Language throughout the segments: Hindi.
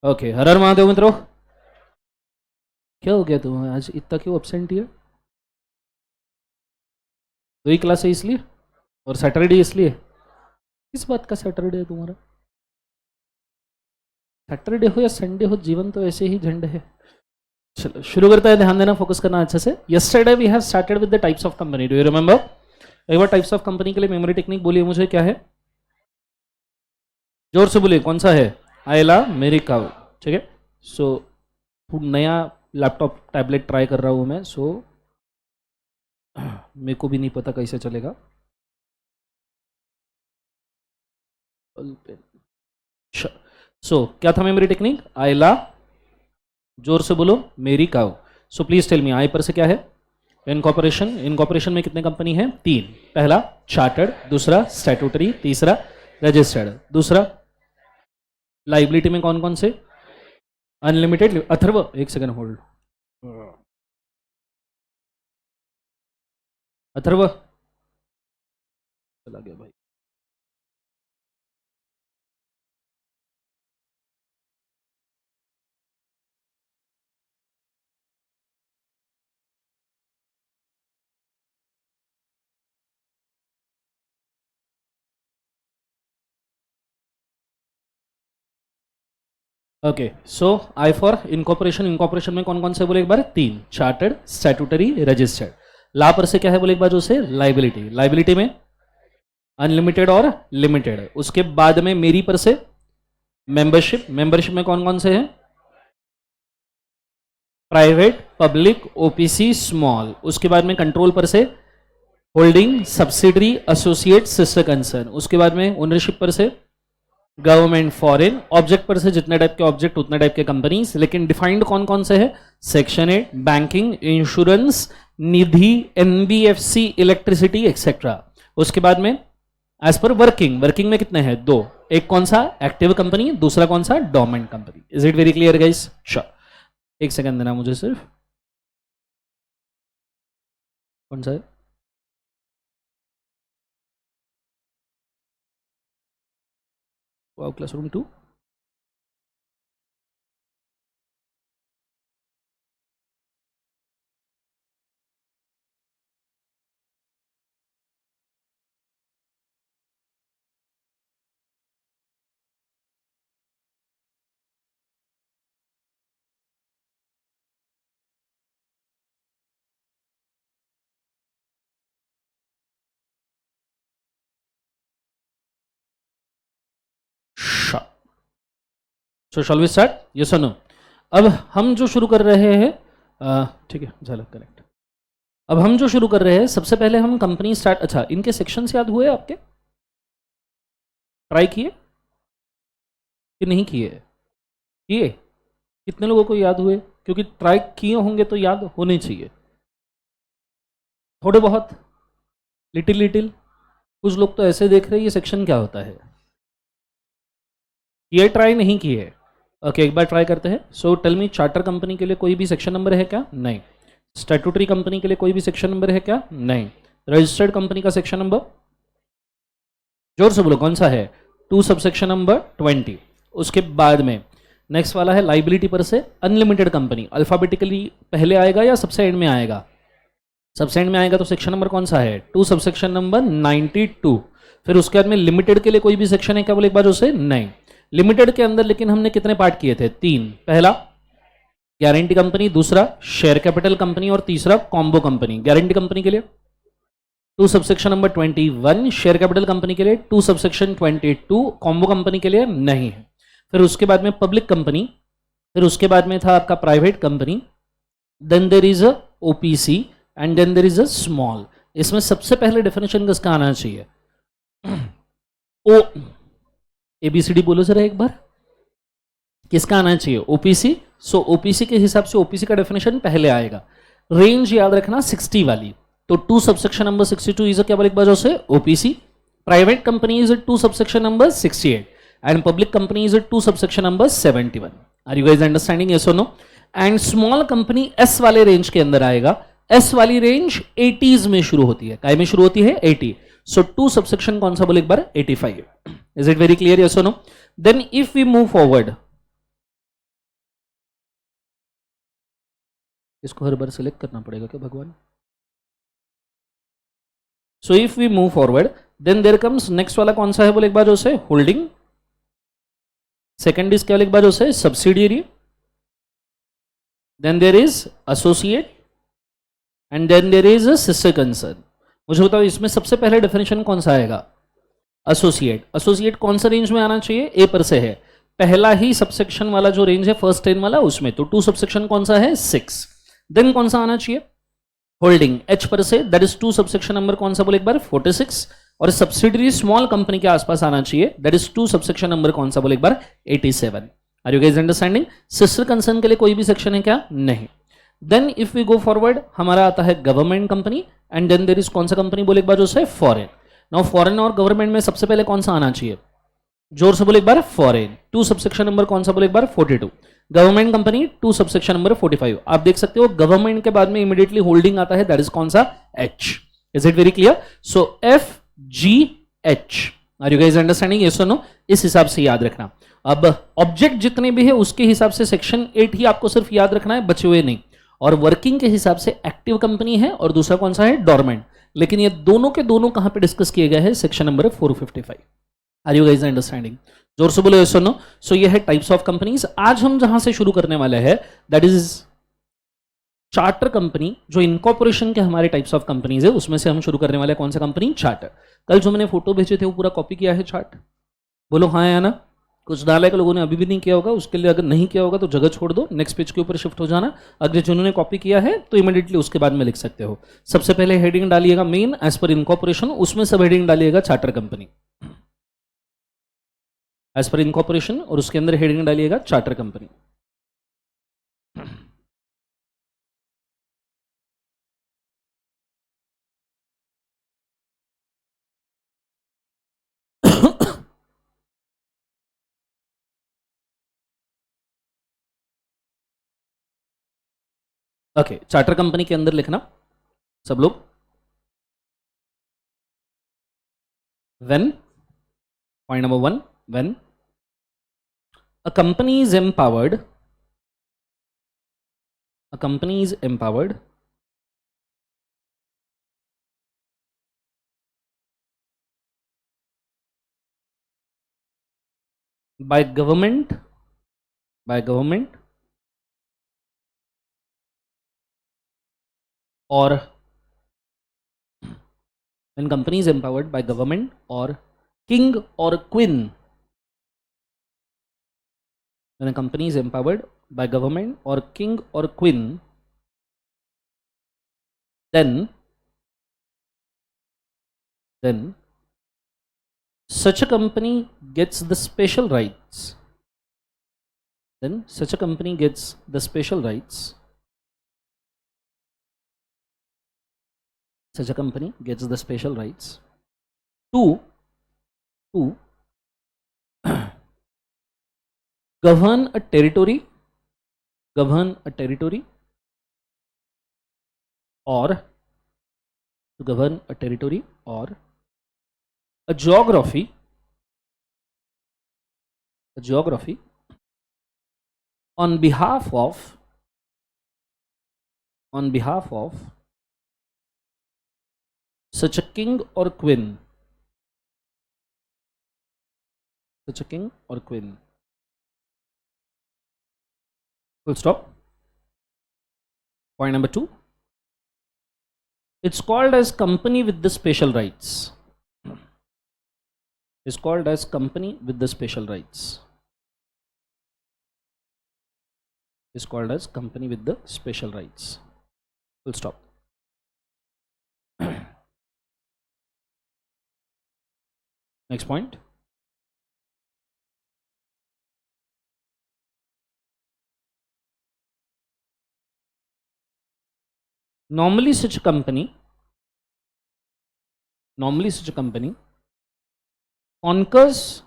ओके, हर हर महादेव मित्रों। क्या हो गया तुम्हें आज, इतना क्यों अपसेंट है? 2 ही क्लास है इसलिए, और सैटरडे इसलिए? किस बात का सैटरडे है तुम्हारा? सैटरडे हो या संडे हो, जीवन तो ऐसे ही झंड है। चलो शुरू करते हैं, ध्यान देना, फोकस करना अच्छे से। Yesterday we have started with the types of company, do you remember? एक बार टाइप्स ऑफ कंपनी के लिए मेमोरी टेक्निक बोलिए मुझे, क्या है? जोर से बोलिए, कौन सा है? आयला मेरी काव, ठीक है। सो नया लैपटॉप टैबलेट ट्राई कर रहा हूँ मैं, सो मेरे को भी नहीं पता कैसे चलेगा। सो क्या था मेमोरी टेक्निक? आयला, जोर से बोलो, मेरी काव। सो प्लीज टेल मी, आई पर से क्या है? इनकॉर्पोरेशन। इनकॉर्पोरेशन में कितने कंपनी है? 3। पहला चार्टर्ड, दूसरा स्टैट्यूटरी, तीसरा रजिस्टर्ड। दूसरा लाइबिलिटी में कौन कौन से? अनलिमिटेड, अथर्व एक सेकंड होल्ड। अथर्व चला गया भाई। Okay, so I for incorporation. Incorporation में कौन कौन से बोले एक बार? 3। Chartered, statutory, registered. ला पर से क्या है बोले एक बार जो से? लाइबिलिटी। लाइबिलिटी में अनलिमिटेड और लिमिटेड। उसके बाद में मेरी पर से मेंबरशिप। मेंबरशिप में कौन कौन से हैं? Private, public, OPC, small. उसके बाद में कंट्रोल पर से holding, subsidiary, associate, sister concern. उसके बाद में ओनरशिप पर से गवर्नमेंट, फॉरेन। ऑब्जेक्ट पर से जितने टाइप के ऑब्जेक्ट उतने टाइप के कंपनीज, लेकिन डिफाइंड कौन कौन से है? सेक्शन 8 बैंकिंग, इंश्योरेंस, निधि, एनबीएफसी, इलेक्ट्रिसिटी एक्सेट्रा। उसके बाद में एज पर वर्किंग। वर्किंग में कितने हैं? 2। एक कौन सा? एक्टिव कंपनी, दूसरा कौन सा? Dormant company. Is it very clear guys? Sure. एक सेकंड देना मुझे सिर्फ। कौन सा है? Wow, classroom 2। So shall we start? Yes और नो? अब हम जो शुरू कर रहे हैं, ठीक है, झलक करेक्ट। अब हम जो शुरू कर रहे हैं, सबसे पहले हम कंपनी स्टार्ट। अच्छा, इनके सेक्शंस याद हुए आपके? ट्राई किए कि नहीं किए? किए? कितने लोगों को याद हुए? क्योंकि ट्राई किए होंगे तो याद होने चाहिए थोड़े बहुत, लिटिल लिटिल। कुछ लोग तो ऐसे देख रहे हैं ये सेक्शन क्या होता है। किए ट्राई? नहीं किए? ओके, एक बार ट्राई करते हैं। So tell me, charter company के लिए कोई भी सेक्शन नंबर है क्या? नहीं। स्टैट्यूटरी कंपनी के लिए कोई भी सेक्शन नंबर है क्या? नहीं। रजिस्टर्ड कंपनी का सेक्शन नंबर जोर से बोलो, कौन सा है? 2 सबसेक्शन नंबर 20। उसके बाद में नेक्स्ट वाला है लाइबिलिटी पर से अनलिमिटेड कंपनी। अल्फाबेटिकली पहले आएगा या सबसे एंड में आएगा? सबसे एंड में आएगा, तो सेक्शन नंबर कौन सा है? 2 सबसेक्शन नंबर 92। फिर उसके बाद में लिमिटेड के लिए कोई भी सेक्शन है क्या बोले एक बार उसे? नहीं। लिमिटेड के अंदर लेकिन हमने कितने पार्ट किए थे? 3। पहला गारंटी कंपनी, दूसरा शेयर कैपिटल कंपनी, और तीसरा कॉम्बो कंपनी। गारंटी कंपनी के लिए 2 subsection number 21, share capital company के लिए 2 सबसेक्शन 22, कॉम्बो कंपनी के लिए नहीं है। फिर उसके बाद में पब्लिक कंपनी, फिर उसके बाद में था आपका private company, then there is a OPC, and then there is a small. इसमें सबसे पहले डेफिनेशन किसका आना चाहिए? ओ एबीसीडी बोलो जरा एक बार, किसका आना चाहिए? ओपीसी। सो ओपीसी के हिसाब से ओपीसी का डेफिनेशन पहले आएगा। रेंज याद रखना 60 वाली। तो 2 सबसेक्शन नंबर 62 इज क्या बोले एक बार से? OPC. Private company is 2 subsection number 68, and public company is 2 subsection number 71। Are you guys understanding? Yes और नो? एंड स्मॉल कंपनी एस वाले रेंज के अंदर आएगा। एस वाली रेंज 80s में शुरू होती है। काय में शुरू होती है? 80। सो 2 सबसेक्शन कौन सा बोले एक बार? 85। Is it very clear? Yes और no? Then if we move forward, इसको हर बार सिलेक्ट करना पड़ेगा क्या भगवान? So if we move forward then there comes next वाला कौन सा है बोले एक बार जो से होल्डिंग, सेकंड इज क्या एक बार जो से subsidiary, then there is associate and then there is a sister concern. मुझे बताओ इसमें सबसे पहले डेफिनेशन कौन सा आएगा? एसोसिएट। एसोसिएट कौन सा रेंज में आना चाहिए? ए पर से है, पहला ही सबसेक्शन वाला जो रेंज है फर्स्ट 10 वाला उसमें, तो 2 सबसेक्शन कौन सा है? 6। देन कौन सा आना चाहिए? होल्डिंग, एच पर से, दैट इज 2 सबसेक्शन नंबर कौन सा बोले एक बार? 46। और सब्सिडरी स्मॉल कंपनी के आसपास आना चाहिए, दैट इज 2 सबसेक्शन नंबर कौन सा बोले एक बार? 87। Are you guys understanding? Sister concern के लिए कोई भी सेक्शन है क्या? नहीं। Then if we go forward हमारा आता है government company and then there is कौन सा कंपनी बोले एक बार जो है? फॉरेन। नाउ फॉरेन और गवर्नमेंट में सबसे पहले कौन सा आना चाहिए? जोर से बोले एक बार? फॉरेन। 2 सबसेक्शन नंबर कौन सा बोले एक बार? 42। Government company 2 subsection number 45। आप देख सकते हो गवर्नमेंट के बाद में इमीडिएटली होल्डिंग आता है, दैट इज कौन सा? H. Is it very clear? So F G H. Are you guys understanding? Yes और नो? इस हिसाब से याद रखना। अब ऑब्जेक्ट जितने भी है उसके हिसाब से सेक्शन 8 ही आपको सिर्फ याद रखना है, बचे हुए नहीं। और वर्किंग के हिसाब से एक्टिव कंपनी है और दूसरा कौन सा है? डोरमेंट। लेकिन ये दोनों के दोनों कहां पे डिस्कस किए गए हैं? Section number 455। Are you guys understanding? जोर से बोलो यस और नो? सो ये है टाइप्स ऑफ कंपनीज। आज हम जहां से शुरू करने वाले हैं दैट इज चार्टर कंपनी। जो इनकॉर्पोरेशन के हमारे टाइप्स ऑफ कंपनीज है उसमें से हम शुरू करने वाले हैं कौन सा कंपनी? चार्टर। कल जो मैंने फोटो भेजे थे वो पूरा कॉपी किया है चार्ट? बोलो हाँ या ना? कुछ डाला के लोगों ने अभी भी नहीं किया होगा, उसके लिए अगर नहीं किया होगा तो जगह छोड़ दो, नेक्स्ट पेज के ऊपर शिफ्ट हो जाना। अगर जिन्होंने कॉपी किया है तो इमीडिएटली उसके बाद में लिख सकते हो। सबसे पहले हेडिंग डालिएगा मेन एज पर इनकॉर्पोरेशन, उसमें सब हेडिंग डालिएगा charter company as per incorporation, और उसके अंदर हेडिंग डालिएगा charter company. Okay, charter company के अंदर लिखना सब लोग। When, point number 1, when a company is empowered, a company is empowered by government, by government or when company is empowered by government or king or queen, when a company is empowered by government or king or queen, then such a company gets the special rights, then such a company gets the special rights, such a company gets the special rights to govern a territory, govern a territory, or to govern a territory or a geography, a geography on behalf of such a king or queen, such a king or queen. Full stop. Point number 2, it's called as company with the special rights, it's called as company with the special rights, is called as company with the special rights. Full stop. Next point. Normally such a company conquers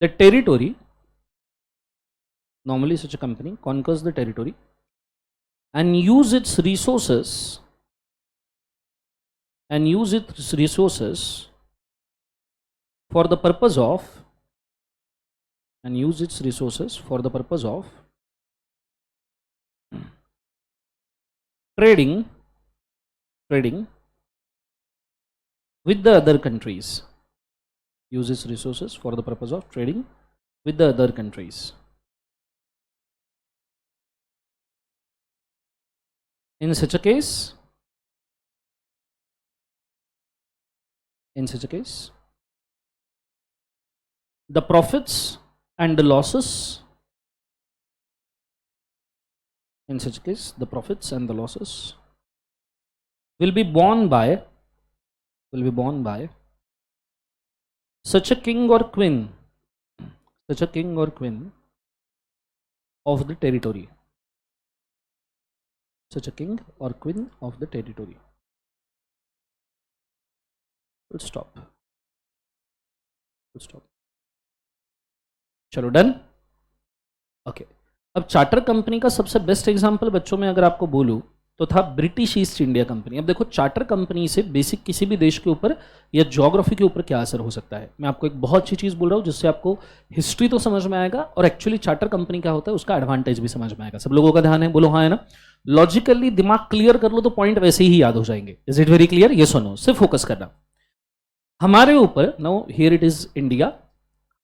the territory, normally such a company conquers the territory and use its resources for the purpose of trading with the other countries, uses resources for the purpose of trading with the other countries. In such a case, the profits and the losses, in such a case, the profits and the losses will be borne by such a king or queen of the territory. Such a king or queen of the territory. Full stop. चलो डन. ओके, अब चार्टर कंपनी का सबसे बेस्ट एग्जांपल बच्चों में अगर आपको बोलूं तो था ब्रिटिश ईस्ट इंडिया कंपनी. अब देखो चार्टर कंपनी से बेसिक किसी भी देश के ऊपर या ज्योग्राफी के ऊपर क्या असर हो सकता है. मैं आपको एक बहुत अच्छी चीज़ बोल रहा हूँ जिससे आपको हिस्ट्री तो समझ में आएगा और एक्चुअली चार्टर कंपनी क्या होता है उसका एडवांटेज भी समझ में आएगा. सब लोगों का ध्यान है, बोलो हाँ है ना. लॉजिकली दिमाग क्लियर कर लो तो पॉइंट वैसे ही याद हो जाएंगे. Is it very clear? ये सुनो, सिर्फ फोकस करना. हमारे ऊपर no, here it is India,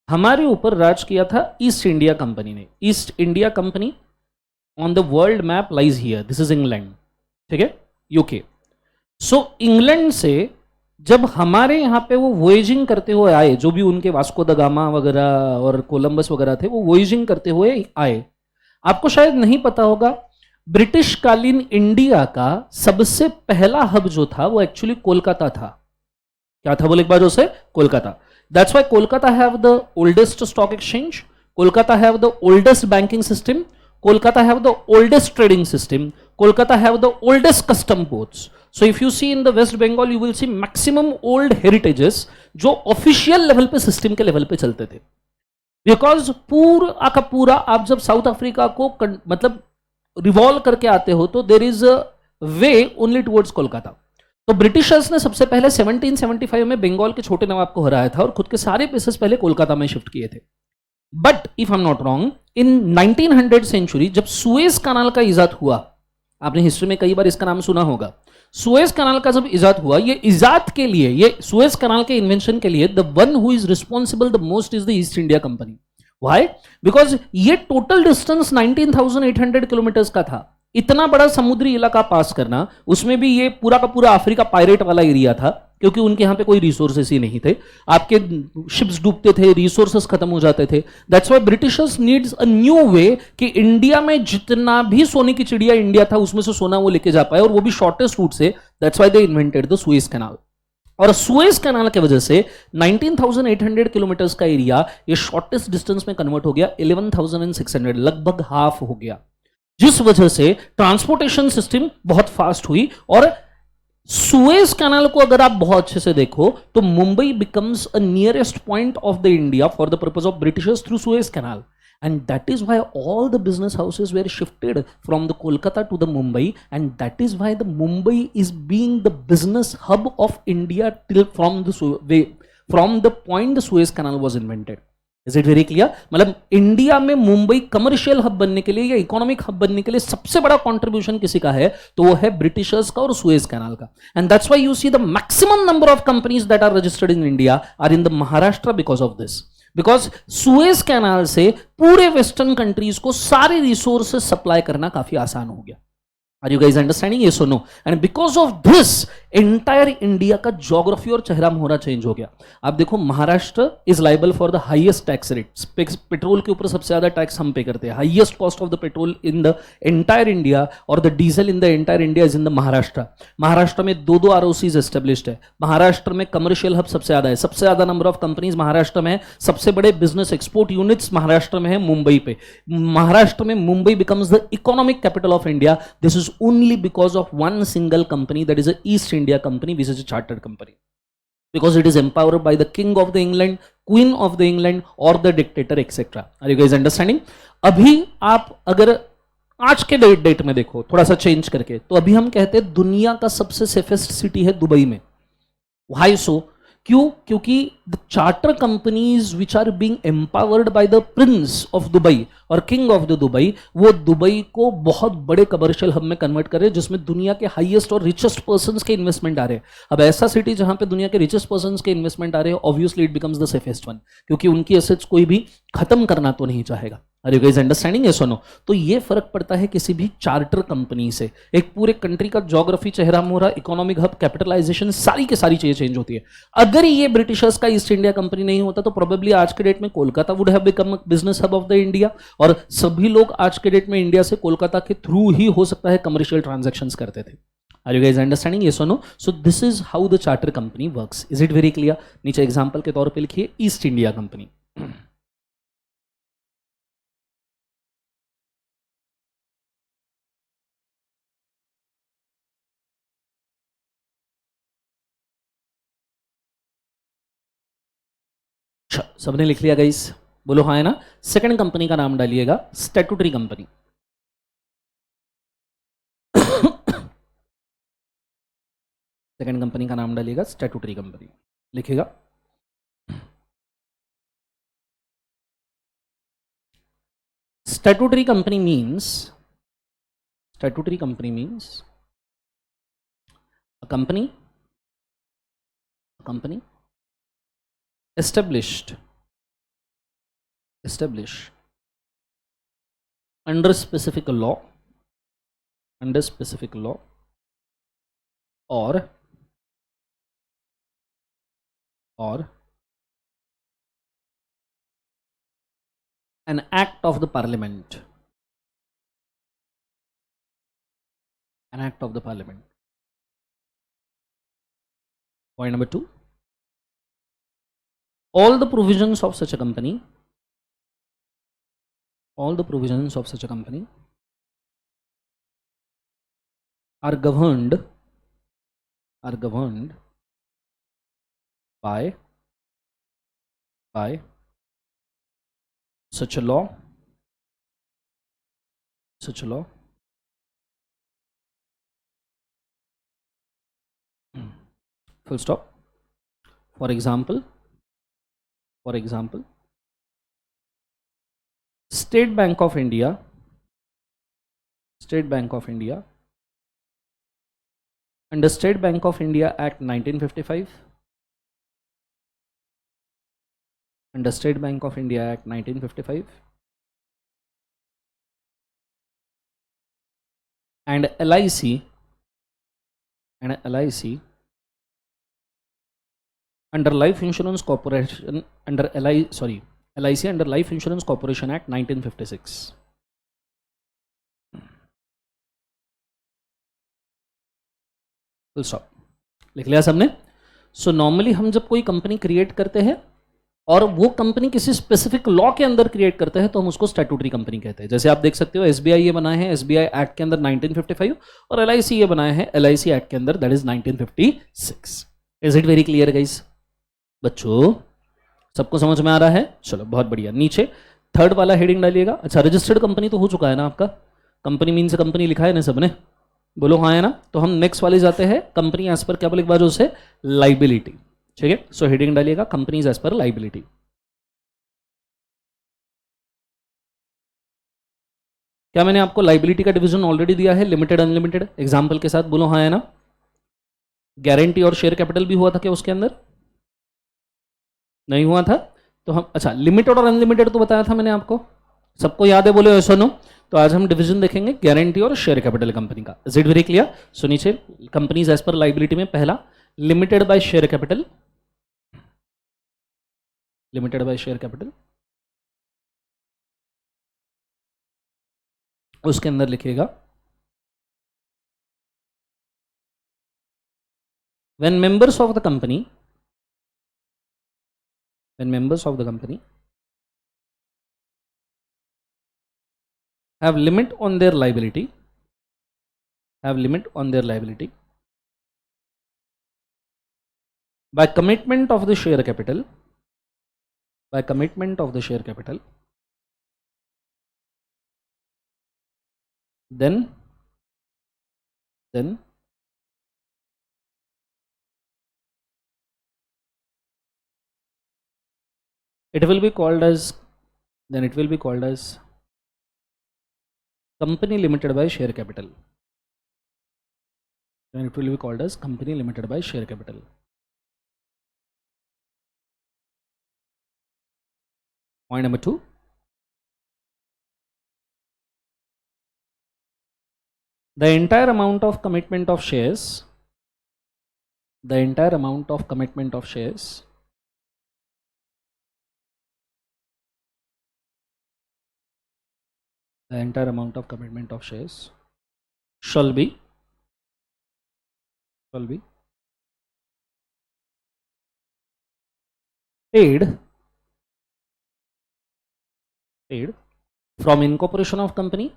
हमारे ऊपर राज किया था ईस्ट इंडिया कंपनी ने. East India Company on the world map lies here, this is England, ठीक है, यूके. सो इंग्लैंड से जब हमारे यहाँ पे वो वॉयजिंग करते हुए आए, जो भी उनके वास्को द गामा वगैरह और कोलंबस वगैरह थे, वो वॉयजिंग करते हुए आए. आपको शायद नहीं पता होगा, ब्रिटिश कालीन इंडिया का सबसे पहला हब जो था वो एक्चुअली कोलकाता था. क्या था बोले एक बार जोसे? Kolkata. That's why Kolkata have the oldest stock exchange, Kolkata have the oldest banking system, Kolkata have the oldest trading system, Kolkata have the oldest custom ports. So if you see in the West Bengal, you will see maximum old heritages जो official level पे system के level पे चलते थे. Because पूरा का पूरा आप जब साउथ अफ्रीका को मतलब रिवॉल्व करके आते हो तो there is a way only towards Kolkata. तो ब्रिटिशर्स ने सबसे पहले 1775 में बंगाल के छोटे नवाब को हराया था और खुद के सारे बेसेस पहले कोलकाता में शिफ्ट किए थे. But if I am not wrong, in 1900 century जब सुएज कनाल का इजाद हुआ, आपने हिस्ट्री में कई बार इसका नाम सुना होगा, सुएज कनाल का जब इजाद हुआ, ये इजाद के लिए, ये सुएज कनाल के इन्वेंशन के लिए the one who is responsible the most is the east India company. Why? Because ये टोटल डिस्टेंस 19,800 किलोमीटर्स का था. इतना बड़ा समुद्री इलाका पास करना, उसमें भी ये पूरा का पूरा अफ्रीका पायरेट वाला एरिया था, क्योंकि उनके यहाँ पे कोई रिसोर्सेस ही नहीं थे. आपके शिप्स डूबते थे, रिसोर्सेस खत्म हो जाते थे. That's why Britishers needs a new way कि इंडिया में जितना भी सोने की चिड़िया इंडिया था उसमें से सोना वो लेके जा पाए, और वो भी शॉर्टेस्ट रूट से. That's why they invented the Suez canal. और सुएज कैनाल की वजह से 19,800 किलोमीटर्स का एरिया ये शॉर्टेस्ट डिस्टेंस में कन्वर्ट हो गया 11,600, लगभग हाफ हो गया, जिस वजह से ट्रांसपोर्टेशन सिस्टम बहुत फास्ट हुई. और सुएज कैनाल को अगर आप बहुत अच्छे से देखो तो Mumbai becomes a nearest point of the India for the purpose of Britishers through Suez canal. And that is why all the business houses were shifted from the Kolkata to the Mumbai, and that is why the Mumbai is being the business hub of India till from the point the Suez Canal was invented. Is it very clear? मतलब इंडिया में मुंबई कमर्शियल हब बनने के लिए या इकोनॉमिक हब बनने के लिए सबसे बड़ा कंट्रीब्यूशन किसी का है तो वो है ब्रिटिशर्स का और सुएज कैनाल का. And that's why you see the maximum number of companies that are registered in India are in the Maharashtra because of this. Because Suez canal से पूरे वेस्टर्न कंट्रीज को सारे रिसोर्सेज सप्लाई करना काफी आसान हो गया. Are you guys understanding? ये सुनो. And because of this entire India का ज्योग्राफी और चेहरा मोहरा चेंज हो गया. आप देखो, Maharashtra is liable for the highest tax rate. Petrol के ऊपर सबसे ज्यादा टैक्स हम पे करते हैं. Highest cost of the petrol in the entire India और the diesel in the entire India is in the Maharashtra. Maharashtra में दो आरओसीज एस्टेब्लिश्ड है. महाराष्ट्र में कमर्शियल हब सबसे ज्यादा है. सबसे ज्यादा नंबर ऑफ कंपनीज महाराष्ट्र में है. सबसे बड़े बिजनेस एक्सपोर्ट यूनिट्स महाराष्ट्र में है, मुंबई पे. महाराष्ट्र में Mumbai becomes the economic capital of India. This is only because of one single company, that is a East India company, which is a chartered company, because it is empowered by the king of the England, queen of the England or the dictator etc. Are you guys understanding? अभी आप अगर आज के डेट में देखो थोड़ा सा चेंज करके, तो अभी हम कहते हैं दुनिया का सबसे सेफेस्ट सिटी है दुबई में. Why so? क्यों? क्योंकि the charter companies which are being empowered by the prince of Dubai और किंग ऑफ द दुबई, वो दुबई को बहुत बड़े कमर्शियल हब में कन्वर्ट कर रहे हैं, जिसमें दुनिया के हाईएस्ट और रिचेस्ट पर्संस के इन्वेस्टमेंट आ रहे हैं। अब ऐसा सिटी जहां पे दुनिया के रिचेस्ट पर्संस के इन्वेस्टमेंट आ रहे हैं, obviously it becomes the safest one, क्योंकि उनकी एसेट्स कोई भी खत्म करना तो नहीं चाहेगा। Are you guys understanding? Yes और नो? तो ये फर्क पड़ता है किसी भी चार्टर कंपनी से। एक पूरे कंट्री का ज्योग्राफी, चेहरा मोहरा, इकोनॉमिक हब, कैपिटलाइजेशन, सारी की सारी चीजें चेंज होती है। अगर ये ब्रिटिशर्स का ईस्ट इंडिया कंपनी नहीं होता तो प्रोबेबली आज के डेट में Kolkata would have become business hub of the India, और सभी लोग आज के डेट में इंडिया से कोलकाता के थ्रू ही हो सकता है कमर्शियल ट्रांजैक्शंस करते थे। Are you guys understanding? Yes और no? So this is how the charter company works. Is it very clear? नीचे एग्जांपल के तौर पे लिखिए ईस्ट इंडिया कंपनी। सबने लिख लिया गाइस? बोलो हाँ है ना? सेकंड कंपनी का नाम डालिएगा स्टैट्यूटरी कंपनी। सेकंड कंपनी का नाम डालिएगा स्टैट्यूटरी कंपनी। लिखिएगा statutory company means, statutory company means a company established under specific law, or an act of the parliament, Point number 2, all the provisions of such a company are governed by such a law, full stop. For example, State Bank of India under State Bank of India Act 1955, under State Bank of India Act 1955, and LIC under Life Insurance Corporation LIC under Life Insurance Corporation Act 1956. Full stop. लिख लिया सबने? सो नॉर्मली हम जब कोई कंपनी क्रिएट करते हैं और वो कंपनी किसी स्पेसिफिक लॉ के अंदर क्रिएट करते हैं तो हम उसको स्टैट्यूटरी कंपनी कहते हैं। जैसे आप देख सकते हो एसबीआई ये बनाए हैं एसबीआई एक्ट के अंदर 1955, और एलआईसी ये बनाए हैं एलआईसी एक्ट के अंदर, that is 1956। Is it very clear guys? बच्चों सबको समझ में आ रहा है? चलो बहुत बढ़िया। नीचे थर्ड वाला हेडिंग डालिएगा। अच्छा, रजिस्टर्ड कंपनी तो हो चुका है ना आपका? कंपनी मीन्स कंपनी लिखा है ना सबने? बोलो हाँ है ना? तो हम नेक्स्ट वाले जाते हैं, कंपनी एज पर क्या बोले एक बार उसे, लाइबिलिटी। ठीक है, सो हेडिंग डालिएगा कंपनीज एज पर लाइबिलिटी। क्या मैंने आपको लाइबिलिटी का डिवीजन ऑलरेडी दिया है, लिमिटेड अनलिमिटेड, एग्जांपल के साथ? बोलो हाँ है ना? गारंटी और शेयर कैपिटल भी हुआ था क्या उसके अंदर? नहीं हुआ था? तो हम, अच्छा लिमिटेड और अनलिमिटेड तो बताया था मैंने आपको, सबको याद है? बोले ऐसा नो? तो आज हम डिवीजन देखेंगे गारंटी और शेयर कैपिटल कंपनी का। Is it very clear? So नीचे कंपनीज एज पर लाइबिलिटी में पहला लिमिटेड बाय शेयर कैपिटल, उसके अंदर लिखिएगा when members of the company have limit on their liability by commitment of the share capital, then it will be called as, then it will be called as company limited by share capital. Then it will be called as company limited by share capital. Point number 2. The entire amount of commitment of shares, the entire amount of commitment of shares the entire amount of commitment of shares shall be paid from incorporation of company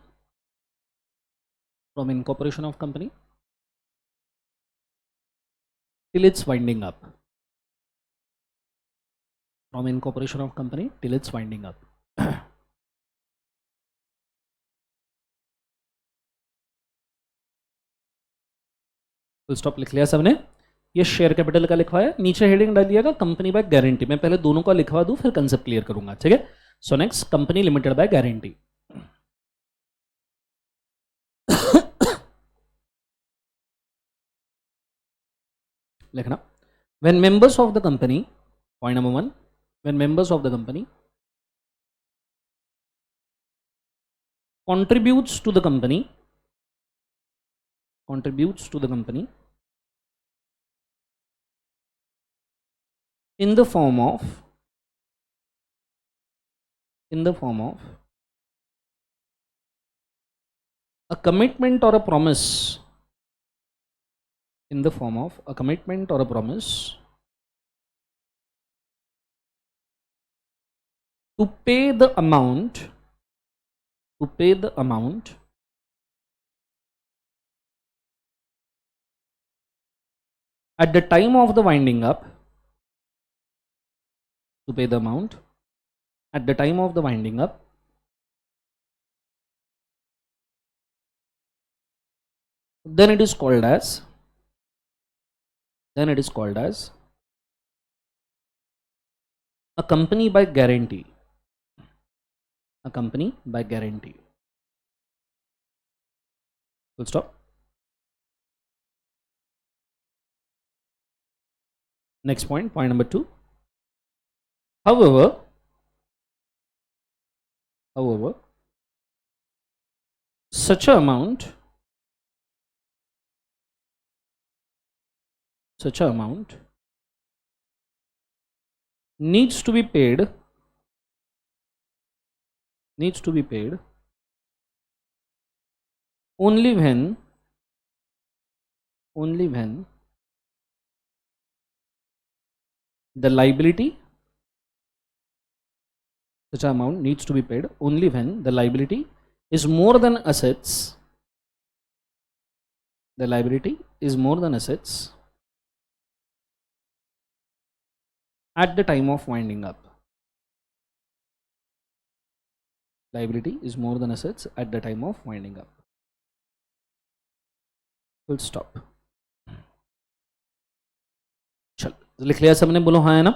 till its winding up, from incorporation of company till its winding up. Full stop लिख लिया सबने। ये शेयर कैपिटल का लिखवाया, नीचे हेडिंग डाल दिएगा कंपनी बाय गारंटी। मैं पहले दोनों का लिखवा दूं फिर कंसेप्ट क्लियर करूंगा, ठीक है। So next, company limited by guarantee. लिखना, when members of the company, point number 1, when members of the company contributes to the company in the form of a commitment or a promise, in the form of a commitment or a promise to pay the amount at the time of the winding up, then it is called as a company by guarantee. Full stop. Next point number 2. However, such a amount needs to be paid only when the liability is more than assets, at the time of winding up. Full stop. चल लिख लिया सबने, बोलो हाँ है ना।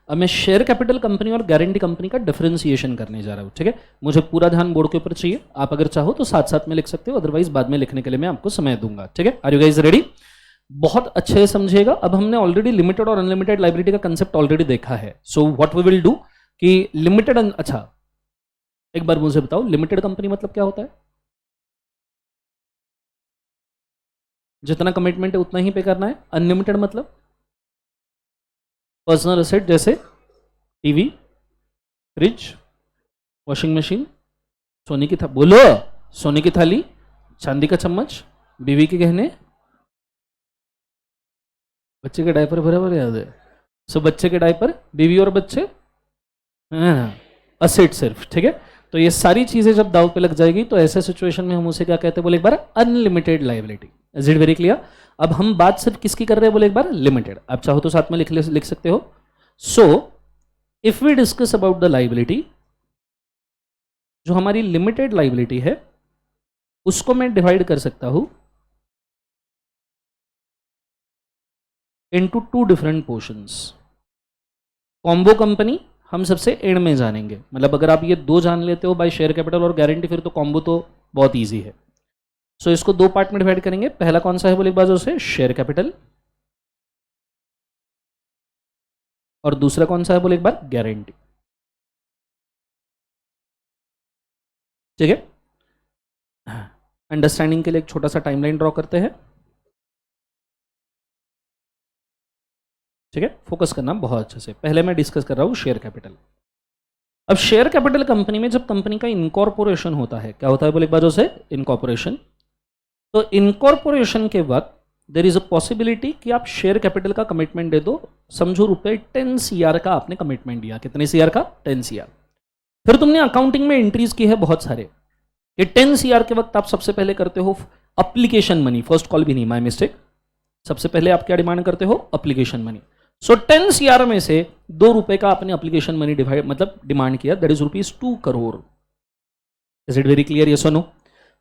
अब मैं शेयर कैपिटल कंपनी और गारंटी कंपनी का डिफरेंशिएशन करने जा रहा हूँ, ठीक है। मुझे पूरा ध्यान बोर्ड के ऊपर चाहिए, आप अगर चाहो तो साथ साथ में लिख सकते हो, अदरवाइज बाद में लिखने के लिए मैं आपको समय दूंगा, ठीक है। Are you guys ready? बहुत अच्छे से समझिएगा। अब हमने ऑलरेडी लिमिटेड और अनलिमिटेड लाइबिलिटी का कंसेप्ट ऑलरेडी देखा है। So what we will do कि लिमिटेड, अच्छा एक बार मुझे बताओ, लिमिटेड कंपनी मतलब क्या होता है? जितना कमिटमेंट है उतना ही पे करना है। अनलिमिटेड मतलब पर्सनल एसेट जैसे टीवी, फ्रिज, वॉशिंग मशीन, सोने की सोने की थाली, चांदी का चम्मच, बीवी के गहने, बच्चे के डायपर बराबर याद है। सो बच्चे के डायपर, बीवी और बच्चे, असेट सिर्फ, ठीक है। तो ये सारी चीजें जब दाव पे लग जाएगी तो ऐसे सिचुएशन में हम उसे क्या कहते हैं, बोले एक बार unlimited liability. Is it very clear? अब हम बात सिर्फ किसकी कर रहे हैं, बोले एक बार लिमिटेड। आप चाहो तो साथ में लिख सकते हो। So if we discuss about the liability, जो हमारी लिमिटेड लायबिलिटी है उसको मैं डिवाइड कर सकता हूं into 2 different portions, combo company हम सबसे एंड में जानेंगे। मतलब अगर आप ये दो जान लेते हो बाय शेयर कैपिटल और गारंटी, फिर तो कॉम्बो तो बहुत ईजी है। सो इसको दो पार्ट में डिवाइड करेंगे। पहला कौन सा है बोले एक बार से, शेयर कैपिटल, और दूसरा कौन सा है बोले एक बार, गारंटी। ठीक है, अंडरस्टैंडिंग के लिए एक छोटा सा टाइमलाइन ड्रॉ करते हैं। ठीक है, फोकस करना बहुत अच्छे से। पहले मैं डिस्कस कर रहा हूं शेयर कैपिटल। अब शेयर कैपिटल कंपनी में जब कंपनी का इनकॉर्पोरेशन होता है, क्या होता है बोले एक बार से, इनकॉर्पोरेशन। तो इनकॉर्पोरेशन के वक्त देर इज अ पॉसिबिलिटी कि आप शेयर कैपिटल का कमिटमेंट दे दो। समझो रुपए 10 CR का आपने कमिटमेंट दिया। कितने CR का? 10 CR। फिर तुमने अकाउंटिंग में एंट्रीज की है बहुत सारे। ये 10 CR के वक्त आप सबसे पहले करते हो अप्लीकेशन मनी। फर्स्ट कॉल भी नहीं, माय मिस्टेक। सबसे पहले आप क्या डिमांड करते हो? Application money. सो 10 CR में से 2 रुपए का आपने अप्लीकेशन मनी डिवाइड मतलब डिमांड किया, that is ₹2 crore. Is it very clear? Yes और नो?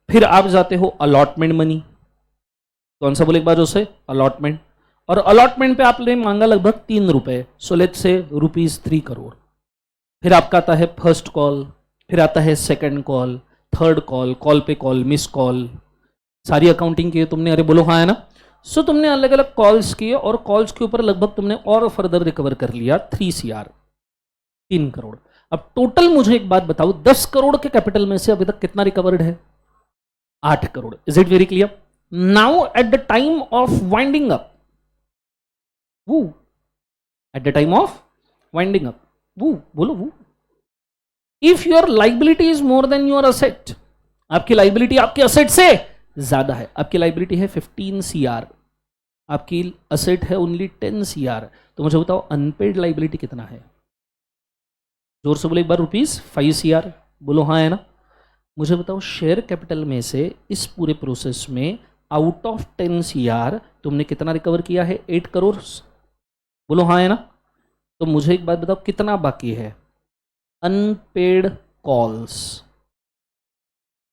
फिर आप जाते हो अलॉटमेंट मनी। कौन सा बोले एक बार उसे? अलॉटमेंट। और अलॉटमेंट पे आपने मांगा लगभग 3 रुपए, सो लेट्स से ₹3 करोड़। फिर आपका आता है फर्स्ट कॉल, फिर आता है second call, third call, call पे कॉल, मिस कॉल, सारी अकाउंटिंग की तुमने। अरे बोलो हाँ है ना? सो तुमने अलग अलग कॉल्स किए और कॉल्स के ऊपर लगभग तुमने और फर्दर रिकवर कर लिया 3 CR, 3 करोड़। अब टोटल मुझे एक बात बताओ, 10 करोड़ के कैपिटल में से अभी तक कितना रिकवर्ड है? 8 crore. Is it very clear? Now at the time of winding up, वो at the time of winding up, वो बोलो वो, if your liability is more than your asset, आपकी लाइबिलिटी आपके असेट से ज्यादा है। आपकी लाइबिलिटी है 15 CR, आपकी असेट है ओनली 10 CR, तो मुझे बताओ अनपेड लाइबिलिटी कितना है? जोर से बोले एक बार, ₹5 CR। बोलो हाँ है ना? मुझे बताओ शेयर कैपिटल में से इस पूरे प्रोसेस में आउट ऑफ 10 CR तुमने कितना रिकवर किया है? 8 करोड़। बोलो हाँ है ना? तो मुझे एक बात बताओ, कितना बाकी है? Unpaid calls.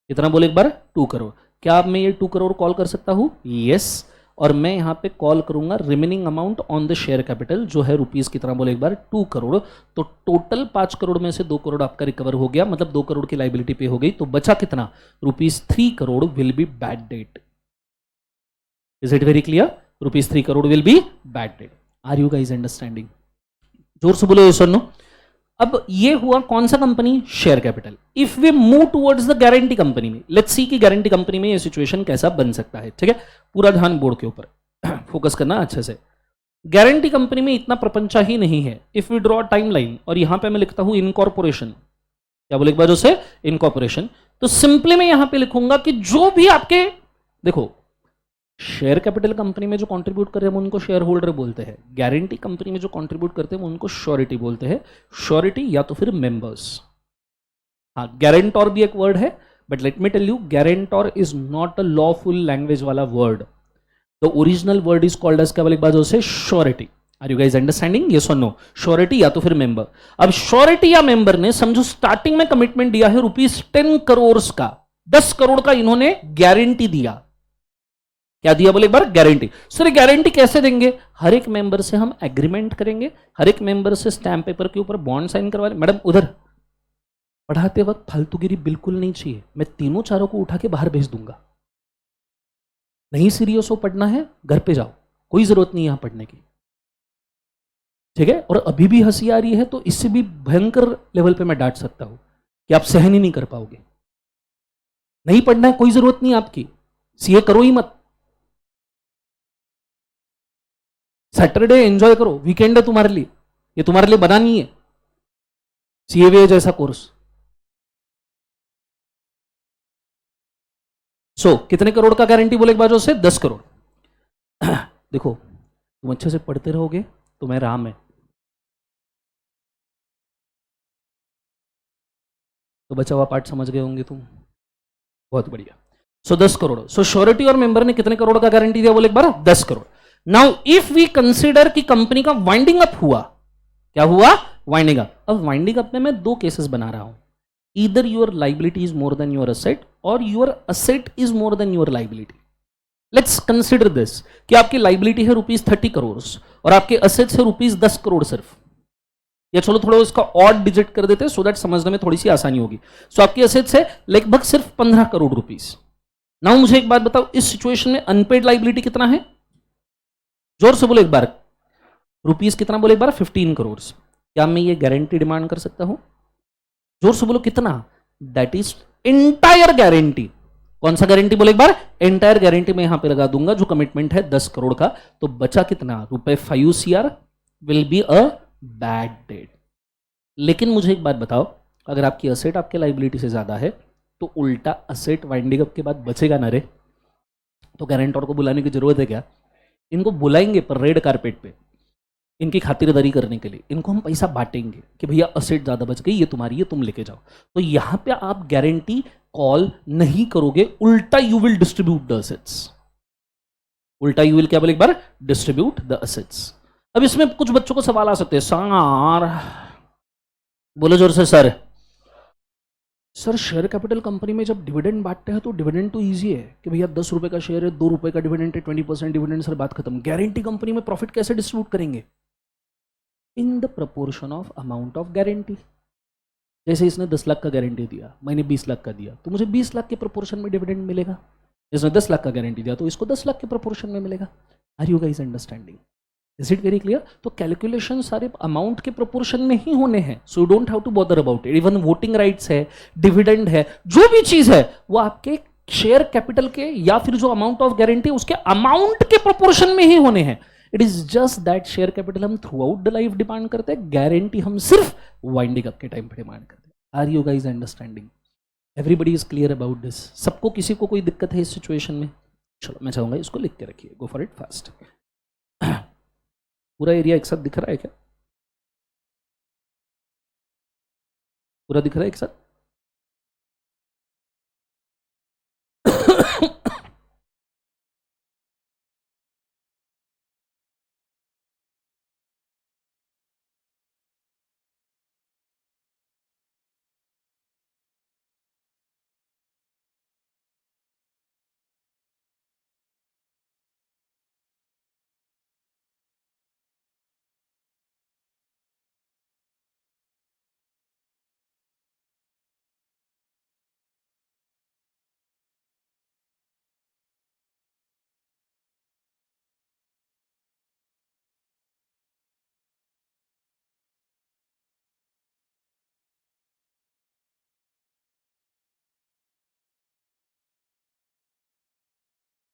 कितना बोले एक बार? 2 करोड़। क्या अब मैं ये 2 करोड़ कॉल कर सकता हूं? यस। और मैं यहां पे कॉल करूंगा remaining amount on the share capital, जो है रुपीस कितना बोले एक बार? 2 करोड़। तो टोटल 5 करोड़ में से 2 करोड़ आपका रिकवर हो गया, मतलब 2 करोड़ की लाइबिलिटी पे हो गई। तो बचा कितना? ₹3 crore will be bad debt. Is it very clear? ₹3 crore will be bad debt. Are you guys understanding? जोर से बोलो यस और नो। अब ये हुआ कौन सा company? Share capital. If we move towards the guarantee company में, लेट्स सी कि गारंटी कंपनी में ये सिचुएशन कैसा बन सकता है। ठीक है, पूरा ध्यान बोर्ड के ऊपर फोकस करना अच्छे से। गारंटी कंपनी में इतना प्रपंचा ही नहीं है। इफ वी ड्रॉ टाइमलाइन, और यहां पे मैं लिखता हूं इनकॉर्पोरेशन। क्या बोले एक बार उसे? इनकॉर्पोरेशन। तो सिंपली मैं यहां पे लिखूंगा कि जो भी आपके, देखो शेयर कैपिटल कंपनी में जो कंट्रीब्यूट कर रहे हैं उनको शेयर होल्डर बोलते हैं। गारंटी कंपनी में जो कंट्रीब्यूट करते हैं उनको श्योरिटी बोलते हैं। श्योरिटी या तो फिर मेंबर्स। हाँ, गारंटोर भी एक वर्ड है, but let me tell you, guarantor is not a lawful language वाला word. The original word is called as, क्या बोले एक बार से? Surety. Are you guys understanding? Yes और नो? श्योरिटी या तो फिर मेंबर। अब श्योरिटी या मेंबर ने समझो स्टार्टिंग में कमिटमेंट दिया है ₹10 करोड़ का, 10 करोड़ का इन्होंने गारंटी दिया। क्या दिया बोले एक बार? गारंटी। सर गारंटी कैसे देंगे? हर एक मेंबर से हम एग्रीमेंट करेंगे, हर एक मेंबर से स्टैम्प पेपर के ऊपर बॉन्ड साइन करवा लें। मैडम उधर पढ़ाते वक्त फालतूगिरी बिल्कुल नहीं चाहिए, मैं तीनों चारों को उठा के बाहर भेज दूंगा। नहीं सीरियस हो, पढ़ना है घर पे जाओ, कोई जरूरत नहीं यहां पढ़ने की। ठीक है? और अभी भी हंसी आ रही है तो इससे भी भयंकर लेवल पे मैं डांट सकता हूं कि आप सहन ही नहीं कर पाओगे। नहीं पढ़ना है, कोई जरूरत नहीं आपकी, सीए करो ही मत। सैटरडे एंजॉय करो, वीकेंड है तुम्हारे लिए, ये तुम्हारे लिए बना नहीं है सीएवीए जैसा कोर्स। सो कितने करोड़ का गारंटी बोले एक बार से? 10 करोड़। देखो तुम अच्छे से पढ़ते रहोगे तो मैं राम है, तो बचा हुआ पार्ट समझ गए होंगे तुम। बहुत बढ़िया। सो 10 करोड़। सो श्योरिटी और मेंबर ने कितने करोड़ का गारंटी दिया बोले एक बार? 10 crore. Now if we consider कि कंपनी का वाइंडिंग अप हुआ, क्या हुआ? Winding up. अब वाइंडिंग अप में मैं 2 केसेस बना रहा हूं, either your liability is more than your asset और your asset is more than your liability. Let's consider this कि आपकी लाइबिलिटी है ₹30 करोड़ और आपके असेट्स है ₹10 करोड़ सिर्फ। या चलो थोड़ा इसका ऑड डिजिट कर देते हैं सो दैट समझने में थोड़ी सी आसानी होगी। सो आपकी असेट्स है लगभग सिर्फ 15 करोड़ रुपीस। नाउ मुझे एक बात बताओ, इस सिचुएशन में अनपेड लाइबिलिटी कितना है? जोर से बोलो एक बार, रुपीस कितना बोले एक बार? 15 करोड़। क्या मैं ये गारंटी डिमांड कर सकता हूं? जोर से बोलो कितना? That is entire guarantee. कौन सा गारंटी बोले एक बार? एंटायर गारंटी मैं यहां पे लगा दूंगा, जो कमिटमेंट है 10 करोड़ का। तो बचा कितना रुपए? 5 CR will be a bad debt. लेकिन मुझे एक बात बताओ, अगर आपकी असेट आपके लाइबिलिटी से ज्यादा है तो उल्टा असेट वाइंडिंग अप के बाद बचेगा ना रे? तो गारंटर को बुलाने की जरूरत है क्या? इनको बुलाएंगे पर रेड कारपेट पे, इनकी खातिरदारी करने के लिए इनको हम पैसा बांटेंगे कि भैया असेट ज्यादा बच गई, ये तुम्हारी, ये तुम लेके जाओ। तो यहां पे आप गारंटी कॉल नहीं करोगे, उल्टा you will distribute the assets. उल्टा यू विल क्या बोले एक बार? Distribute the assets. अब इसमें कुछ बच्चों को सवाल आ सकते हैं, सर बोलो जोर से, सर शेयर कैपिटल कंपनी में जब डिविडेंड बांटते हैं तो डिविडेंड तो इजी है कि भैया 10 रुपए का शेयर है, 2 रुपए का डिविडेंड है, 20% डिविडेंड, सर बात खत्म। गारंटी कंपनी में प्रॉफिट कैसे डिस्ट्रीब्यूट करेंगे? In the proportion of amount of guarantee. जैसे इसने 10 लाख का गारंटी दिया, मैंने 20 लाख का दिया, तो मुझे 20 लाख के प्रपोर्शन में डिविडेंड मिलेगा। इसने 10 लाख का गारंटी दिया तो इसको 10 लाख के प्रपोर्शन में मिलेगा। Are you guys understanding? Is it very clear? तो कैलकुलेशन सारे अमाउंट के प्रोपोर्शन में ही होने हैं, so you don't have to bother about it. Even voting rights है, डिविडेंड है, जो भी चीज है वो आपके शेयर कैपिटल के या फिर जो अमाउंट ऑफ गारंटी उसके अमाउंट के प्रोपोर्शन में ही होने हैं। It is just that share capital हम throughout the life demand करते हैं, गारंटी हम सिर्फ वाइंडिंग अप के टाइम पे डिमांड करते हैं। Are you guys understanding? Everybody is clear about this? सबको, किसी को कोई दिक्कत है इस सिचुएशन में? चलो मैं चाहूंगा इसको लिख के रखिए, गो फॉर इट फास्ट। पूरा एरिया एक साथ दिख रहा है क्या? पूरा दिख रहा है एक साथ?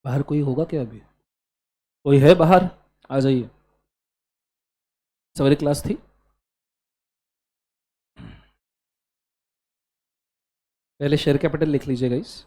बाहर कोई होगा क्या अभी? कोई है बाहर? आ जाइए। सवेरे क्लास थी? पहले शेयर कैपिटल लिख लीजिएगा इस।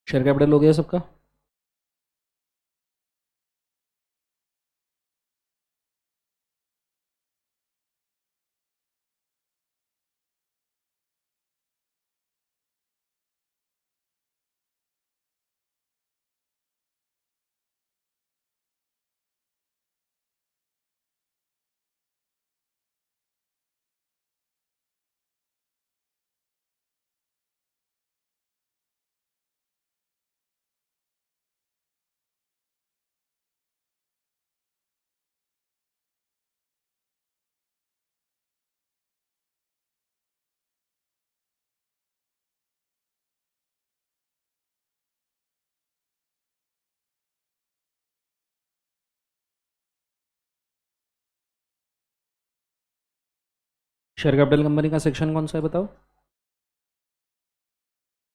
शेयर कैपिटल हो गया सबका? शेयर कैपिटल कंपनी का सेक्शन कौन सा है बताओ?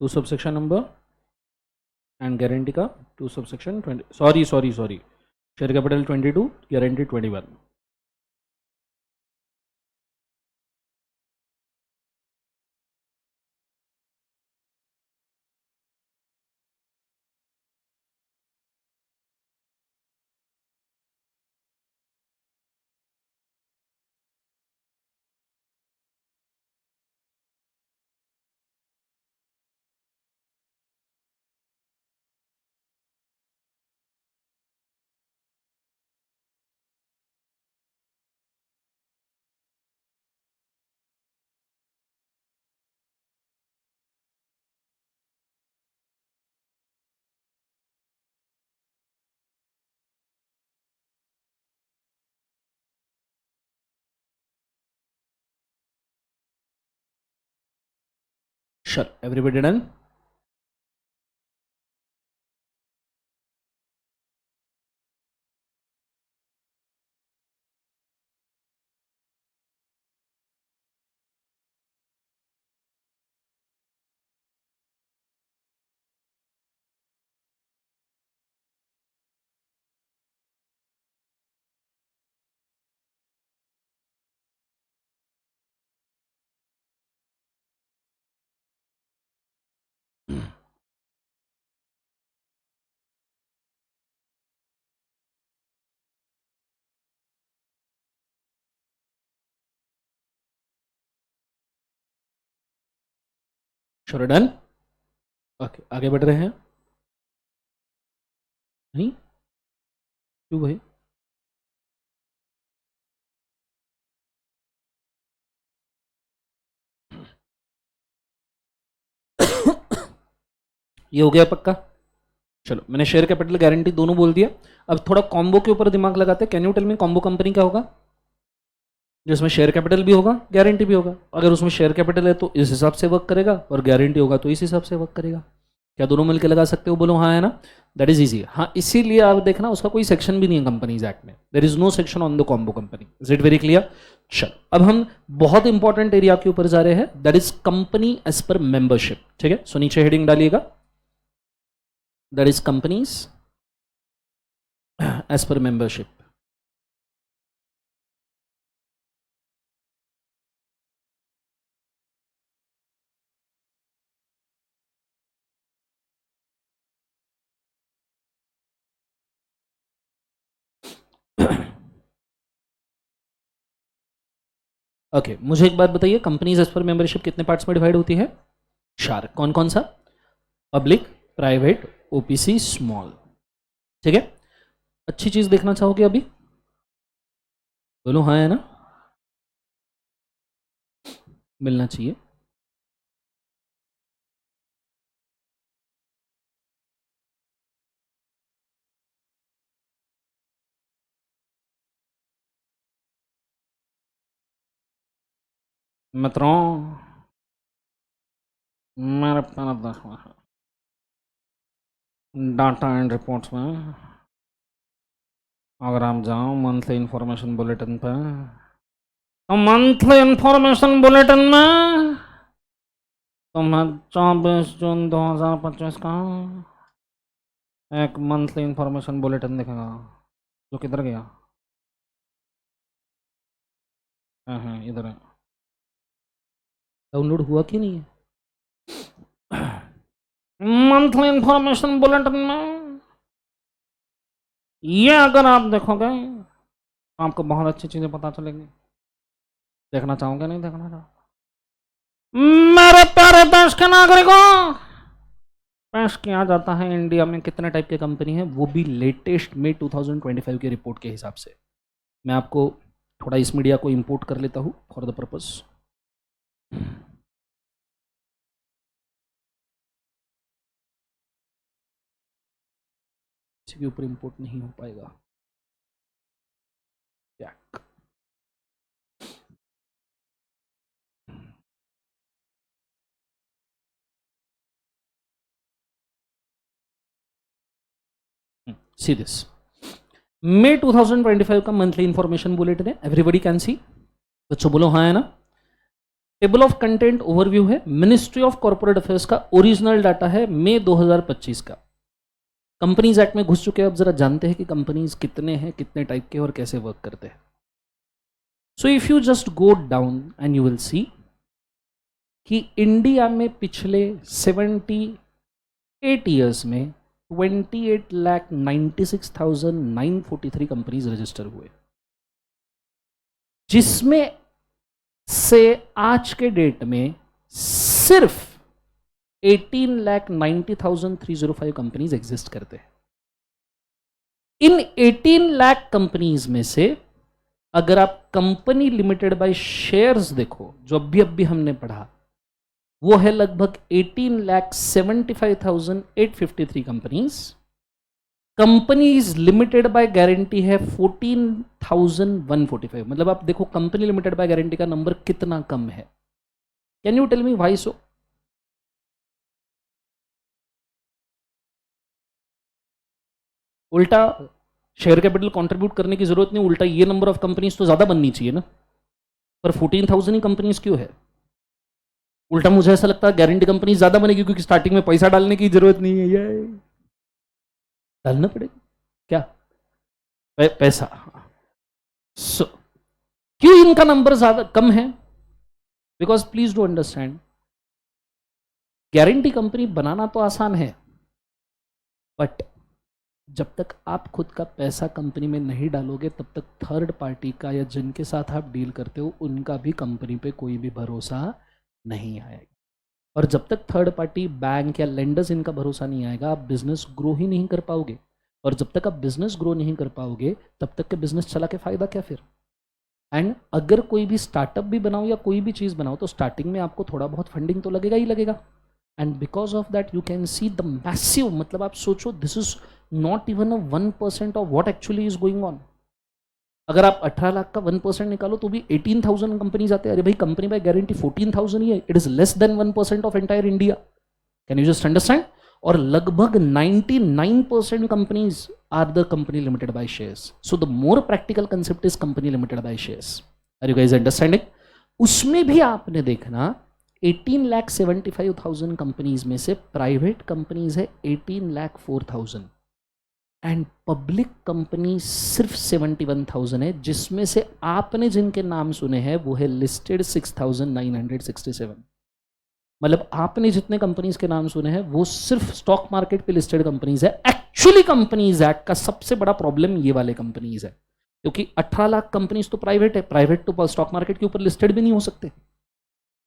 तो sub section number and guarantee का 2 subsection 20, sorry share capital 22, guarantee 21। Sure, everybody done? Sure, done? Okay, आगे बढ़ रहे हैं? नहीं, क्यों भाई? ये हो गया पक्का? चलो, मैंने शेयर कैपिटल गारंटी दोनों बोल दिया। अब थोड़ा कॉम्बो के ऊपर दिमाग लगाते हैं। Can you tell me combo company क्या होगा जिसमें शेयर कैपिटल भी होगा, गारंटी भी होगा? अगर उसमें शेयर कैपिटल है तो इस हिसाब से वर्क करेगा, और गारंटी होगा तो इस हिसाब से वर्क करेगा। क्या दोनों मिलकर लगा सकते हो? बोलो हाँ, है ना? That is easy. हाँ, इसीलिए आप देखना उसका कोई सेक्शन भी नहीं है कंपनीज एक्ट में। There is no section on the combo company. Is it very clear? चल, अब हम बहुत इंपॉर्टेंट एरिया के ऊपर जा रहे हैं, that is company as per membership. ठीक है, सो नीचे हेडिंग डालिएगा, that is companies as per membership. Okay, मुझे एक बात बताइए, कंपनीज एज पर मेंबरशिप कितने पार्ट्स में डिवाइड होती है? 4। कौन कौन सा? Public, private, OPC, small. ठीक है, अच्छी चीज देखना चाहोगे अभी? बोलो हाँ, है ना? मिलना चाहिए। मित्रों, मेरे पास डाटा एंड रिपोर्ट्स में अगर आप जाओ मंथली इंफॉर्मेशन बुलेटिन पे, तो मंथली इंफॉर्मेशन बुलेटिन में तुम्हें 24 जून 2025 का एक मंथली इंफॉर्मेशन बुलेटिन दिखेगा। जो किधर गया? हाँ, इधर है। डाउनलोड हुआ कि नहीं है? मंथली इंफॉर्मेशन बुलेटिन में ये अगर आप देखोगे तो आपको बहुत अच्छी चीजें पता चलेंगी। देखना चाहोगे? नहीं देखना चाहोगे? मेरे प्यारे देश के नागरिकों, पेश किया जाता है इंडिया में कितने टाइप की कंपनी है, वो भी लेटेस्ट मई 2025 की रिपोर्ट के हिसाब से। मैं आपको थोड़ा इस मीडिया को इंपोर्ट कर लेता हूँ फॉर द पर्पस। इसके ऊपर इंपोर्ट नहीं हो पाएगा। सी दिस मई 2025 का मंथली इंफॉर्मेशन बुलेटिन है, एवरीबडी कैन सी। बच्चों बोलो हाँ, है ना? टेबल ऑफ कंटेंट ओवरव्यू है, मिनिस्ट्री ऑफ कॉर्पोरेट अफेयर्स का ओरिजिनल डाटा है मई 2025 का। कंपनीज एक्ट में घुस चुके हैं, अब जरा जानते हैं कि कंपनीज कितने हैं, कितने टाइप के और कैसे वर्क करते हैं. So if you just go down and you will सी कि इंडिया में पिछले 78 ईयर्स में 28,96,943 कंपनीज रजिस्टर हुए, जिसमें से आज के डेट में सिर्फ 18,90,305 कंपनीज एग्जिस्ट करते हैं. इन 18 लाख कंपनीज में से अगर आप कंपनी लिमिटेड बाय शेयर्स देखो, जो अभी हमने पढ़ा, वो है लगभग 18,75,853 companies. Companies limited by guarantee है 14,145. मतलब आप देखो कंपनी लिमिटेड बाय गारंटी का नंबर कितना कम है. Can you tell me why so? उल्टा शेयर कैपिटल कंट्रीब्यूट करने की जरूरत नहीं, उल्टा ये नंबर ऑफ कंपनीज तो ज्यादा बननी चाहिए ना, पर 14,000 ही कंपनीज क्यों है? उल्टा मुझे ऐसा लगता है गारंटी कंपनी ज्यादा बनेगी क्योंकि स्टार्टिंग में पैसा डालने की जरूरत नहीं है, ये डालना पड़ेगा क्या? पैसा. सो क्यों इनका नंबर ज्यादा कम है? Because please do understand, guarantee company बनाना तो आसान है, बट जब तक आप खुद का पैसा कंपनी में नहीं डालोगे तब तक थर्ड पार्टी का या जिनके साथ आप डील करते हो उनका भी कंपनी पे कोई भी भरोसा नहीं आएगा. और जब तक थर्ड पार्टी बैंक या लेंडर्स इनका भरोसा नहीं आएगा, आप बिजनेस ग्रो ही नहीं कर पाओगे. और जब तक आप बिजनेस ग्रो नहीं कर पाओगे तब तक के बिजनेस चला के फायदा क्या फिर? एंड अगर कोई भी स्टार्टअप भी बनाओ या कोई भी चीज़ बनाओ तो स्टार्टिंग में आपको थोड़ा बहुत फंडिंग तो लगेगा ही लगेगा. And because of that you can see the massive, मतलब आप सोचो this is not even a 1% of what actually is going on. अगर आप 18 लाख का 1% निकालो तो भी 18,000 कंपनीज आते हैं. अरे भाई कंपनी बाय गारंटी 14,000 ही है. It is less than 1% of entire India. Can you just understand? और लगभग 99% companies are the company limited by shares. So the more practical concept is company limited by shares. Are you guys understanding? उसमें भी आपने देखना 18,75,000 कंपनीज में से प्राइवेट कंपनीज है 18,04,000 एंड पब्लिक कंपनी सिर्फ 71,000 है, जिसमें से आपने जिनके नाम सुने हैं वो है लिस्टेड 6,967. मतलब आपने जितने कंपनीज के नाम सुने हैं वो सिर्फ स्टॉक मार्केट पे लिस्टेड कंपनीज है. एक्चुअली कंपनीज एक्ट का सबसे बड़ा प्रॉब्लम ये वाले कंपनीज है, क्योंकि 18 लाख कंपनीज तो प्राइवेट है. प्राइवेट तो स्टॉक मार्केट के ऊपर लिस्टेड भी नहीं हो सकते.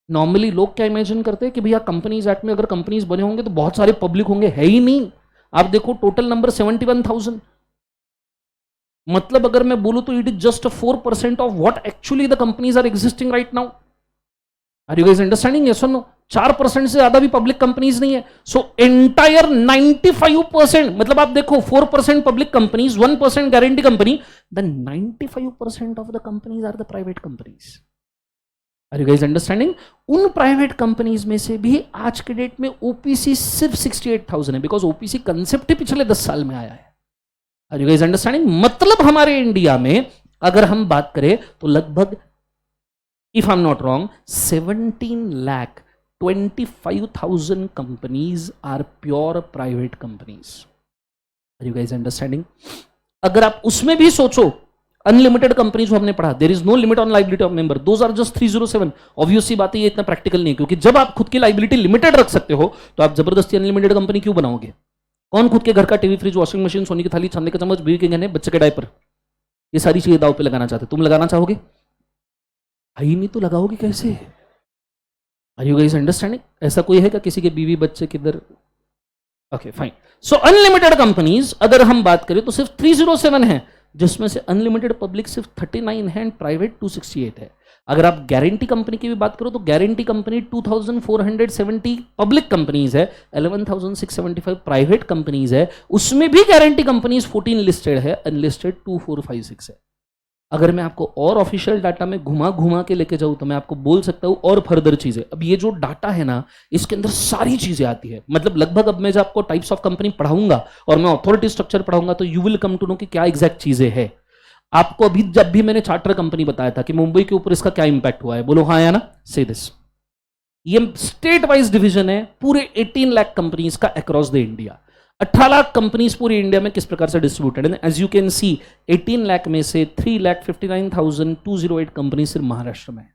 नॉर्मली लोग क्या इमेजिन करते हैं कि भैया कंपनीज एक्ट में अगर कंपनीज बने होंगे तो बहुत सारे पब्लिक होंगे. है ही नहीं. आप देखो टोटल नंबर 71,000. मतलब अगर मैं बोलूं तो it is just 4% of what actually the companies are existing right now. Are you guys understanding? Yes और नो? 4% से ज्यादा भी पब्लिक कंपनीज नहीं है. सो एंटायर 95%, मतलब आप देखो 4% public companies, 1% guarantee company, then 95% of the companies are the private companies. Are you guys understanding? उन प्राइवेट कंपनीज में से भी आज के डेट में ओपीसी सिर्फ 68,000 है, बिकॉज ओपीसी कंसेप्ट ही पिछले 10 साल में आया है. Are you guys understanding? मतलब हमारे इंडिया में अगर हम बात करें तो लगभग, if I am not wrong, 17,25,000 companies are pure private companies. Are you guys understanding? अगर आप उसमें भी सोचो अनलिमिटेड कंपनी जो हमने पढ़ा, there is no limit on liability of member, those are just 307. Obviously बात है ये इतना प्रैक्टिकल नहीं, क्योंकि जब आप खुद की लाइबिलिटी लिमिटेड रख सकते हो तो आप जबरदस्ती अनलिमिटेड कंपनी क्यों बनाओगे? कौन खुद के घर का टीवी, फ्रिज, वॉशिंग मशीन, सोने की थाली, चांदी का चम्मच, बीवी के गहने, बच्चे के डायपर, ये सारी चीजें दाव पे लगाना चाहते? तुम लगाना चाहोगे? है ही नहीं तो लगाओगे कैसे? Are you guys understanding? ऐसा कोई है क्या किसी के बीवी बच्चे किधर? Okay fine. So unlimited companies अगर हम बात करें तो सिर्फ 307 है, जिसमें से अनलिमिटेड पब्लिक सिर्फ 39 है एंड प्राइवेट 268 है. अगर आप गारंटी कंपनी की भी बात करो तो गारंटी कंपनी 2,470 पब्लिक कंपनीज है, 11,675 प्राइवेट कंपनीज है. उसमें भी गारंटी कंपनीज 14 लिस्टेड है, अनलिस्टेड 2,456 है. अगर मैं आपको और ऑफिशियल डाटा में घुमा घुमा के लेके जाऊं तो मैं आपको बोल सकता हूं और फर्दर चीजें. अब ये जो डाटा है ना, इसके अंदर सारी चीजें आती है. मतलब लगभग अब मैं जब आपको टाइप्स ऑफ कंपनी पढ़ाऊंगा और मैं अथॉरिटी स्ट्रक्चर पढ़ाऊंगा तो you will come to know कि क्या एग्जैक्ट चीजें हैं. आपको अभी जब भी मैंने चार्टर कंपनी बताया था कि मुंबई के ऊपर इसका क्या इंपैक्ट हुआ है, बोलो हाँ या ना? से दिस. ये स्टेट वाइज डिवीजन है पूरे 18 लाख कंपनीज का across the India. 18 lakh companies पूरी इंडिया में किस प्रकार से डिस्ट्रीब्यूटेड है? As you can see 18 lakh में से 3,59,208 कंपनी सिर्फ महाराष्ट्र में है।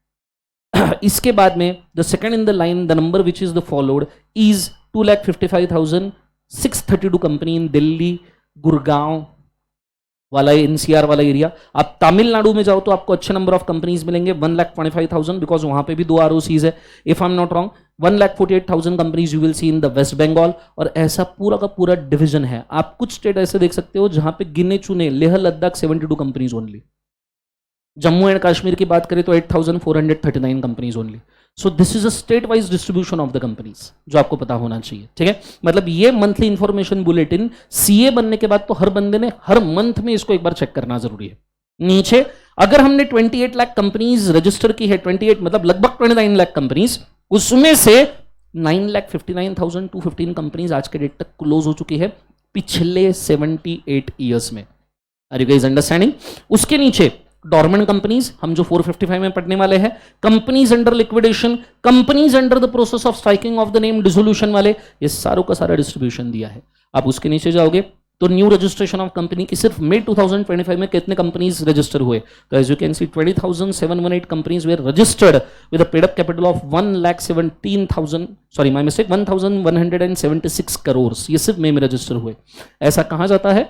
इसके बाद में the second in the line, the number which is the followed is 2,55,632 company इन दिल्ली, गुड़गांव वाला एनसीआर वाला एरिया। आप तमिलनाडु में जाओ तो आपको अच्छे नंबर ऑफ कंपनीज मिलेंगे, 1,25,000, बिकॉज वहां पे भी 2 आरओसीज है। If I am not wrong 1,48,000 companies you will see in the West Bengal. और ऐसा पूरा का पूरा डिवीजन है। आप कुछ स्टेट ऐसे देख सकते हो जहां पे गिने चुने, Leh Ladakh 72 companies only. Jammu and Kashmir की बात करें तो 8,439 companies only. So this is a state wise distribution of the companies, जो आपको पता होना चाहिए। ठीक है, मतलब ये मंथली इंफॉर्मेशन बुलेटिन सीए बनने के बाद तो हर बंदे ने हर मंथ में इसको एक बार चेक करना जरूरी है। नीचे अगर हमने 28 लाख कंपनीज रजिस्टर की है, 28 मतलब लगभग 29 लाख कंपनीज, उसमें से 9,59,215 कंपनीज आज के डेट तक क्लोज हो चुकी है पिछले 78 ईयर्स में। Are you guys understanding? उसके नीचे डॉर्मेंट कंपनीज, हम जो 455 में पढ़ने वाले हैं, companies under liquidation, companies under the process of striking off the name, dissolution वाले, ये सारों का सारा डिस्ट्रीब्यूशन दिया है। आप उसके नीचे जाओगे तो न्यू रजिस्ट्रेशन ऑफ कंपनी की सिर्फ मई 2025 में कितने कंपनीज रजिस्टर हुए? तो as you can see 20,718 companies were registered with a paid up capital of 1,17,000, sorry my mistake, 1,176 crore, ये सिर्फ मई में रजिस्टर हुए। ऐसा कहा जाता है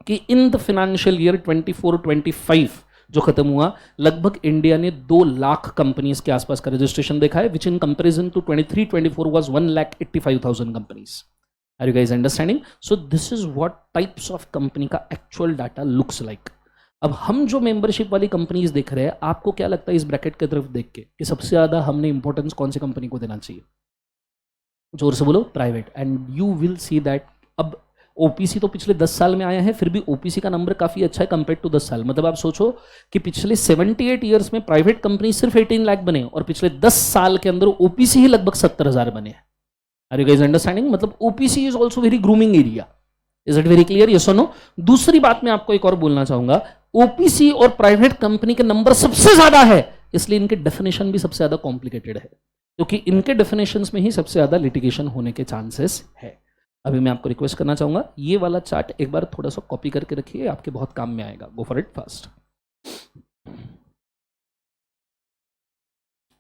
कि इन द फाइनेंशियल ईयर 24-25 जो खत्म हुआ, लगभग इंडिया ने 2 लाख कंपनीज के आसपास का रजिस्ट्रेशन देखा है, which in comparison to 23-24 was 1,85,000 companies. Are you guys understanding? So this is what types of company का एक्चुअल डाटा लुक्स लाइक। अब हम जो मेंबरशिप वाली कंपनीज देख रहे हैं, आपको क्या लगता है इस ब्रैकेट की तरफ देख के कि सबसे ज्यादा हमने इंपॉर्टेंस कौन सी कंपनी को देना चाहिए? जोर से बोलो, private. And you will see that अब ओपीसी तो पिछले 10 साल में आया है, फिर भी ओपीसी का नंबर काफी अच्छा है कंपेयर टू 10 साल। मतलब आप सोचो कि पिछले 78 ईयर्स में प्राइवेट कंपनी सिर्फ 18 लाख बने और पिछले 10 साल के अंदर ओपीसी ही लगभग 70,000 बने हैं। Are you guys understanding? मतलब OPC is also very grooming area. Is it very clear? Yes और नो? दूसरी बात मैं आपको एक और बोलना चाहूंगा, ओपीसी और प्राइवेट कंपनी के नंबर सबसे ज्यादा है, इसलिए इनके डेफिनेशन भी सबसे ज्यादा कॉम्प्लिकेटेड है, क्योंकि इनके डेफिनेशन में ही सबसे ज्यादा लिटिगेशन होने के चांसेस है। अभी मैं आपको रिक्वेस्ट करना चाहूंगा, ये वाला चार्ट एक बार थोड़ा सा कॉपी करके रखिए, आपके बहुत काम में आएगा। Go for it fast.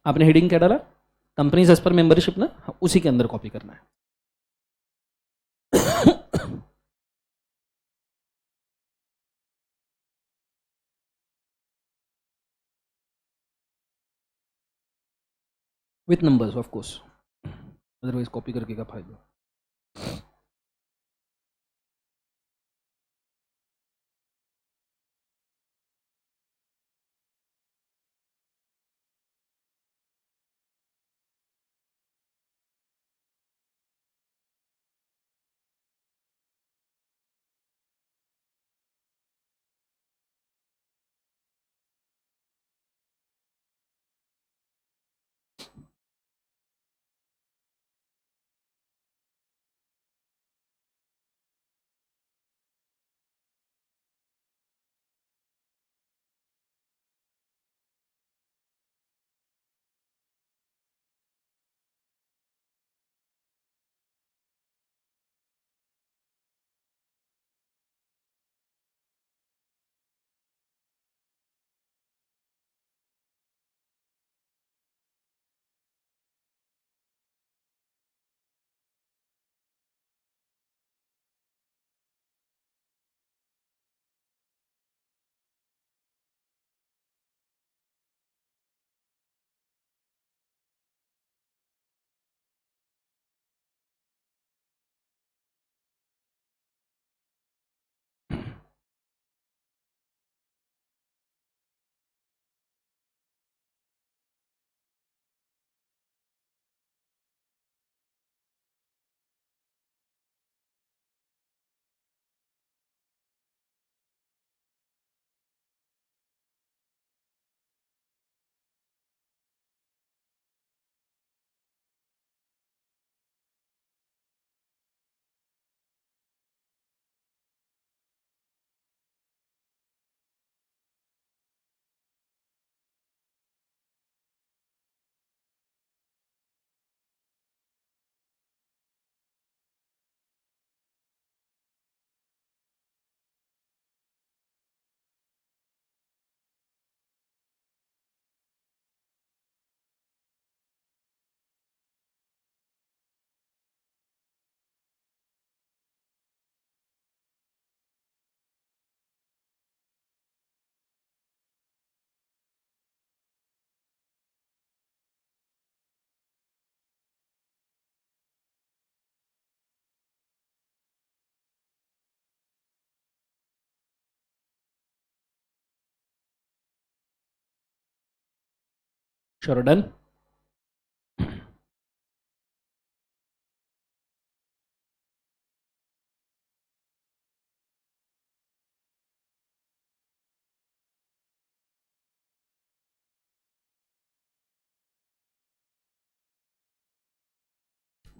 आपने हेडिंग क्या डाला? कंपनीज एज पर मेंबरशिप ना, उसी के अंदर कॉपी करना है। With numbers of course, otherwise copy करके का फायदा। Sure done.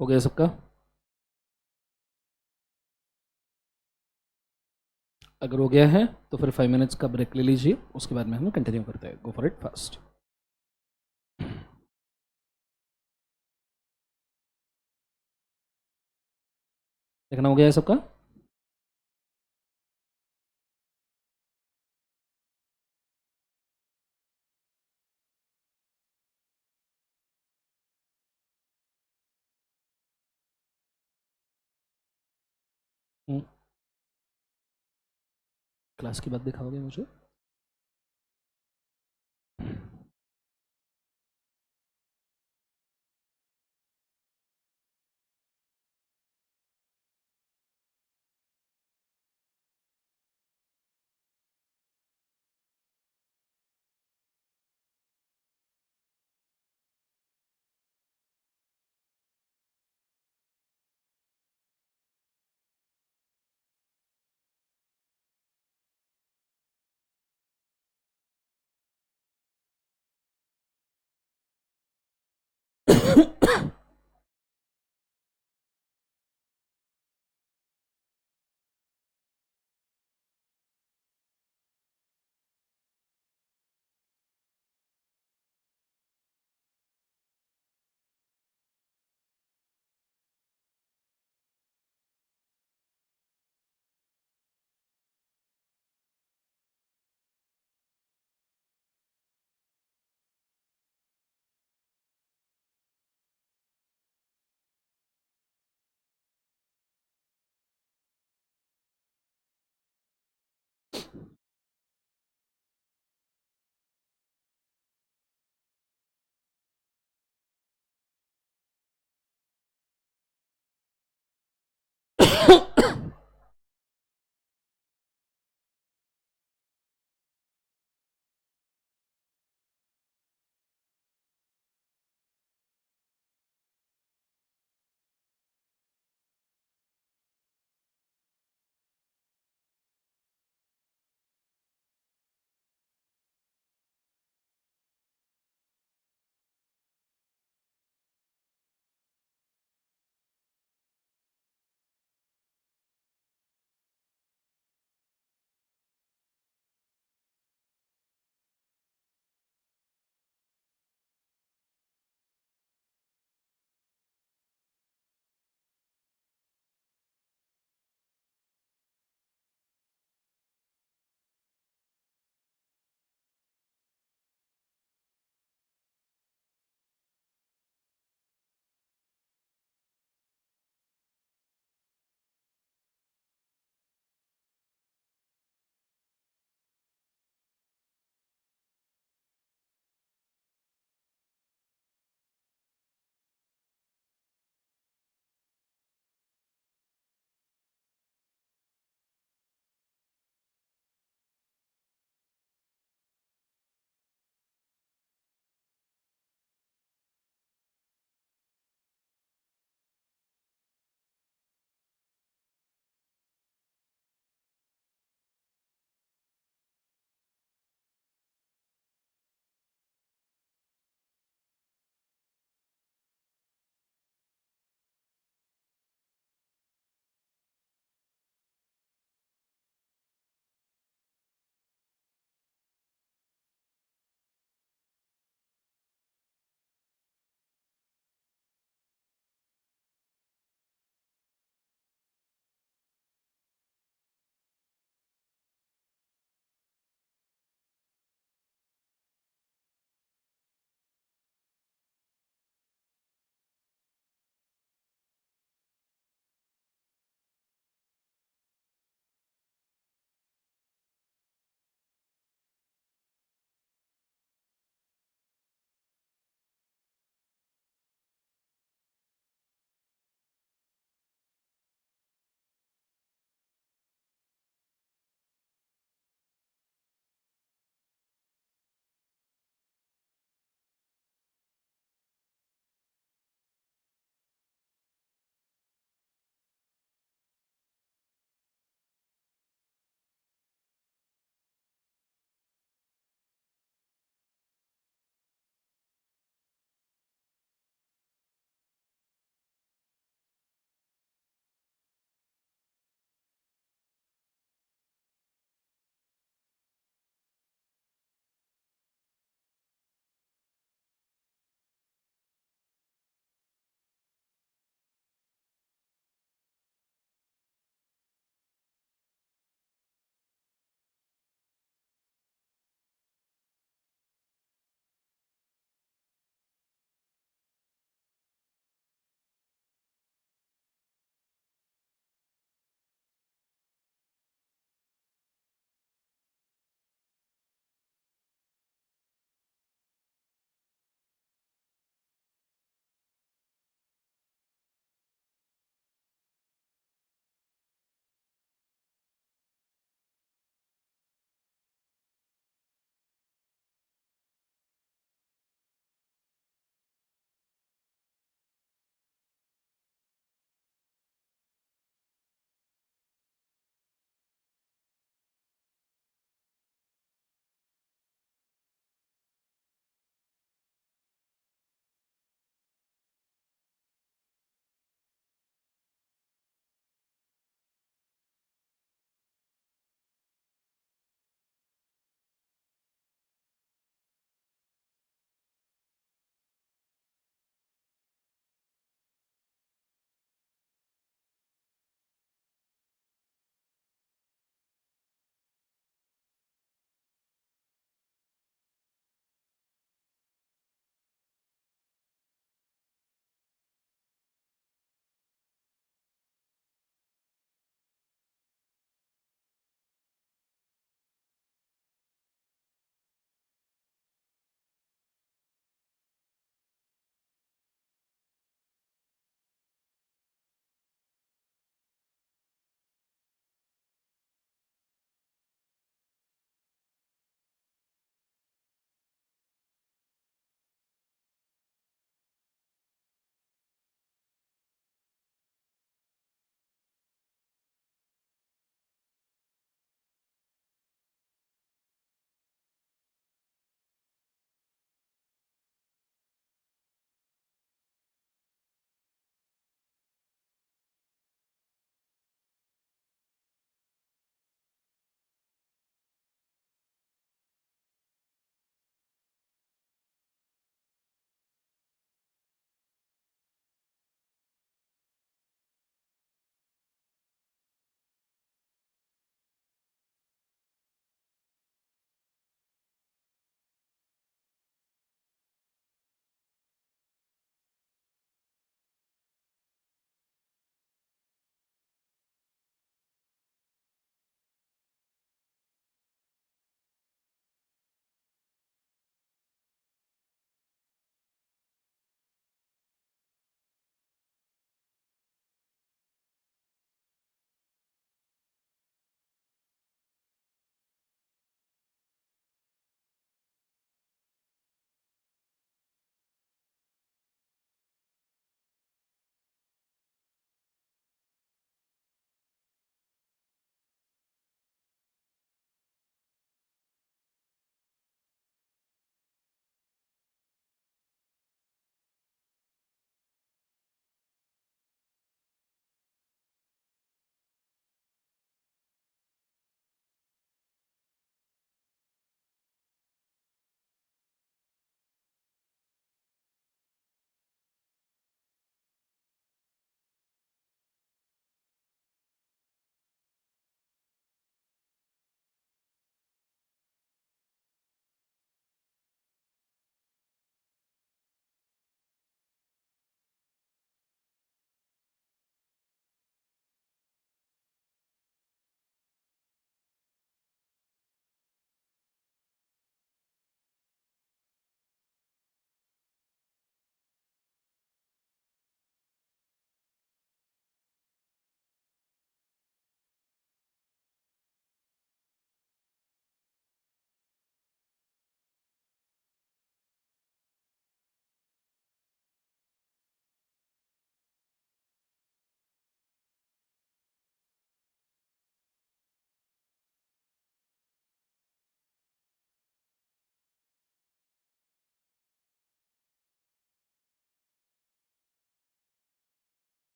हो गया सबका? अगर हो गया है तो फिर 5 मिनट्स का ब्रेक ले लीजिए, उसके बाद में हम कंटिन्यू करते हैं। Go for it fast. देखना हो गया है सबका? क्लास की बात दिखाओगे मुझे?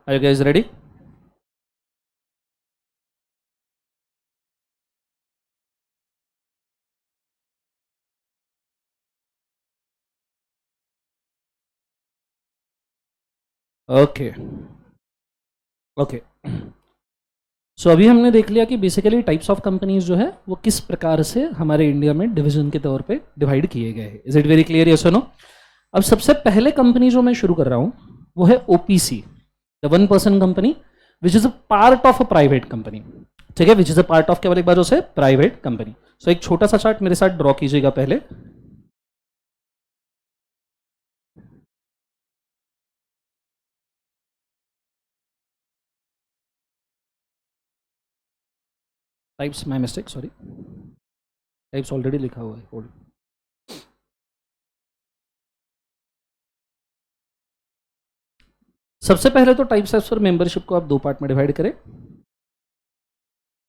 Are you guys ready? Okay okay. So अभी हमने देख लिया कि बेसिकली टाइप्स ऑफ कंपनीज जो है वो किस प्रकार से हमारे इंडिया में डिवीजन के तौर पे डिवाइड किए गए हैं। Is it very clear? Yes और नो? अब सबसे पहले कंपनी जो मैं शुरू कर रहा हूं वो है OPC, the one person company which is a part of a private company. ठीक है, which is a part of, केवल एक बार उसे प्राइवेट कंपनी। सो एक छोटा सा चार्ट मेरे साथ ड्रॉ कीजिएगा पहले। Types, my mistake, sorry, types already लिखा हुआ है, होल्ड। सबसे पहले तो टाइप्स ऑफ मेंबरशिप को आप दो पार्ट में डिवाइड करें।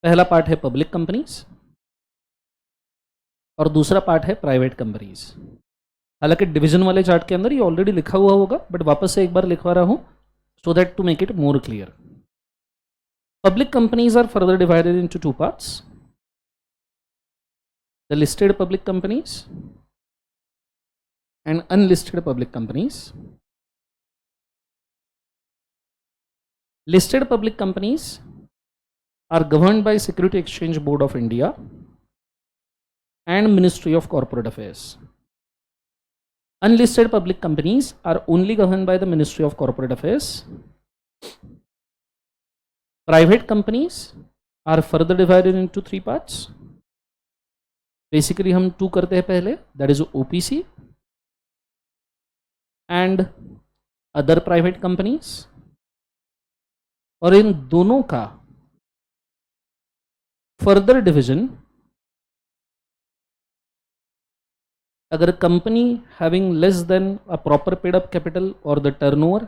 पहला पार्ट है पब्लिक कंपनीज और दूसरा पार्ट है प्राइवेट कंपनीज। हालांकि डिवीजन वाले चार्ट के अंदर ये ऑलरेडी लिखा हुआ होगा, बट वापस से एक बार लिखवा रहा हूं so that to make it more clear. Public companies are further divided into two parts, the listed public companies and unlisted public companies. Listed public companies are governed by Security Exchange Board of India and Ministry of Corporate Affairs. Unlisted public companies are only governed by the Ministry of Corporate Affairs. Private companies are further divided into three parts. Basically हम two करते हैं पहले, that is OPC and other private companies, और इन दोनों का फर्दर डिवीजन अगर company having less than a proper paid up capital और द टर्नओवर,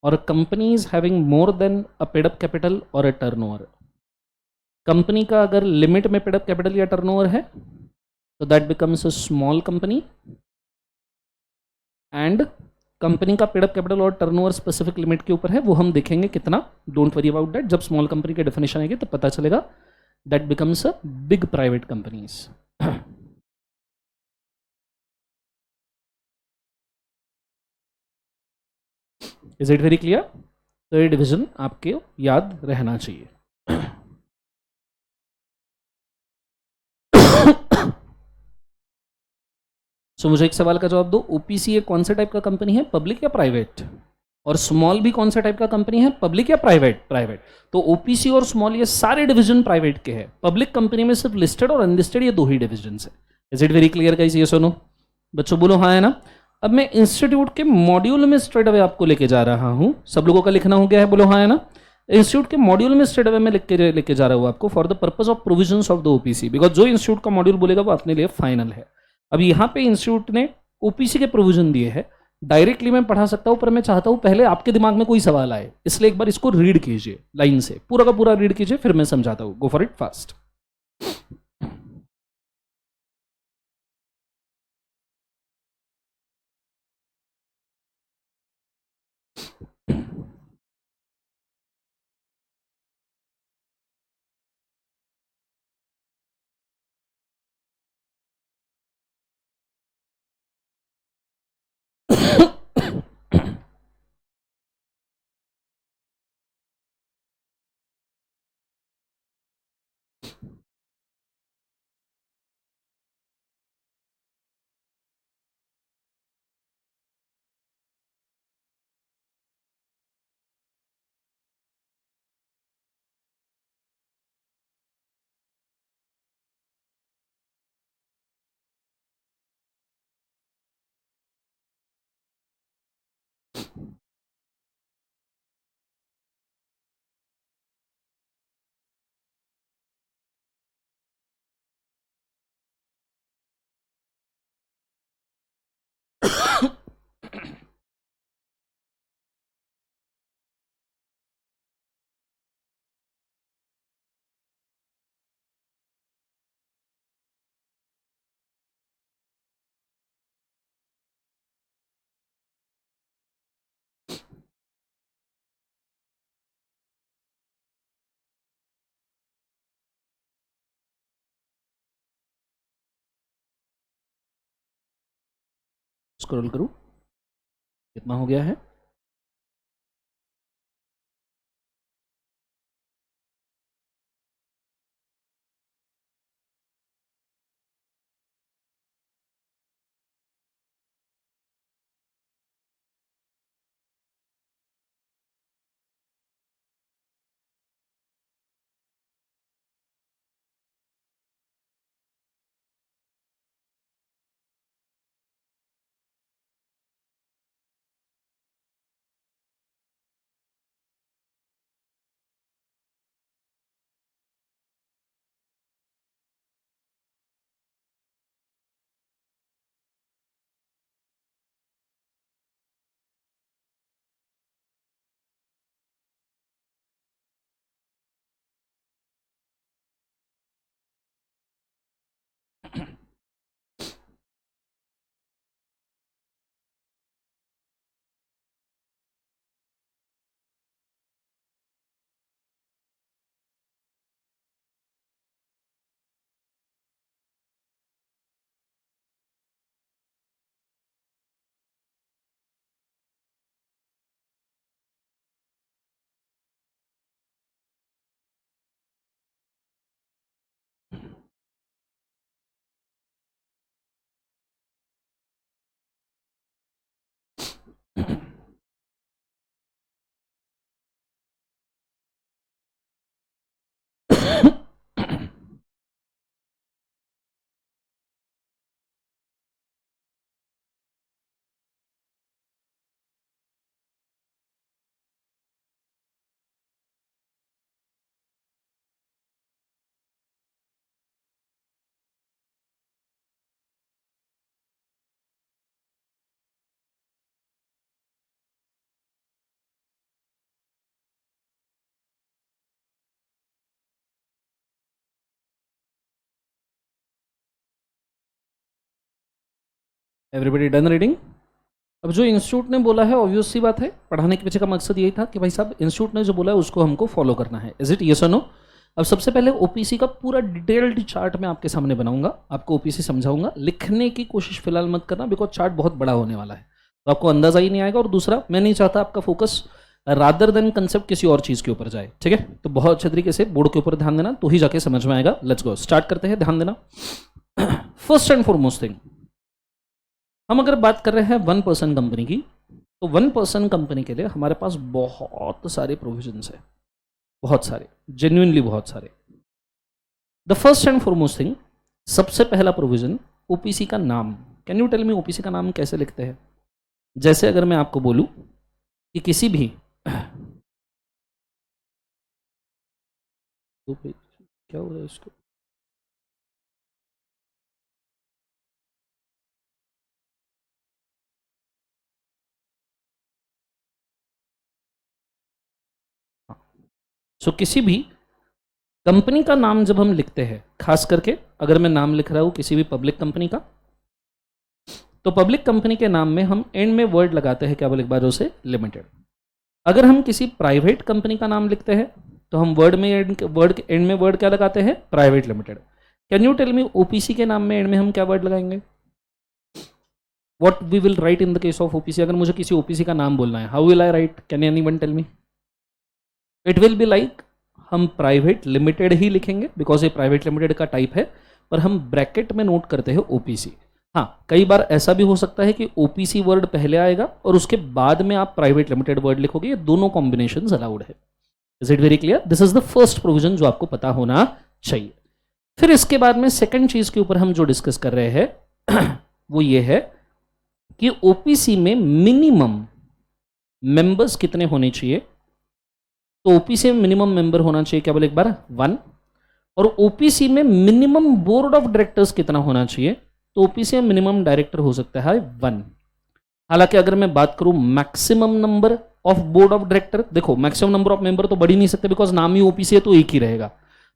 और कंपनीज हैविंग मोर देन अ पेड अप कैपिटल और अ टर्नओवर। कंपनी का अगर लिमिट में पेड अप कैपिटल या टर्नओवर है तो that becomes a small company, and company का पेड अप कैपिटल और टर्नओवर स्पेसिफिक लिमिट के ऊपर है, वो हम देखेंगे कितना, डोंट वरी अबाउट दैट। जब स्मॉल कंपनी की डेफिनेशन आएगी तो पता चलेगा। That becomes a big private companies. Is it very clear? तो ये डिवीजन आपके याद रहना चाहिए। सो मुझे एक सवाल का जवाब दो, ओपीसी एक कौन से टाइप का कंपनी है, पब्लिक या प्राइवेट? और स्मॉल भी कौन सा टाइप का कंपनी है, पब्लिक या प्राइवेट? प्राइवेट। तो ओपीसी और स्मॉल ये सारे डिवीजन प्राइवेट के हैं। पब्लिक कंपनी में सिर्फ लिस्टेड और अनलिस्टेड ये दो ही डिवीजन है। Is it very clear guys? ये सुनो बच्चों, बोलो हाँ है ना। अब मैं इंस्टीट्यूट के मॉड्यूल में स्ट्रेट अवे आपको लेके जा रहा हूं। सब लोगों का लिखना हो गया है, बोलो हाँ है ना। इंस्टीट्यूट के मॉड्यूल में स्ट्रेट अवे में लेके जा रहा हूं आपको for the purpose of provisions of the OPC, because जो इंस्टीट्यूट का मॉड्यूल बोलेगा वो अपने लिए फाइनल है। अब यहाँ पे इंस्टीट्यूट ने ओपीसी के प्रोविजन दिए हैं, डायरेक्टली मैं पढ़ा सकता हूं, पर मैं चाहता हूं पहले आपके दिमाग में कोई सवाल आए, इसलिए एक बार इसको रीड कीजिए लाइन से, पूरा का पूरा रीड कीजिए, फिर मैं समझाता हूं। Go for it fast. Scroll करूं, कितना हो गया है? Everybody done reading? अब जो इंस्टीट्यूट ने बोला है ऑब्वियस सी बात है, पढ़ाने के पीछे का मकसद यही था कि भाई साहब इंस्टीट्यूट ने जो बोला है उसको हमको फॉलो करना है। इज इट यस और नो? अब सबसे पहले ओपीसी का पूरा डिटेल्ड चार्ट मैं आपके सामने बनाऊंगा, आपको ओपीसी समझाऊंगा। लिखने की कोशिश फिलहाल मत करना, बिकॉज चार्ट बहुत बड़ा होने वाला है तो आपको अंदाजा ही नहीं आएगा। और दूसरा, मैं नहीं चाहता आपका फोकस रादर देन कंसेप्ट किसी और चीज़ के ऊपर जाए, ठीक है? तो बहुत अच्छे तरीके से बोर्ड के ऊपर ध्यान देना, तो ही जाके समझ में आएगा। लेट्स गो, स्टार्ट करते हैं, ध्यान देना। फर्स्ट एंड फॉरमोस्ट थिंग, हम अगर बात कर रहे हैं 1 पर्सन कंपनी की, तो 1 पर्सन कंपनी के लिए हमारे पास बहुत सारे प्रोविजंस है, बहुत सारे, जेन्युइनली बहुत सारे। The first and foremost thing, सबसे पहला प्रोविजन, ओपीसी का नाम। Can you tell me OPC का नाम कैसे लिखते हैं? जैसे अगर मैं आपको बोलूं कि किसी भी क्या हो रहा है इसको? सो किसी भी कंपनी का नाम जब हम लिखते हैं, खास करके अगर मैं नाम लिख रहा हूं किसी भी पब्लिक कंपनी का, तो पब्लिक कंपनी के नाम में हम एंड में वर्ड लगाते हैं, क्या बोले एक बार उसे, लिमिटेड। अगर हम किसी प्राइवेट कंपनी का नाम लिखते हैं तो हम वर्ड के एंड में वर्ड क्या लगाते हैं, private limited. Can you tell me OPC के नाम में एंड में हम क्या वर्ड लगाएंगे? What we will write in the case of OPC? अगर मुझे किसी ओपीसी का नाम बोलना है, how will I write? Can anyone tell me? It will be like, हम प्राइवेट लिमिटेड ही लिखेंगे बिकॉज ये प्राइवेट लिमिटेड का टाइप है, पर हम ब्रैकेट में नोट करते हैं ओपीसी। हाँ, कई बार ऐसा भी हो सकता है कि ओपीसी वर्ड पहले आएगा और उसके बाद में आप प्राइवेट लिमिटेड वर्ड लिखोगे, ये दोनों कॉम्बिनेशन अलाउड है। Is it very clear? This is the first provision जो आपको पता होना चाहिए। फिर इसके बाद में सेकंड चीज के ऊपर हम जो डिस्कस कर रहे हैं वो ये है कि ओपीसी में मिनिमम मेंबर्स कितने होने चाहिए। तो ओपीसी में मिनिमम मेंबर होना चाहिए, क्या बोले एक बार, 1। और ओपीसी में मिनिमम बोर्ड ऑफ डायरेक्टर्स कितना होना चाहिए? तो ओपीसी में मिनिमम डायरेक्टर हो सकता है 1। हालांकि अगर मैं बात करूं maximum number of board of director, देखो मैक्सिमम नंबर ऑफ मेंबर तो बढ़ ही नहीं सकते बिकॉज नाम ही ओपीसी है तो एक ही रहेगा,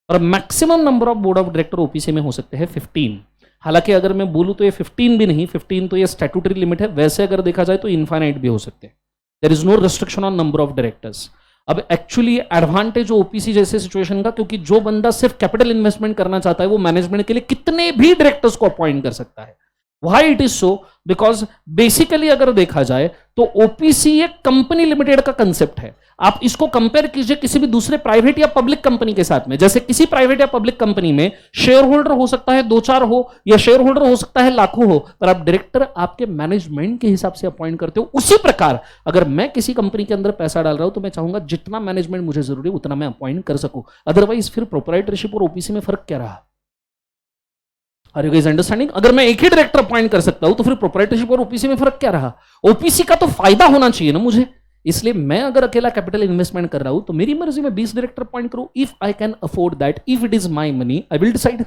और maximum number of board of director OPC में हो सकते हैं 15। हालांकि अगर मैं बोलूं तो ये 15 भी नहीं, 15 तो ये स्टैट्यूटरी लिमिट है, वैसे अगर देखा जाए तो इनफाइनाइट भी हो सकते हैं। There is no restriction on number of directors. अब एक्चुअली एडवांटेज ओपीसी जैसे सिचुएशन का, क्योंकि जो बंदा सिर्फ कैपिटल इन्वेस्टमेंट करना चाहता है वो मैनेजमेंट के लिए कितने भी डायरेक्टर्स को अपॉइंट कर सकता है, why it is so? Because basically अगर देखा जाए तो ओपीसी एक कंपनी लिमिटेड का कंसेप्ट है। आप इसको कंपेयर कीजिए किसी भी दूसरे प्राइवेट या पब्लिक कंपनी के साथ में। जैसे किसी प्राइवेट या पब्लिक कंपनी में शेयर होल्डर हो सकता है 2-4 हो, या शेयर होल्डर हो सकता है लाखों हो, पर आप डायरेक्टर आपके मैनेजमेंट के हिसाब से अपॉइंट करते हो। उसी प्रकार अगर मैं किसी कंपनी के अंदर पैसा डाल रहा हूं तो मैं चाहूंगा जितना मैनेजमेंट मुझे जरूरी है उतना मैं अपॉइंट कर सकूं। अदरवाइज फिर प्रोप्राइटरशिप और ओपीसी में फर्क क्या रहा? Are you guys understanding? अगर मैं एक ही डायरेक्टर अपॉइंट कर सकता हूं तो फिर प्रोप्राइटरशिप और ओपीसी में फर्क क्या रहा? ओपीसी का तो फायदा होना चाहिए ना मुझे। इसलिए मैं अगर अकेला कैपिटल इन्वेस्टमेंट कर रहा हूं तो मेरी मर्जी में 20 डायरेक्टर अपॉइंट करूं। If I can afford that, if it is my money, I will decide.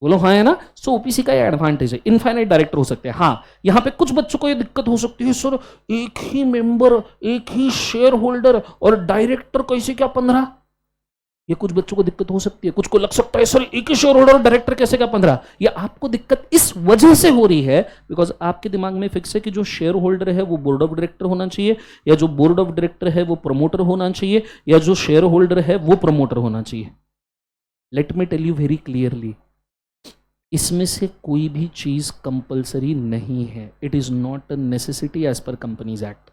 बोलो हाँ है ना? सो ओपीसी का ये एडवांटेज है, इनफाइनाइट डायरेक्टर हो सकते हैं। हाँ, यहां पे कुछ बच्चों को ये दिक्कत हो सकती है, सर एक ही मेंबर, एक ही शेयर होल्डर और डायरेक्टर कैसे क्या 15? ये कुछ बच्चों को दिक्कत हो सकती है। कुछ को लग सकता है सर एक ही शेयर होल्डर और डायरेक्टर कैसे क्या 15? ये आपको दिक्कत इस वजह से हो रही है बिकॉज आपके दिमाग में फिक्स है कि जो शेयर होल्डर है वो बोर्ड ऑफ डायरेक्टर होना चाहिए, या जो बोर्ड ऑफ डायरेक्टर है वो प्रमोटर होना चाहिए, या जो शेयर होल्डर है वो प्रमोटर होना चाहिए। Let me tell you very clearly, इसमें से कोई भी चीज कंपल्सरी नहीं है। It is not a necessity as per companies act.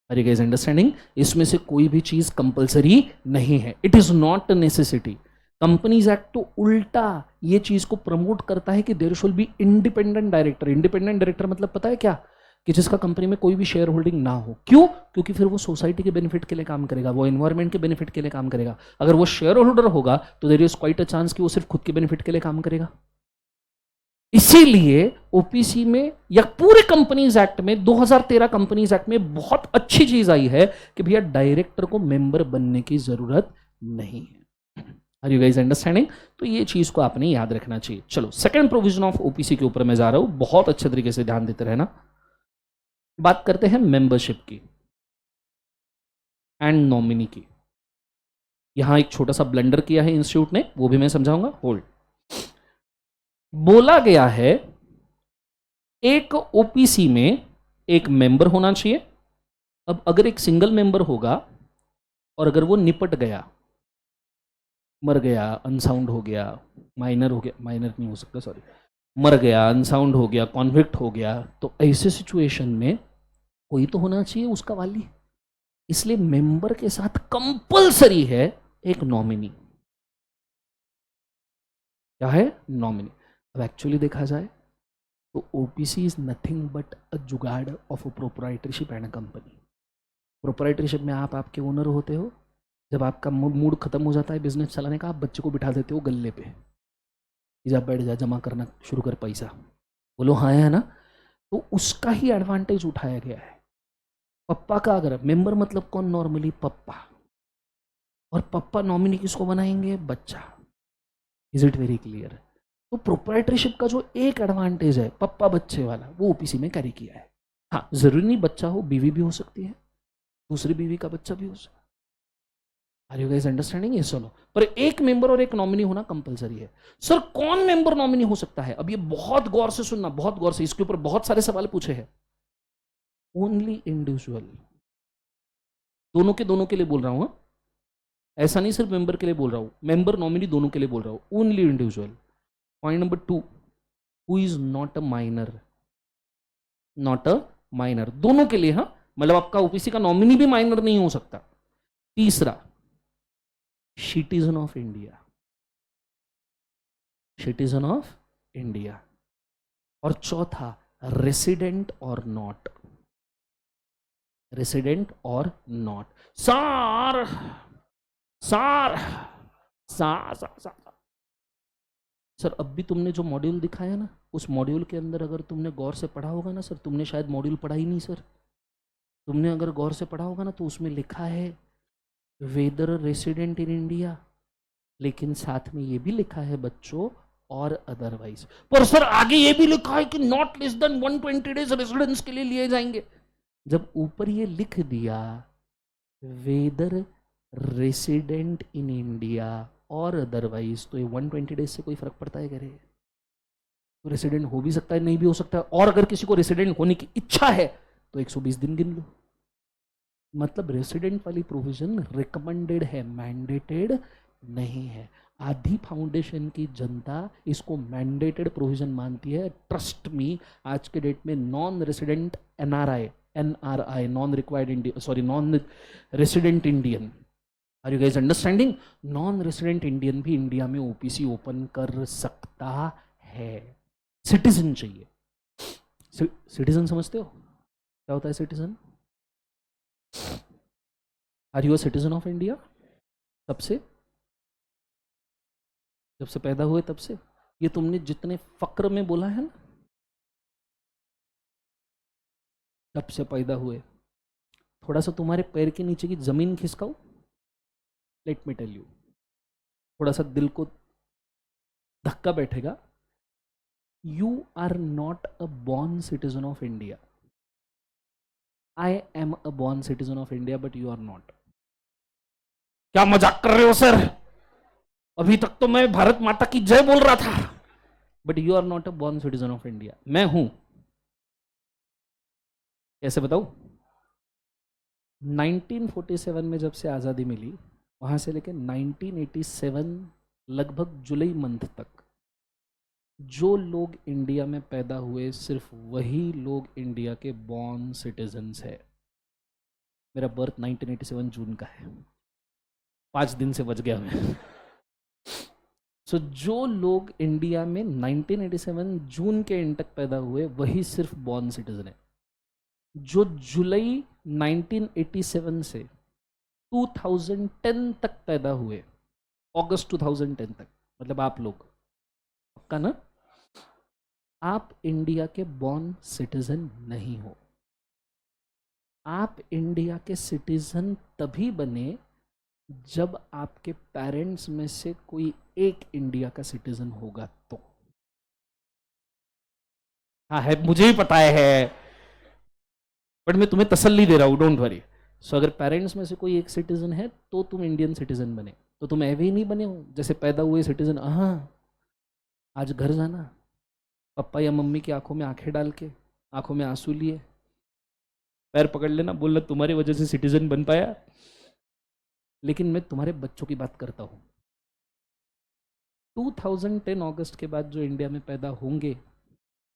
Are you guys understanding? इसमें से कोई भी चीज कंपल्सरी नहीं है, it is not a necessity. Companies act तो उल्टा ये चीज को प्रमोट करता है कि there should be independent director. Independent director मतलब पता है क्या? कि जिसका कंपनी में कोई भी शेयर होल्डिंग ना हो। क्यों? क्योंकि फिर वो सोसाइटी के बेनिफिट के लिए काम करेगा, वो एनवायरमेंट के बेनिफिट के लिए काम करेगा। अगर वो शेयर होल्डर होगा तो there is quite a chance कि वो सिर्फ खुद के बेनिफिट के लिए काम करेगा। इसीलिए ओपीसी में या पूरे कंपनीज एक्ट में 2013 कंपनीज एक्ट में बहुत अच्छी चीज आई है कि भैया डायरेक्टर को मेंबर बनने की जरूरत नहीं है। Are you guys understanding? तो ये चीज को आपने याद रखना चाहिए। चलो सेकंड प्रोविजन ऑफ ओपीसी के ऊपर मैं जा रहा हूं, बहुत अच्छे तरीके से ध्यान देते रहना। बात करते हैं मेंबरशिप की एंड नॉमिनी की। यहां एक छोटा सा ब्लंडर किया है इंस्टीट्यूट ने, वो भी मैं समझाऊंगा। होल्ड। बोला गया है एक ओपीसी में एक मेंबर होना चाहिए। अब अगर एक सिंगल मेंबर होगा और अगर वो निपट गया, मर गया, अनसाउंड हो गया, माइनर हो गया, माइनर नहीं हो सकता सॉरी, मर गया, अनसाउंड हो गया, कॉन्विक्ट हो गया, तो ऐसे सिचुएशन में कोई तो होना चाहिए उसका वाली। इसलिए मेंबर के साथ कंपलसरी है एक नॉमिनी। क्या है? नॉमिनी। अब एक्चुअली देखा जाए तो ओपीसी इज नथिंग बट अ जुगाड़ of a proprietorship and a company. Proprietorship में आप आपके ओनर होते हो। जब आपका मूड खत्म हो जाता है बिजनेस चलाने का, आप बच्चे को बिठा देते हो गल्ले पे, जब बैठ जा, जमा करना शुरू कर पैसा। बोलो हाँ है ना? तो उसका ही एडवांटेज उठाया गया है। पप्पा का अगर मेंबर मतलब कौन? नॉर्मली पप्पा, और पप्पा नॉमिनी किसको बनाएंगे? बच्चा। Is it very clear? तो प्रोप्राइटरशिप का जो एक एडवांटेज है पप्पा बच्चे वाला, वो ओपीसी में कैरी किया है। हाँ, जरूरी नहीं बच्चा हो, बीवी भी हो सकती है, दूसरी बीवी का बच्चा भी हो सकता है। Are you guys understanding? ये सुनो, पर एक मेंबर और एक नॉमिनी होना कंपलसरी है। सर कौन मेंबर नॉमिनी हो सकता है? अब ये बहुत गौर से सुनना, बहुत गौर से, इसके ऊपर बहुत सारे सवाल पूछे हैं। Only individual. दोनों के लिए बोल रहा हूं, ऐसा नहीं सिर्फ मेंबर के लिए बोल रहा हूं, मेंबर नॉमिनी दोनों के लिए बोल रहा हूं। Only individual. Point number 2, who is not a minor. Not a minor, दोनों के लिए। हाँ, मतलब आपका ओपीसी का नॉमिनी भी माइनर नहीं हो सकता। तीसरा, citizen of India. Citizen of India. और चौथा, रेसिडेंट और नॉट। रेसिडेंट और नॉट। सार सार सार सार सार सर, अब भी तुमने जो मॉड्यूल दिखाया ना, उस मॉड्यूल के अंदर अगर तुमने गौर से पढ़ा होगा ना सर, तुमने शायद मॉड्यूल पढ़ा ही नहीं सर। तुमने अगर गौर से पढ़ा होगा ना तो उसमें लिखा है वेदर रेसिडेंट इन इंडिया, लेकिन साथ में ये भी लिखा है बच्चों और अदरवाइज। पर सर आगे ये भी लिखा है कि not less than 120 days residence के लिए लिए जाएंगे। जब ऊपर ये लिख दिया वेदर रेसिडेंट इन इंडिया और अदरवाइज, तो ये 120 डेज से कोई फर्क पड़ता है? कह रहे तो रेसिडेंट हो भी सकता है, नहीं भी हो सकता है, और अगर किसी को रेसिडेंट होने की इच्छा है तो 120 दिन गिन लो। मतलब रेसिडेंट वाली प्रोविजन रिकमेंडेड है, मैंडेटेड नहीं है। आधी फाउंडेशन की जनता इसको मैंडेटेड प्रोविजन मानती है। ट्रस्ट मी, आज के डेट में non resident NRI non required Indian, sorry non resident Indian, are you guys understanding? Non resident Indian भी इंडिया में ओपीसी ओपन कर सकता है। सिटीजन चाहिए। सिटीजन समझते हो क्या होता है citizen? Are you a citizen of India? तब से, जब से पैदा हुए तब से? ये तुमने जितने फक्र में बोला है ना, तब से पैदा हुए। थोड़ा सा तुम्हारे पैर के नीचे की जमीन खिसकाओ, लेट मी टेल यू, थोड़ा सा दिल को धक्का बैठेगा। You are not a born citizen of India. I am a born citizen of India but you are not. क्या मजाक कर रहे हो सर? अभी तक तो मैं भारत माता की जय बोल रहा था। But you are not a born citizen of India. मैं हूं। कैसे बताऊं? 1947 में जब से आज़ादी मिली, वहां से लेकर 1987 लगभग जुलाई मंथ तक जो लोग इंडिया में पैदा हुए, सिर्फ वही लोग इंडिया के बॉर्न सिटीजन्स है। मेरा बर्थ 1987 जून का है, 5 दिन से बच गया मैं। सो जो लोग इंडिया में 1987 जून के एंड तक पैदा हुए, वही सिर्फ बॉर्न सिटीजन है। जो जुलाई 1987 से 2010 तक पैदा हुए, अगस्त 2010 तक, मतलब आप लोग, पक्का ना? आप इंडिया के बॉर्न सिटीजन नहीं हो। आप इंडिया के सिटीजन तभी बने जब आपके पेरेंट्स में से कोई एक इंडिया का सिटीजन होगा तो। हाँ है, मुझे ही पता है, बट मैं तुम्हें तसल्ली दे रहा हूं, डोंट वरी। सो अगर पेरेंट्स में से कोई एक सिटीजन है तो तुम इंडियन सिटीजन बने। तो तुम ऐवे ही नहीं बने हो जैसे पैदा हुए सिटीजन, हाँ आज घर जाना, पापा या मम्मी की आंखों में आंखें डाल के, आंखों में आंसू लिए, पैर पकड़ लेना, बोलना तुम्हारी वजह से सिटीजन बन पाया। लेकिन मैं तुम्हारे बच्चों की बात करता हूं। 2010 अगस्त के बाद जो इंडिया में पैदा होंगे,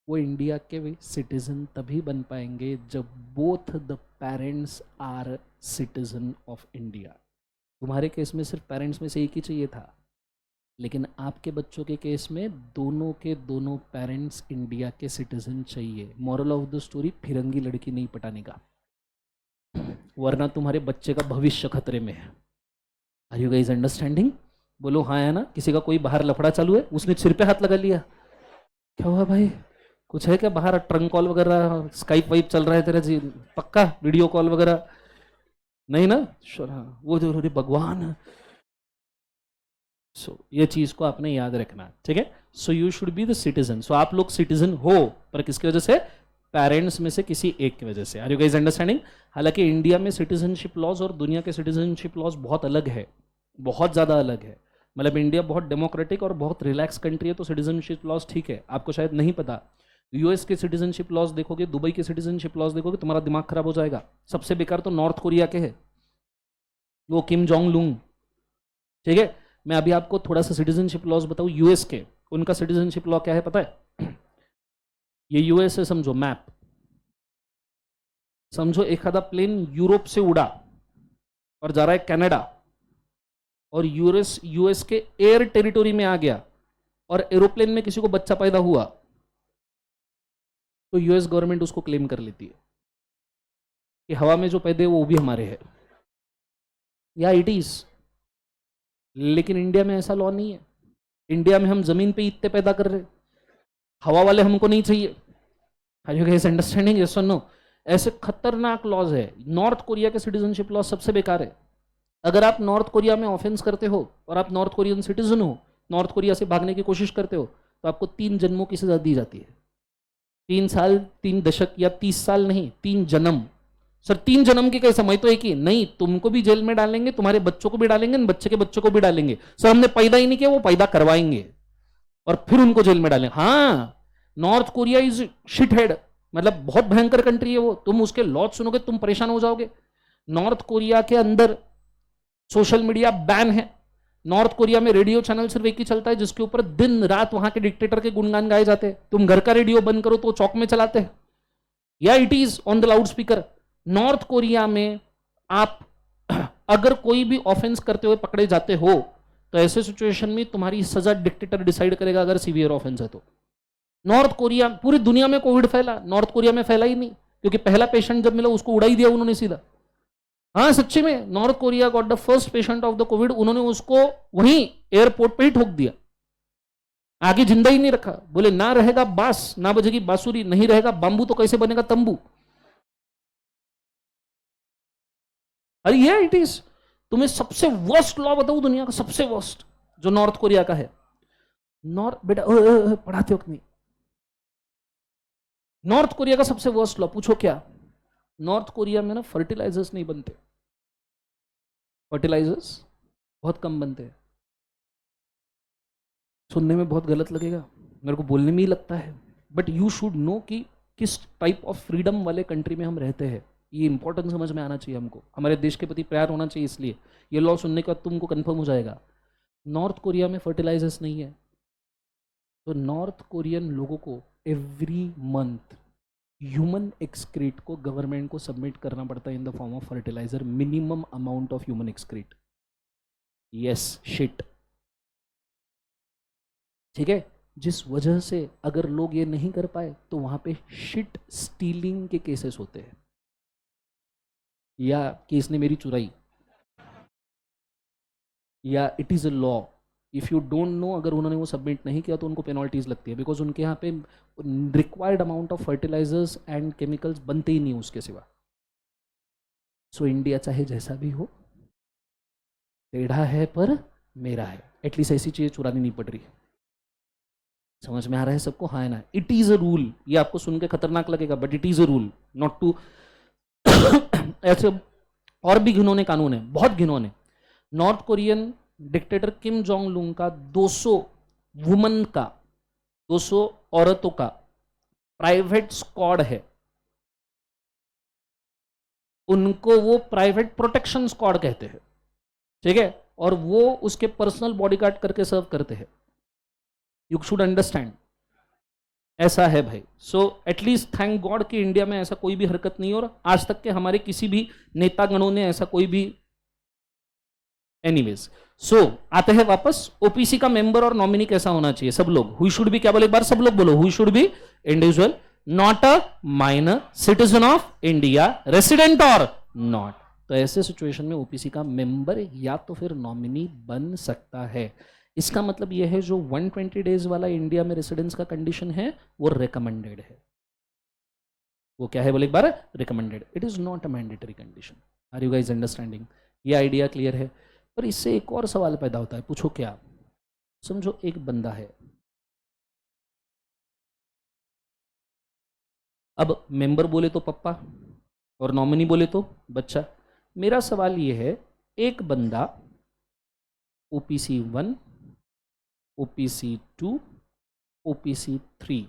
वो इंडिया के सिटीजन तभी बन पाएंगे जब both the parents are citizen of India. तुम्हारे केस में सिर्फ पेरेंट्स में से एक ही चाहिए था, लेकिन आपके बच्चों के केस में दोनों के दोनों पेरेंट्स इंडिया के सिटीजन चाहिए। मॉरल ऑफ द स्टोरी, फिरंगी लड़की नहीं पटाने का, वरना तुम्हारे बच्चे का भविष्य खतरे में है। Are you guys understanding? बोलो हाँ है ना? किसी का कोई बाहर लफड़ा चालू है, उसने सिर पे हाथ लगा लिया, क्या हुआ भाई? कुछ है क्या बाहर? ट्रंक कॉल वगैरह, स्काइप वाइप चल रहा है तेरा जी? पक्का वीडियो कॉल वगैरह नहीं ना? वो जो भगवान। सो ये चीज को आपने याद रखना, ठीक है? So you should be the citizen. So आप लोग सिटीजन हो, पर किसकी वजह से? पेरेंट्स में से किसी एक की वजह से। Are you guys understanding? हालांकि इंडिया में सिटीजनशिप लॉज और दुनिया के सिटीजनशिप लॉज बहुत अलग है, बहुत ज़्यादा अलग है। मतलब इंडिया बहुत डेमोक्रेटिक और बहुत रिलैक्स कंट्री है, तो सिटीजनशिप लॉज ठीक है। आपको शायद नहीं पता, यूएस के सिटीजनशिप लॉज देखोगे, दुबई के सिटीजनशिप लॉज देखोगे, तुम्हारा दिमाग खराब हो जाएगा। सबसे बेकार तो नॉर्थ कोरिया के है, वो किम जोंग लुंग, ठीक है? मैं अभी आपको थोड़ा सा सिटीजनशिप लॉज बताऊं यूएस के। उनका सिटीजनशिप लॉ क्या है पता है? ये यूएस है, समझो मैप। समझो एखादा प्लेन यूरोप से उड़ा और जा रहा है कनाडा, और यूएस के एयर टेरिटोरी में आ गया, और एरोप्लेन में किसी को बच्चा पैदा हुआ, तो यूएस गवर्नमेंट उसको क्लेम कर लेती है कि हवा में जो पैदे वो भी हमारे हैं। या इट इज। लेकिन इंडिया में ऐसा लॉ नहीं है। इंडिया में हम जमीन पे इतने पैदा कर रहे, हवा वाले हमको नहीं चाहिए। Are you guys understanding? Yes और नो? ऐसे खतरनाक लॉज है। नॉर्थ कोरिया के सिटीजनशिप लॉ सबसे बेकार है। अगर आप नॉर्थ कोरिया में ऑफेंस करते हो और आप नॉर्थ कोरियन सिटीजन हो, नॉर्थ कोरिया से भागने की कोशिश करते हो, तो आपको 3 जन्मों की सजा दी जाती है। 3 साल, 3 दशक, या 30 साल नहीं, 3 जन्म। सर 3 जन्म की कैसे? मैं तो एक ही नहीं, तुमको भी जेल में डालेंगे, तुम्हारे बच्चों को भी डालेंगे, बच्चे के बच्चों को भी डालेंगे। सर हमने पैदा ही नहीं किया, वो पैदा करवाएंगे और फिर उनको जेल में डालेंगे। हाँ, north Korea is shit head, मतलब बहुत भयंकर कंट्री है वो। तुम उसके लॉज सुनोगे तुम परेशान हो जाओगे। नॉर्थ कोरिया के अंदर सोशल मीडिया बैन है, नॉर्थ कोरिया में रेडियो चैनल सिर्फ एक ही चलता है जिसके ऊपर दिन रात वहां के डिक्टेटर के गुणगान गाए जाते हैं। तुम घर का रेडियो बंद करो तो चौक में चलाते हैं, या it is on the loud speaker. North Korea में आप अगर कोई भी ऑफेंस करते हुए पकड़े जाते हो तो ऐसे सिचुएशन में तुम्हारी सजा डिक्टेटर डिसाइड करेगा, अगर सीवियर ऑफेंस है तो। नॉर्थ कोरिया, पूरी दुनिया में कोविड फैला, नॉर्थ कोरिया में फैला ही नहीं, क्योंकि पहला पेशेंट जब मिला उसको उड़ा ही दिया उन्होंने सीधा। हाँ सच्ची में, north Korea got the first patient of the Covid, उन्होंने उसको वहीं एयरपोर्ट पे ही ठोक दिया, आगे जिंदा ही नहीं रखा। बोले ना रहेगा बांस, ना बजेगी बांसुरी, नहीं रहेगा बांबू तो कैसे बनेगा तंबू। अरे ये इट इज। तुम्हें सबसे वर्स्ट लॉ बताऊं दुनिया का, सबसे वर्स्ट जो नॉर्थ कोरिया का है। नॉर्थ बेटा पढ़ाते वक्त नहीं, नॉर्थ कोरिया का सबसे वर्स्ट लॉ पूछो क्या। नॉर्थ कोरिया में ना फर्टिलाइजर्स नहीं बनते, फर्टिलाइजर्स बहुत कम बनते हैं। सुनने में बहुत गलत लगेगा, मेरे को बोलने में ही लगता है, बट यू शुड नो कि किस टाइप ऑफ फ्रीडम वाले कंट्री में हम रहते हैं। ये इंपॉर्टेंट समझ में आना चाहिए हमको, हमारे देश के प्रति प्यार होना चाहिए। इसलिए ये लॉ सुनने के बाद तुमको कंफर्म हो जाएगा, नॉर्थ कोरिया में फर्टिलाइजर्स नहीं है। तो नॉर्थ कोरियन लोगों को एवरी मंथ ह्यूमन एक्सक्रीट को गवर्नमेंट को सबमिट करना पड़ता है in the form of fertiliser, minimum amount of human excreta. Yes shit, ठीक है। जिस वजह से अगर लोग ये नहीं कर पाए तो वहां पे शिट स्टीलिंग के केसेस होते हैं, या कि इसने मेरी चुराई, या it is a law. If you don't know, अगर उन्होंने वो सबमिट नहीं किया तो उनको पेनल्टीज लगती है, बिकॉज उनके यहाँ पे required amount of fertilisers and chemicals बनते ही नहीं उसके सिवा। सो इंडिया चाहे जैसा भी हो, टेढ़ा है पर मेरा है, एटलीस्ट ऐसी चीजें चुरानी नहीं पड़ रही। समझ में आ रहा है सबको, हाँ है ना। इट इज अ रूल, ये आपको सुन के खतरनाक लगेगा but it is a rule, not to ऐसे और भी घिनौने कानून है, बहुत घिनौने। North Korean dictator Kim Jong लुंग का 200 वुमन का, 200 औरतों का प्राइवेट स्क्वाड है, उनको वो प्राइवेट प्रोटेक्शन स्क्वाड कहते हैं, ठीक है। और वो उसके पर्सनल बॉडीगार्ड करके सर्व करते हैं। यू शुड अंडरस्टैंड, ऐसा है भाई। सो एटलीस्ट थैंक गॉड कि इंडिया में ऐसा कोई भी हरकत नहीं, और आज तक के हमारे किसी भी नेतागणों ने ऐसा कोई भी। एनीवेज, सो आते हैं वापस, ओपीसी का मेंबर और नॉमिनी कैसा होना चाहिए। सब लोग हुई शुड बी, क्या बोले एक बार सब लोग बोलो, हुई should be individual, not a minor, citizen of India, resident और नॉट। तो ऐसे सिचुएशन में ओपीसी का मेंबर या तो फिर नॉमिनी बन सकता है। इसका मतलब यह है जो 120 डेज वाला इंडिया में रेसिडेंस का कंडीशन है वो रिकमेंडेड है। वो क्या है बोले एक बार, recommended, it is not a mandatory condition. Are you guys understanding? ये आइडिया क्लियर है? पर इससे एक और सवाल पैदा होता है, पूछो क्या। समझो एक बंदा है, अब मेंबर बोले तो पप्पा और नॉमिनी बोले तो बच्चा। मेरा सवाल ये है, एक बंदा ओपीसी 1, ओपीसी 2, ओपीसी 3,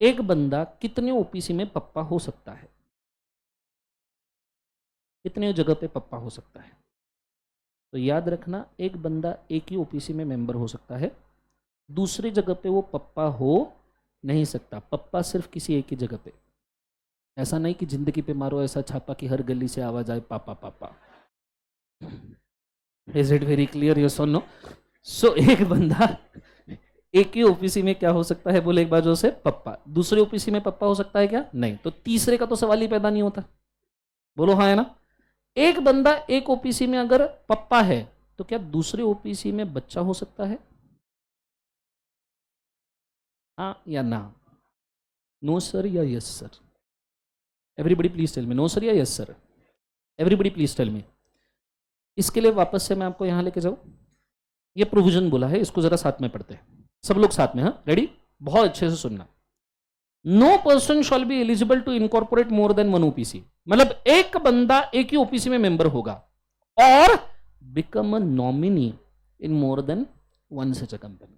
एक बंदा कितने ओपीसी में पप्पा हो सकता है? कितने जगह पे पप्पा हो सकता है? तो याद रखना, एक बंदा एक ही ओपीसी में मेंबर हो सकता है, दूसरी जगह पे वो पप्पा हो नहीं सकता। पप्पा सिर्फ किसी एक ही जगह पे। ऐसा नहीं कि जिंदगी पे मारो ऐसा छापा कि हर गली से आवाज आए पापा पापा। Is it very clear? Yes और नो? सो एक बंदा एक ही ओपीसी में क्या हो सकता है बोले एक बार जो से, पप्पा। दूसरे ओपीसी में पप्पा हो सकता है क्या? नहीं। तो तीसरे का तो सवाल ही पैदा नहीं होता। बोलो हाँ है ना। एक बंदा एक ओपीसी में अगर पप्पा है तो क्या दूसरे ओपीसी में बच्चा हो सकता है? हाँ या ना? नो सर या yes sir? Everybody please tell me, no sir या yes sir? Everybody please tell me. इसके लिए वापस से मैं आपको यहां लेके जाऊं, ये प्रोविजन बोला है, इसको जरा साथ में पढ़ते हैं सब लोग साथ में। हाँ रेडी? बहुत अच्छे से सुनना। No person shall be eligible to incorporate more than 1 OPC, मतलब एक बंदा एक ही ओपीसी में मेंबर होगा और become a nominee in more than 1 such a company.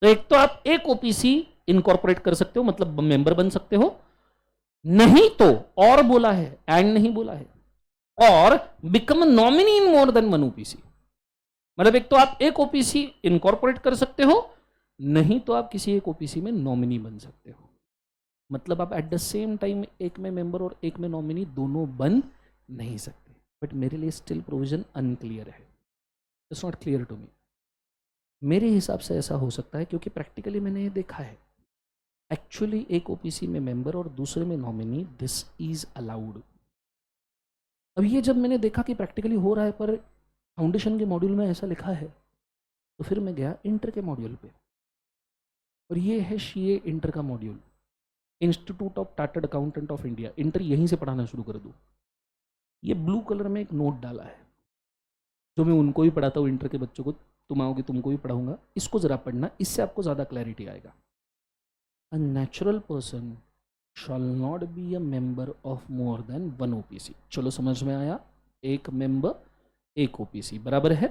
तो एक तो आप एक ओपीसी इनकॉर्पोरेट कर सकते हो, मतलब मेंबर बन सकते हो, नहीं तो और बोला है, एंड नहीं बोला है, और बिकम नॉमिनी इन मोर देन वन ओपीसी। मतलब एक तो आप एक ओपीसी इनकॉर्पोरेट कर सकते हो, नहीं तो आप किसी एक ओपीसी में नॉमिनी बन सकते हो। मतलब आप एट द सेम टाइम एक में मेंबर और एक में नॉमिनी दोनों बन नहीं सकते। बट मेरे लिए स्टिल प्रोविजन अनक्लियर है, it's not clear to me. मेरे हिसाब से ऐसा हो सकता है क्योंकि प्रैक्टिकली मैंने ये देखा है, एक्चुअली एक ओपीसी में मेंबर और दूसरे में नॉमिनी, दिस इज अलाउड। अब ये जब मैंने देखा कि प्रैक्टिकली हो रहा है पर फाउंडेशन के मॉड्यूल में ऐसा लिखा है, तो फिर मैं गया इंटर के मॉड्यूल पे, और ये है सीए इंटर का module, institute of chartered accountant of India. Inter यहीं से पढ़ाना शुरू कर दूँ। ये ब्लू कलर में एक नोट डाला है जो मैं उनको भी पढ़ाता हूँ, इंटर के बच्चों को, तुम आओगे तुमको भी पढ़ाऊंगा, इसको जरा पढ़ना, इससे आपको ज़्यादा क्लैरिटी आएगा। A natural person shawl not be a member of more than one OPC. चलो समझ में आया, एक मेंबर एक ओपीसी बराबर है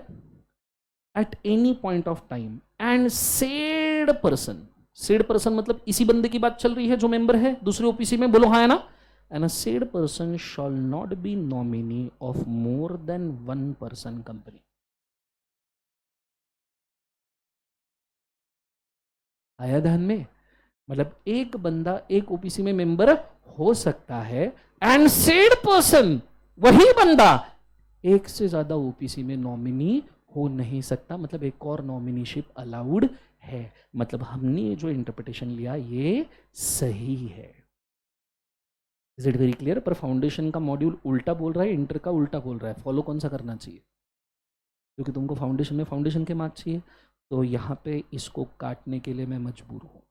at any point of time, and said person, said person मतलब इसी बंदे की बात चल रही है जो मेंबर है दूसरे ओपीसी में, बोलो हाँ है ना। And a said person shawl not B nominee of more than one person company. आया ध्यान में? मतलब एक बंदा एक ओपीसी में मेंबर हो सकता है, एंड सेड पर्सन वही बंदा एक से ज्यादा ओपीसी में नॉमिनी हो नहीं सकता। मतलब एक और नॉमिनीशिप अलाउड है। मतलब हमने जो इंटरप्रिटेशन लिया ये सही है। Is it very clear? पर फाउंडेशन का मॉड्यूल उल्टा बोल रहा है, इंटर का उल्टा बोल रहा है। फॉलो कौन सा करना चाहिए? क्योंकि तुमको फाउंडेशन में फाउंडेशन के मार्क्स चाहिए, तो यहाँ पे इसको काटने के लिए मैं मजबूर हूँ।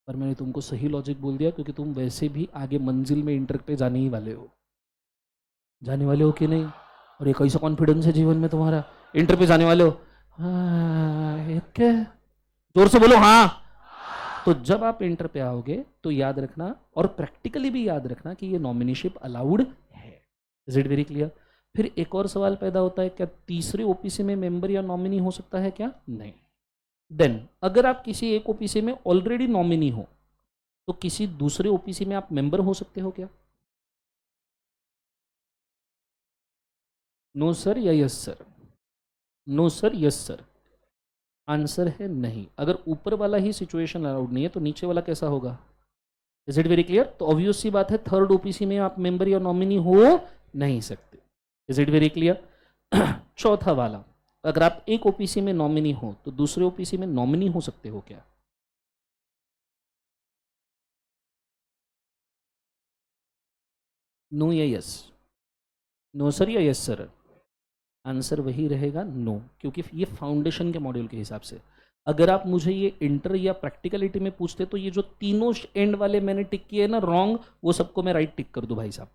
पर मैंने तुमको सही लॉजिक बोल दिया क्योंकि तुम वैसे भी आगे मंजिल में इंटर पे जाने ही वाले हो। जाने वाले हो कि नहीं? और ये कैसा कॉन्फिडेंस है जीवन में तुम्हारा, इंटर पे जाने वाले हो? हाँ, जोर से बोलो हाँ। तो जब आप इंटर पे आओगे तो याद रखना, और प्रैक्टिकली भी याद रखना कि ये नॉमिनीशिप अलाउड है। Is it very clear? फिर एक और सवाल पैदा होता है, क्या तीसरे ओपीसी में मेंबर या नॉमिनी हो सकता है क्या? नहीं। देन अगर आप किसी एक ओपीसी में ऑलरेडी नॉमिनी हो तो किसी दूसरे ओपीसी में आप मेंबर हो सकते हो क्या? नो सर या yes sir? No sir, yes sir. Answer है नहीं। अगर ऊपर वाला ही सिचुएशन अलाउड नहीं है तो नीचे वाला कैसा होगा? Is it very clear? तो ऑब्वियस सी बात है, थर्ड ओपीसी में आप मेंबर या नॉमिनी हो नहीं सकते। Is it very clear? चौथा वाला, अगर आप एक ओपीसी में नॉमिनी हो तो दूसरे ओपीसी में नॉमिनी हो सकते हो क्या? नो या यस? नो सर या यस सर? आंसर वही रहेगा नो, क्योंकि ये फाउंडेशन के मॉड्यूल के हिसाब से। अगर आप मुझे ये इंटर या प्रैक्टिकलिटी में पूछते तो ये जो तीनों एंड वाले मैंने टिक किए ना रॉन्ग, वो सबको मैं राइट टिक कर दूं भाई साहब।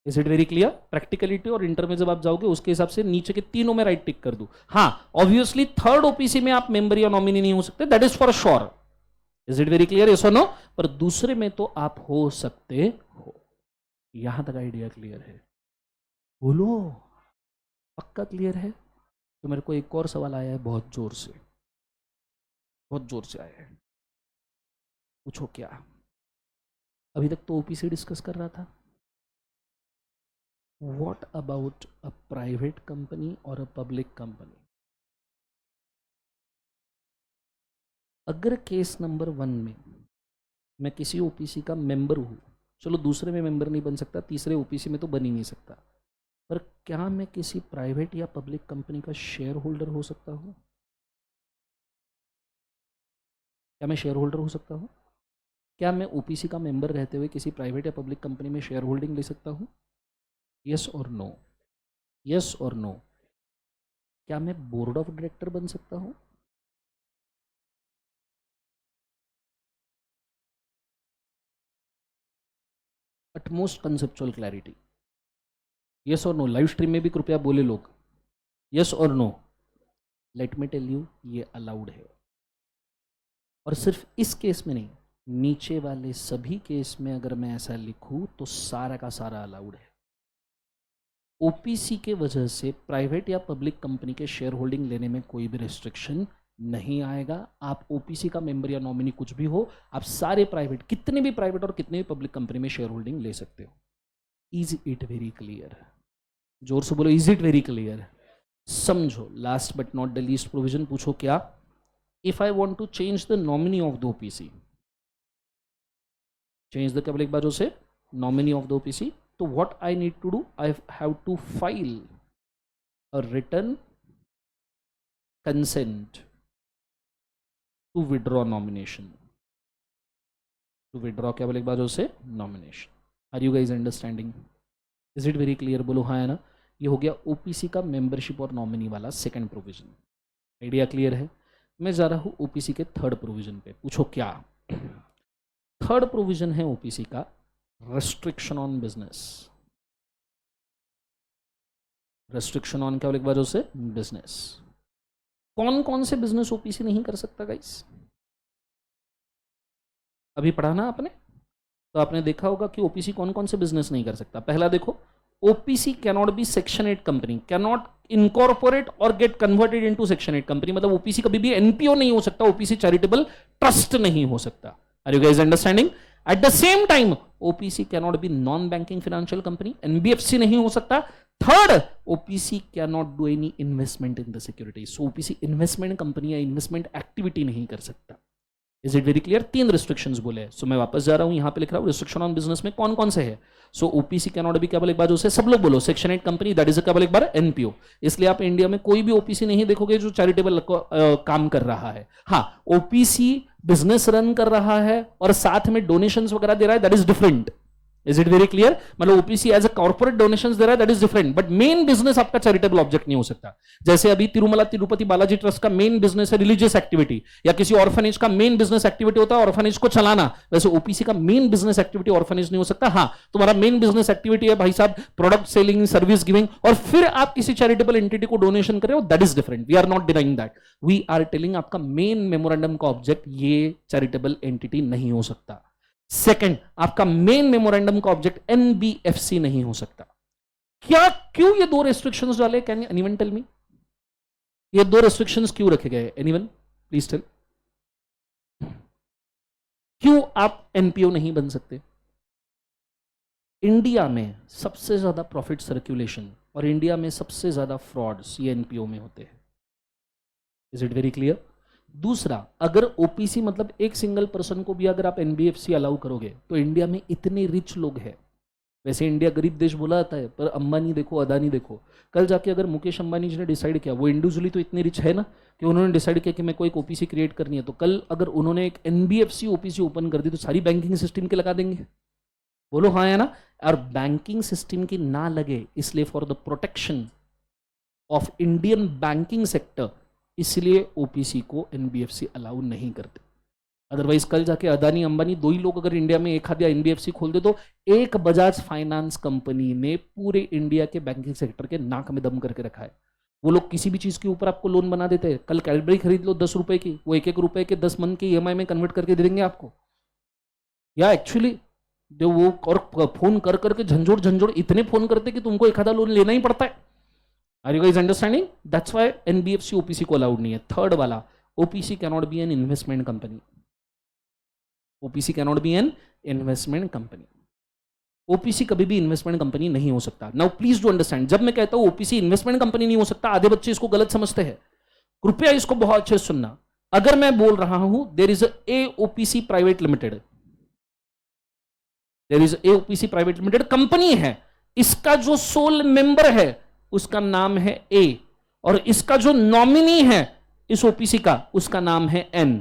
Is it very clear? Practicality और इंटर में जब आप जाओगे उसके हिसाब से नीचे के तीनों में राइट टिक कर दूं। हाँ, ऑब्वियसली थर्ड ओपीसी में आप मेंबर या नॉमिनी नहीं हो सकते, that is for sure. Is it very clear? Yes और नो? पर दूसरे में तो आप हो सकते हो। यहां तक आइडिया क्लियर है? बोलो पक्का क्लियर है? तो मेरे को एक और सवाल आया है बहुत जोर से, बहुत जोर से आया है। पूछो क्या? अभी तक तो ओपीसी डिस्कस कर रहा था। What about a private company और अ पब्लिक कंपनी? अगर केस नंबर 1 में मैं किसी ओपीसी का मेंबर हूं, चलो दूसरे में मेंबर नहीं बन सकता, तीसरे ओपीसी में तो बन ही नहीं सकता, पर क्या मैं किसी प्राइवेट या पब्लिक कंपनी का शेयर होल्डर हो सकता हूं? क्या मैं शेयर होल्डर हो सकता हूं? क्या मैं ओपीसी का मेंबर रहते हुए किसी प्राइवेट या पब्लिक कंपनी में शेयर होल्डिंग ले सकता हूं? यस और नो? यस और नो? क्या मैं बोर्ड ऑफ डायरेक्टर बन सकता हूं? Utmost conceptual clarity. यस और नो? लाइव स्ट्रीम में भी कृपया बोले लोग, यस और no? Let me tell you, ये अलाउड है। और सिर्फ इस केस में नहीं, नीचे वाले सभी केस में अगर मैं ऐसा लिखूं तो सारा का सारा अलाउड है। ओपीसी के वजह से प्राइवेट या पब्लिक कंपनी के शेयर होल्डिंग लेने में कोई भी रेस्ट्रिक्शन नहीं आएगा। आप ओपीसी का मेंबर या नॉमिनी कुछ भी हो, आप सारे प्राइवेट, कितने भी प्राइवेट और कितने भी पब्लिक कंपनी में शेयर होल्डिंग ले सकते हो। Is it very clear? जोर से बोलो, इज इट वेरी क्लियर? समझो, last but not the least provision पूछो क्या? If I want to change the nominee of the OPC, change the, क्या बोले एक बार से, नॉमिनी ऑफ द ओपीसी, तो what I need to do? I have to file a return consent to withdraw nomination, to withdraw, क्या बोले एक बार से, nomination. Are you guys understanding? Is it very clear? बोलो हाँ है ना। ये हो गया ओपीसी का मेंबरशिप और नॉमिनी वाला सेकंड प्रोविजन। आइडिया क्लियर है? मैं जा रहा हूं ओपीसी के थर्ड प्रोविजन पे, पूछो क्या? थर्ड प्रोविजन है ओपीसी का restriction on business. Restriction on, क्या बोले एक बार से, बिजनेस। कौन कौन से बिजनेस ओपीसी नहीं कर सकता गाइस? अभी पढ़ा ना आपने, तो आपने देखा होगा कि ओपीसी कौन कौन से बिजनेस नहीं कर सकता। पहला देखो, OPC cannot be section 8 company, cannot incorporate और get converted into section 8 company. मतलब ओपीसी कभी भी एनपीओ नहीं हो सकता, ओपीसी चैरिटेबल ट्रस्ट नहीं हो सकता। Are you guys understanding? At the same time OPC cannot be non banking financial company, NBFC नहीं हो सकता। Third, OPC cannot do any investment in the security. So OPC investment company या इन्वेस्टमेंट एक्टिविटी नहीं कर सकता। Is it very clear? 3 restrictions बोले। सो मैं वापस जा रहा हूं, यहां पे लिख रहा हूं रिस्ट्रिक्शन ऑन बिजनेस में कौन कौन से है। सो ओपीसी कैनॉट बी, क्या बोले एक बार उसे, सब लोग बोलो, सेक्शन 8 कंपनी, दैट इज क्या बोले एक बार, एनपीओ। इसलिए आप इंडिया में कोई भी ओपीसी नहीं देखोगे जो चैरिटेबल काम कर रहा है। हाँ, ओपीसी बिजनेस रन कर रहा है और साथ में डोनेशंस वगैरह दे रहा है, that is different. Is it very clear? मतलब OPC as a corporate donations दे रहा है, that is different, but main business आपका चैरिटेबल ऑब्जेक्ट नहीं हो सकता। जैसे अभी तिरुमला तिरुपति बालाजी ट्रस्ट का मेन बिजनेस है रिलीजियस एक्टिविटी, या किसी ऑर्फनेज का मेन बिजनेस एक्टिविटी होता है ऑर्फनेज को चलाना, वैसे ओपीसी का मेन बिजनेस एक्टिविटी ऑर्फनेज नहीं हो सकता। हाँ, तुम्हारा मेन बिजनेस एक्टिविटी है भाई साहब प्रोडक्ट सेलिंग, सर्विस गिविंग, और फिर आप किसी चैरिटेबल एंटिटी को डोनेशन कर रहे हो, that is different. We are not denying that, we are telling आपका मेन मेमोरेंडम का ऑब्जेक्ट ये चैरिटेबल एंटिटी नहीं हो सकता। सेकंड, आपका मेन मेमोरेंडम का ऑब्जेक्ट एनबीएफसी नहीं हो सकता। क्या, क्यों ये 2 रेस्ट्रिक्शंस डाले? Can anyone tell me? ये 2 रेस्ट्रिक्शंस क्यों रखे गए? Anyone please tell. क्यों आप एनपीओ नहीं बन सकते? इंडिया में सबसे ज्यादा प्रॉफिट सर्कुलेशन और इंडिया में सबसे ज्यादा फ्रॉड्स ये एनपीओ में होते हैं। Is it very clear? दूसरा, अगर ओपीसी मतलब एक सिंगल पर्सन को भी अगर आप एनबीएफसी अलाउ करोगे तो इंडिया में इतने रिच लोग हैं। वैसे इंडिया गरीब देश बोला जाता है, पर अंबानी देखो, अदानी देखो, कल जाके अगर मुकेश अंबानी जी ने डिसाइड किया, वो इंडिविजुअली तो इतने रिच है ना कि उन्होंने डिसाइड किया कि मैं कोई ओपीसी क्रिएट करनी है, तो कल अगर उन्होंने एक एनबीएफसी ओपीसी ओपन कर दी तो सारी बैंकिंग सिस्टम के लगा देंगे। बोलो हाँ है ना। और बैंकिंग सिस्टम की ना लगे इसलिए for the protection of Indian banking sector, इसलिए ओपीसी को एनबीएफसी अलाउ नहीं करते। अदरवाइज कल जाके अदानी अंबानी 2 ही लोग अगर इंडिया में एक हाथ या एनबीएफसी खोल दे तो एक बजाज फाइनेंस कंपनी ने पूरे इंडिया के बैंकिंग सेक्टर के नाक में दम करके रखा है। वो लोग किसी भी चीज के ऊपर आपको लोन बना देते हैं। कल कैडबरी खरीद लो 10 रुपए की, वो 1-1 रुपए के 10 मंथ के ईएमआई में कन्वर्ट करके दे देंगे आपको। या एक्चुअली जो वो और फोन कर करके झंझोड़ इतने फोन करते कि तुमको एक आधा लोन लेना ही पड़ता है। Are you guys understanding? That's why NBFC OPC को अलाउड नहीं है। थर्ड वाला, OPC cannot be an investment company. OPC cannot be an investment company. OPC कभी भी इन्वेस्टमेंट कंपनी नहीं हो सकता। नाउ प्लीज डू अंडरस्टैंड, जब मैं कहता हूं ओपीसी इन्वेस्टमेंट कंपनी नहीं हो सकता, आधे बच्चे इसको गलत समझते हैं। कृपया इसको बहुत अच्छे से सुनना। अगर मैं बोल रहा हूं there is a OPC private limited, there is a OPC private limited company है, इसका जो सोल मेंबर है उसका नाम है ए, और इसका जो नॉमिनी है इस ओपीसी का उसका नाम है N.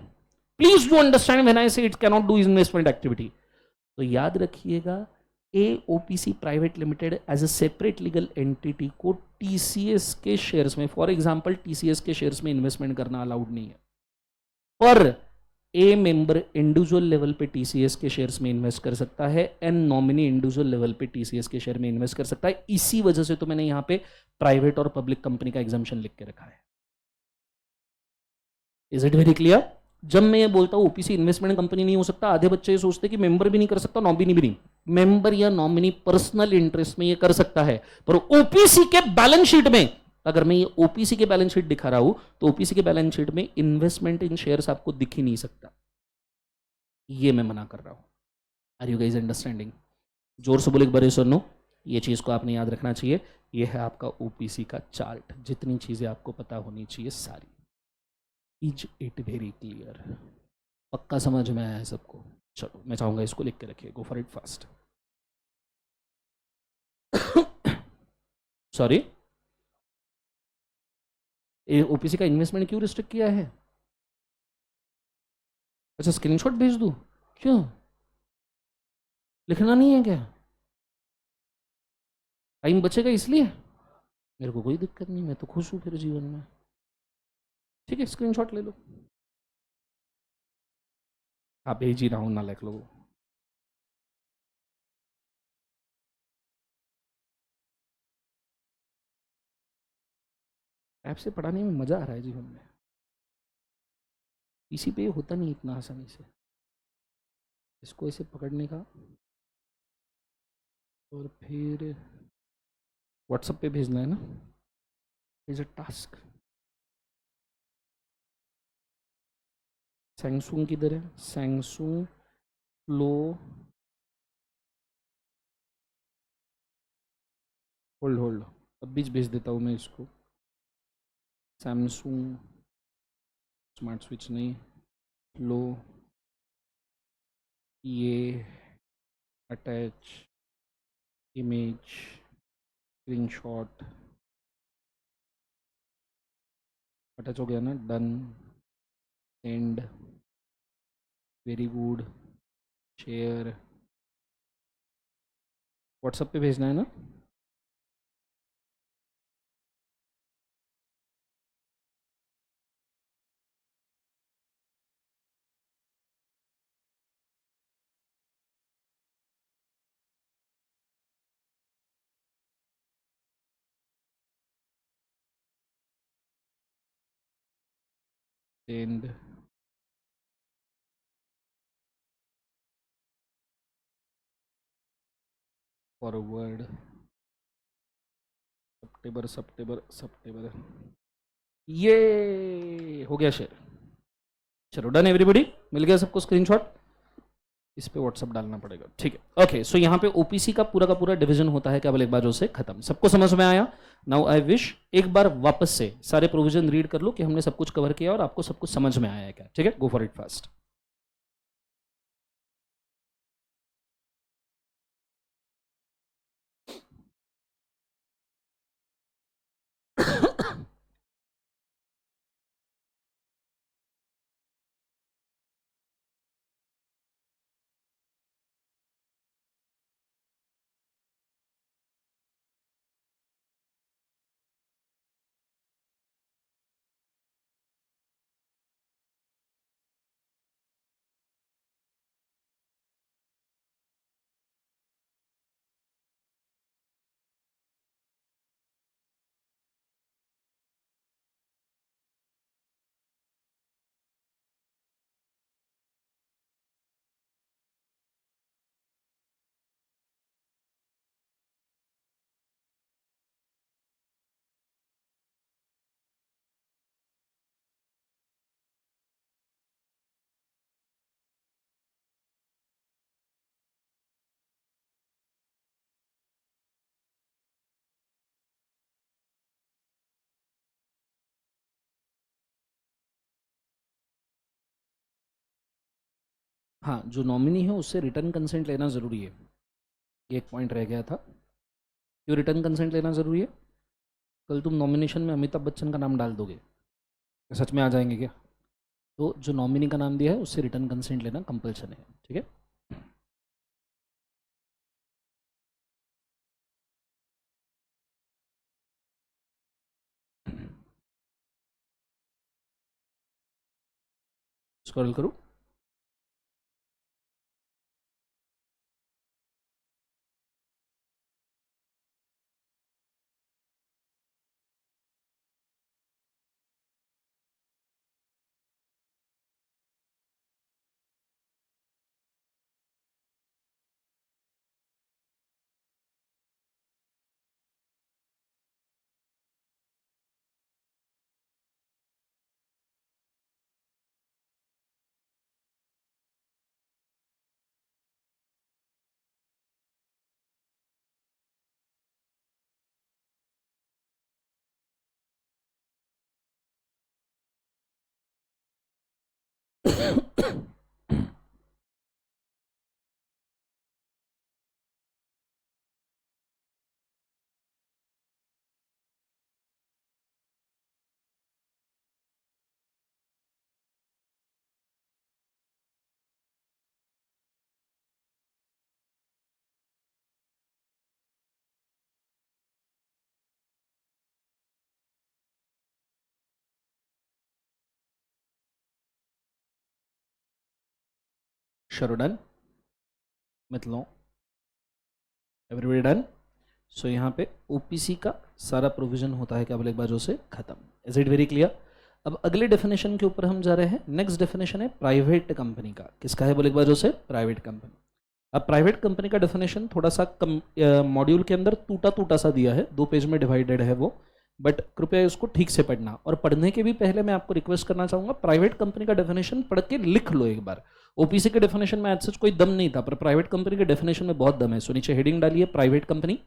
Please do understand when I say it cannot do investment activity. तो याद रखिएगा, a OPC private limited as a separate legal entity को टीसीएस के शेयर्स में, फॉर एग्जांपल टीसीएस के शेयर्स में इन्वेस्टमेंट करना अलाउड नहीं है। पर ए मेंबर इंडिविजुअल लेवल पे टीसीएस के शेयर्स में इन्वेस्ट कर सकता है, एन नॉमिनी इंडिविजुअल लेवल पे टीसीएस के शेयर में इन्वेस्ट कर सकता है। इसी वजह से तो मैंने यहां पे प्राइवेट और पब्लिक कंपनी का एग्जाम्पशन लिख के रखा है। Is it very clear? जब मैं ये बोलता हूं ओपीसी इन्वेस्टमेंट कंपनी नहीं हो सकता, आधे बच्चे ये सोचते कि मेंबर भी नहीं कर सकता, नॉमिनी भी नहीं। मेंबर या नॉमिनी पर्सनल इंटरेस्ट में ये कर सकता है, पर ओपीसी के बैलेंस शीट में अगर मैं ये ओपीसी के बैलेंस शीट दिखा रहा हूं तो ओपीसी के बैलेंस शीट में इन्वेस्टमेंट इन शेयर्स आपको दिख ही नहीं सकता, ये मैं मना कर रहा हूं। Are you guys understanding? जोर से बोले बड़े सुनो, ये चीज को आपने याद रखना चाहिए। ये है आपका ओपीसी का चार्ट, जितनी चीजें आपको पता होनी चाहिए सारी। Is it very clear? पक्का समझ में आया है सबको? चलो मैं चाहूंगा इसको लिख के रखिए, go for it fast. Sorry, OPC का इन्वेस्टमेंट क्यों रिस्ट्रिक्ट किया है? अच्छा स्क्रीनशॉट भेज दूं? क्यों, लिखना नहीं है क्या? टाइम बचेगा इसलिए? मेरे को कोई दिक्कत नहीं, मैं तो खुश हूँ फिर जीवन में। ठीक है स्क्रीनशॉट ले लो। हाँ भेज ही रहा हूँ, ना लिख लो। ऐप से पढ़ाने में मज़ा आ रहा है जीवन में, पीसी पे होता नहीं इतना आसानी से। इसको ऐसे पकड़ने का और फिर व्हाट्सएप पे भेजना है ना, इज अ टास्क। सैमसंग किधर है? सैमसंग फ्लो, होल्ड होल्ड, अब बीच भेज देता हूँ मैं इसको। सैमसंग स्मार्ट स्विच नहीं, फ्लो, ये अटैच इमेज स्क्रीनशॉट, अटैच हो गया ना, done, and, very good, share, WhatsApp पे भेजना है ना। एंड फॉरवर्ड, सितंबर सितंबर सितंबर, ये हो गया शेयर। चलो डन एवरीबॉडी, मिल गया सबको स्क्रीनशॉट? इस पे व्हाट्सअप डालना पड़ेगा, ठीक है। ओके सो यहाँ पे ओपीसी का पूरा डिवीजन होता है केवल एक बार जो से खत्म। सबको समझ में आया? नाउ आई विश एक बार वापस से सारे प्रोविजन रीड कर लो कि हमने सब कुछ कवर किया और आपको सब कुछ समझ में आया है क्या। ठीक है, गो फॉर इट फास्ट। हाँ, जो नॉमिनी है उससे रिटर्न कंसेंट लेना ज़रूरी है। ये एक पॉइंट रह गया था, क्यों रिटर्न कंसेंट लेना ज़रूरी है? कल तुम नॉमिनेशन में अमिताभ बच्चन का नाम डाल दोगे, सच में आ जाएंगे क्या? तो जो नॉमिनी का नाम दिया है उससे रिटर्न कंसेंट लेना कंपल्सन है। ठीक है, स्क्रॉल करो। Sure, done. मित्रों, एवरीबडी डन. सो यहाँ पे ओपीसी का सारा प्रोविजन होता है क्या बाजू से खत्म. Is it very clear. अब अगले डेफिनेशन के ऊपर हम जा रहे हैं. नेक्स्ट डेफिनेशन है प्राइवेट कंपनी का. किसका है बाजू से? Private company. अब प्राइवेट कंपनी का डेफिनेशन थोड़ा सा कम मॉड्यूल के अंदर टूटा टूटा सा दिया है, 2 पेज में डिवाइडेड है वो, बट कृपया इसको ठीक से पढ़ना. और पढ़ने के भी पहले मैं आपको रिक्वेस्ट करना चाहूंगा, प्राइवेट कंपनी का डेफिनेशन पढ़ के लिख लो एक बार. ओपीसी के डेफिनेशन में आज सच कोई दम नहीं था, पर प्राइवेट कंपनी के डेफिनेशन में बहुत दम है. सो नीचे हेडिंग डालिए प्राइवेट कंपनी,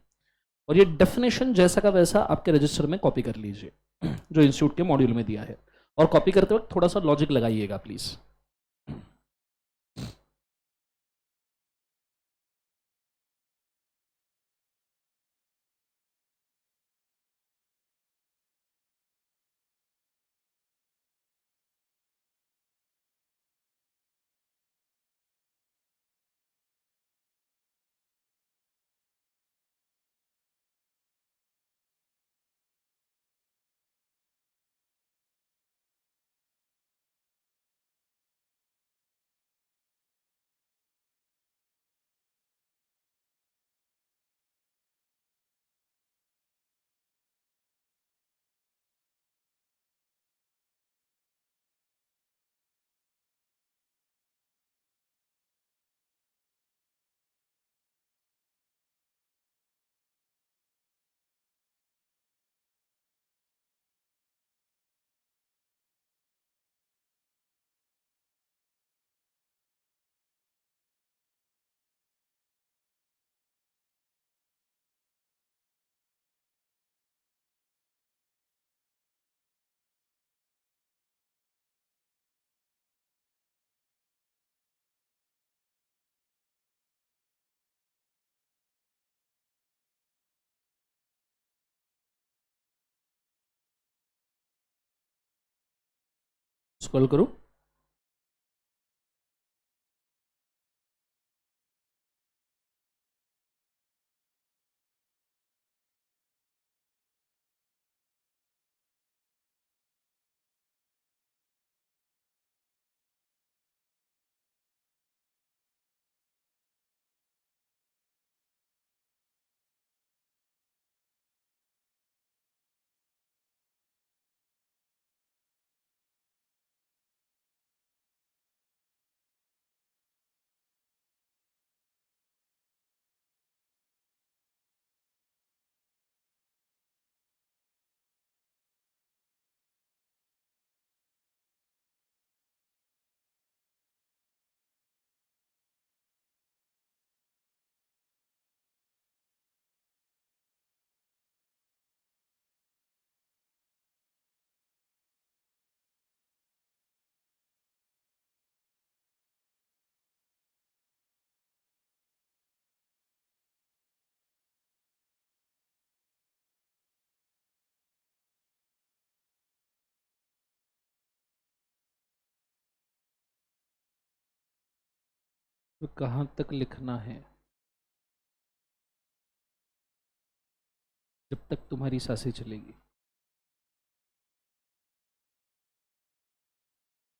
और ये डेफिनेशन जैसा का वैसा आपके रजिस्टर में कॉपी कर लीजिए जो इंस्टीट्यूट के मॉड्यूल में दिया है. और कॉपी करते वक्त थोड़ा सा लॉजिक लगाइएगा प्लीज. स्क्रॉल करो. तो कहाँ तक लिखना है? जब तक तुम्हारी सांसें चलेगी.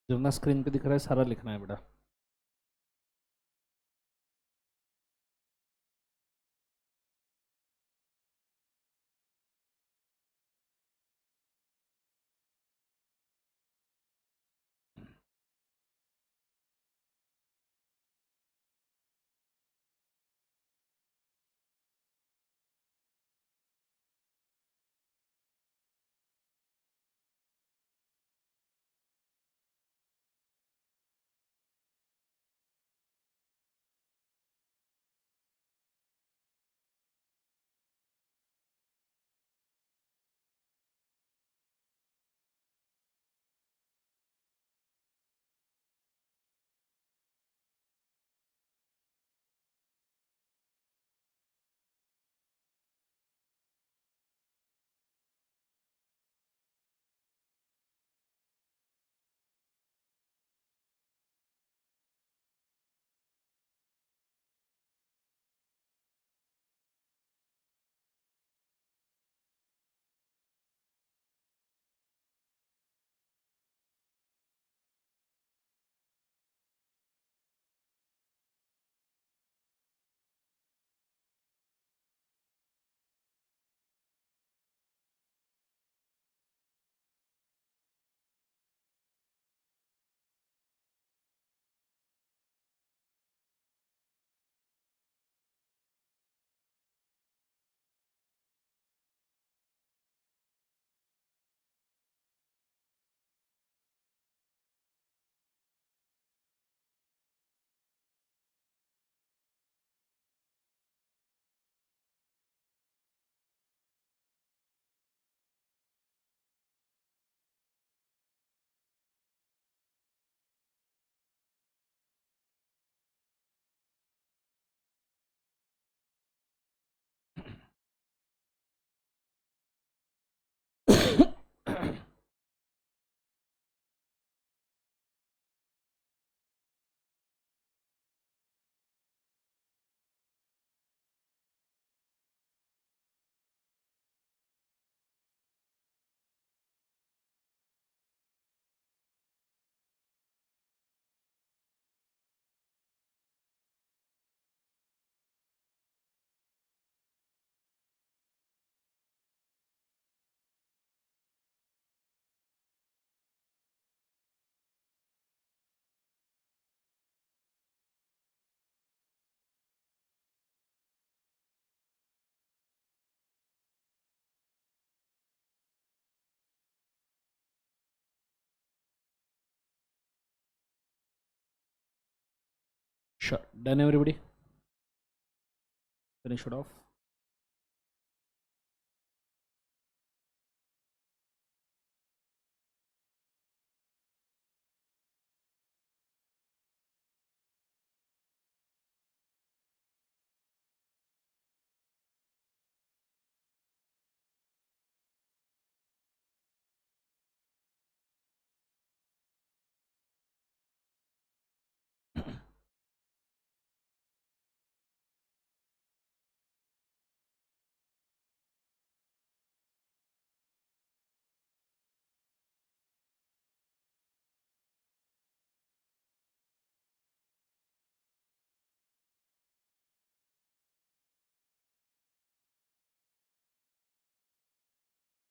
जो ना स्क्रीन पे दिख रहा है सारा लिखना है बेटा. Sure. Done everybody? Finish it off.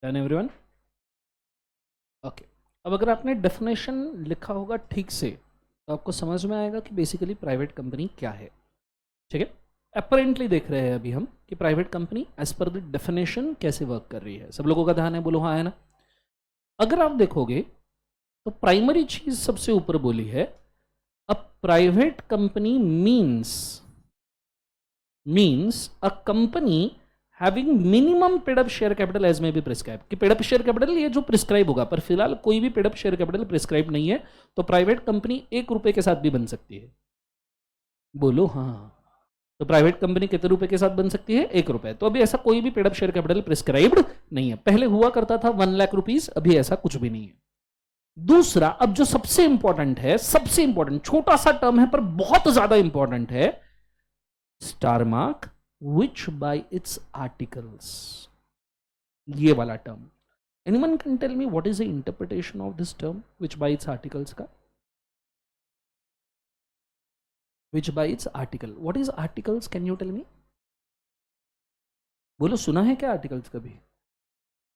Done everyone? Okay, अब अगर आपने डेफिनेशन लिखा होगा ठीक से तो आपको समझ में आएगा कि बेसिकली प्राइवेट कंपनी क्या है। ठीक है, अपेरेंटली देख रहे हैं अभी हम कि private company as per the definition कैसे वर्क कर रही है। सब लोगों का ध्यान है, बोलो हाँ है ना। अगर आप देखोगे तो प्राइमरी चीज सबसे ऊपर बोली है, a private company means a company having minimum paid up share capital as may be prescribe, कि पेड अप शेयर कैपिटल ये जो प्रिस्क्राइब होगा, पर फिलहाल कोई भी paid up share capital prescribe नहीं है, तो प्राइवेट कंपनी 1 रुपए के साथ भी बन सकती है। बोलो हाँ। तो प्राइवेट कंपनी कितने रुपए के साथ बन सकती है? 1 रुपए। तो अभी ऐसा कोई भी paid up share capital prescribed नहीं है। पहले हुआ करता था 1 लाख रुपीज, अभी ऐसा कुछ भी नहीं है। दूसरा, अब जो सबसे इंपॉर्टेंट है, सबसे इंपॉर्टेंट, छोटा सा टर्म है पर बहुत ज्यादा इंपॉर्टेंट है, star mark which by its articles, ये वाला term. anyone can tell me what is the interpretation of this term which by its articles का? which by its article, what is articles, can you tell me? बोलो, सुना है क्या आर्टिकल्स कभी?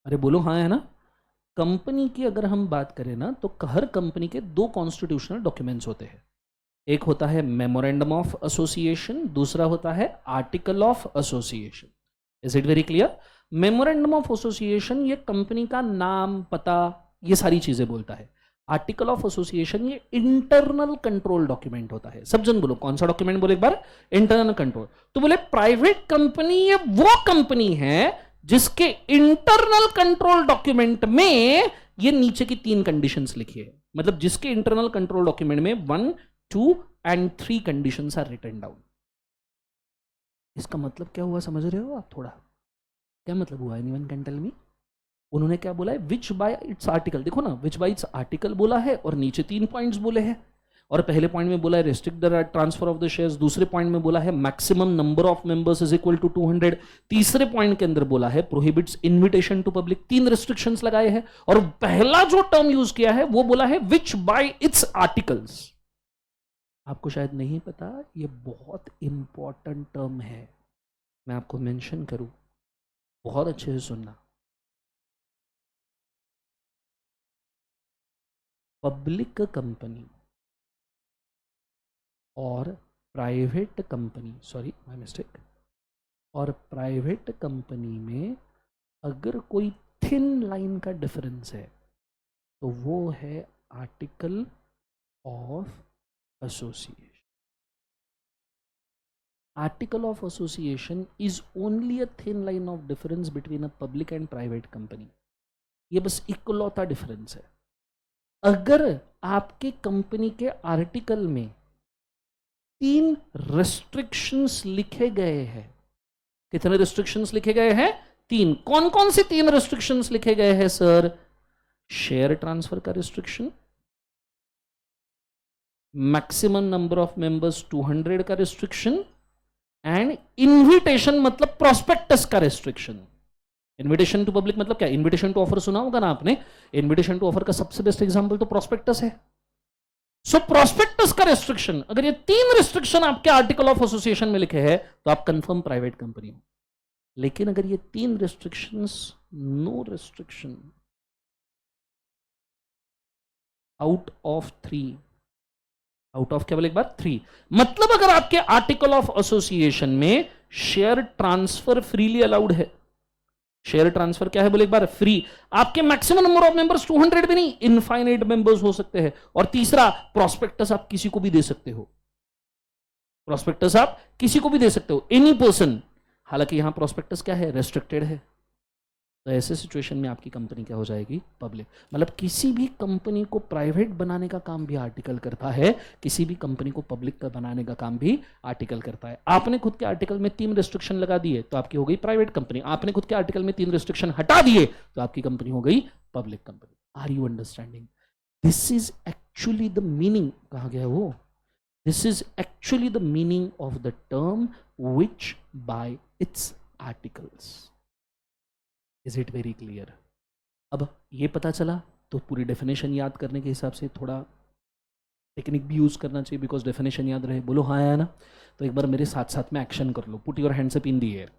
अरे बोलो हाँ है ना। कंपनी की अगर हम बात करें ना तो हर कंपनी के 2 कॉन्स्टिट्यूशनल डॉक्यूमेंट्स होते हैं। एक होता है मेमोरेंडम ऑफ एसोसिएशन, दूसरा होता है article of association. Is it very clear? Memorandum of association ये कंपनी का नाम, पता, ये सारी चीजें बोलता है। आर्टिकल ऑफ एसोसिएशन ये इंटरनल कंट्रोल डॉक्यूमेंट होता है। सब जन बोलो कौन सा डॉक्यूमेंट, बोले एक बार, इंटरनल कंट्रोल। तो बोले प्राइवेट कंपनी ये वो कंपनी है जिसके इंटरनल कंट्रोल डॉक्यूमेंट में ये नीचे की 3 कंडीशंस लिखी है। मतलब जिसके इंटरनल कंट्रोल डॉक्यूमेंट में 1, 2 and 3 conditions are written down। इसका मतलब क्या हुआ समझ रहे हो आप? थोड़ा क्या मतलब हुआ? anyone can tell me? उन्होंने क्या बोला है? which by its article, देखो ना, which by its article बोला है और नीचे 3 पॉइंट्स बोले हैं। और पहले पॉइंट में बोला है restrict the transfer of the shares, दूसरे पॉइंट में बोला है maximum number of members is equal to 200, तीसरे पॉइंट के अंदर बोला है prohibits invitation to public. 3 restrictions लगाए हैं और पहला जो टर्म यूज किया है वो बोला है which by its articles। आपको शायद नहीं पता, ये बहुत इंपॉर्टेंट टर्म है, मैं आपको मेंशन करूं, बहुत अच्छे से सुनना। पब्लिक कंपनी और private company, sorry my mistake, और प्राइवेट कंपनी में अगर कोई थिन लाइन का डिफरेंस है तो वो है article of association। Article of association is only a thin line of difference between a public and private company। ये बस इकलौता डिफरेंस है। अगर आपके कंपनी के आर्टिकल में 3 रेस्ट्रिक्शंस लिखे गए हैं, कितने रेस्ट्रिक्शंस लिखे गए हैं? 3। कौन कौन से 3 रेस्ट्रिक्शंस लिखे गए हैं सर? शेयर ट्रांसफर का restriction, maximum number of members 200 का रिस्ट्रिक्शन, एंड इनविटेशन मतलब प्रोस्पेक्टस का रिस्ट्रिक्शन। इनविटेशन टू पब्लिक मतलब क्या? इनविटेशन टू ऑफर सुना होगा ना आपने। इनविटेशन टू ऑफर का सबसे बेस्ट एग्जांपल तो प्रोस्पेक्टस है। सो प्रोस्पेक्टस का रिस्ट्रिक्शन, अगर ये 3 रिस्ट्रिक्शन आपके आर्टिकल ऑफ एसोसिएशन में लिखे हैं तो आप कंफर्म प्राइवेट कंपनी हो। लेकिन अगर ये 3 restrictions, no restriction out of 3, out of केवल एक बार 3, मतलब अगर आपके आर्टिकल ऑफ एसोसिएशन में शेयर ट्रांसफर फ्रीली अलाउड है। शेयर ट्रांसफर क्या है बोले एक बार? फ्री। आपके मैक्सिमम नंबर ऑफ मेंबर्स 200 भी नहीं, इनफाइनाइट मेंबर्स हो सकते हैं। और तीसरा, प्रोस्पेक्टस आप किसी को भी दे सकते हो। प्रोस्पेक्टस आप किसी को भी दे सकते हो, एनी पर्सन। हालांकि यहां प्रोस्पेक्टस क्या है, रेस्ट्रिक्टेड है। तो ऐसे सिचुएशन में आपकी कंपनी क्या हो जाएगी, पब्लिक। मतलब किसी भी कंपनी को प्राइवेट बनाने का काम भी आर्टिकल करता है, किसी भी कंपनी को पब्लिक का बनाने का काम भी आर्टिकल करता है। आपने खुद के आर्टिकल में 3 रिस्ट्रिक्शन लगा दिए तो आपकी हो गई प्राइवेट कंपनी, आपने खुद के आर्टिकल में 3 रिस्ट्रिक्शन हटा दिए तो आपकी कंपनी हो गई public company. Are you understanding? This is actually the meaning, कहा गया वो, this is actually the meaning of the term which by its articles. Is it very clear? अब ये पता चला तो पूरी डेफिनेशन याद करने के हिसाब से थोड़ा टेक्निक भी यूज करना चाहिए, बिकॉज डेफिनेशन याद रहे। बोलो हाँ या ना? तो एक बार मेरे साथ साथ में एक्शन कर लो। Put your hands up in the air.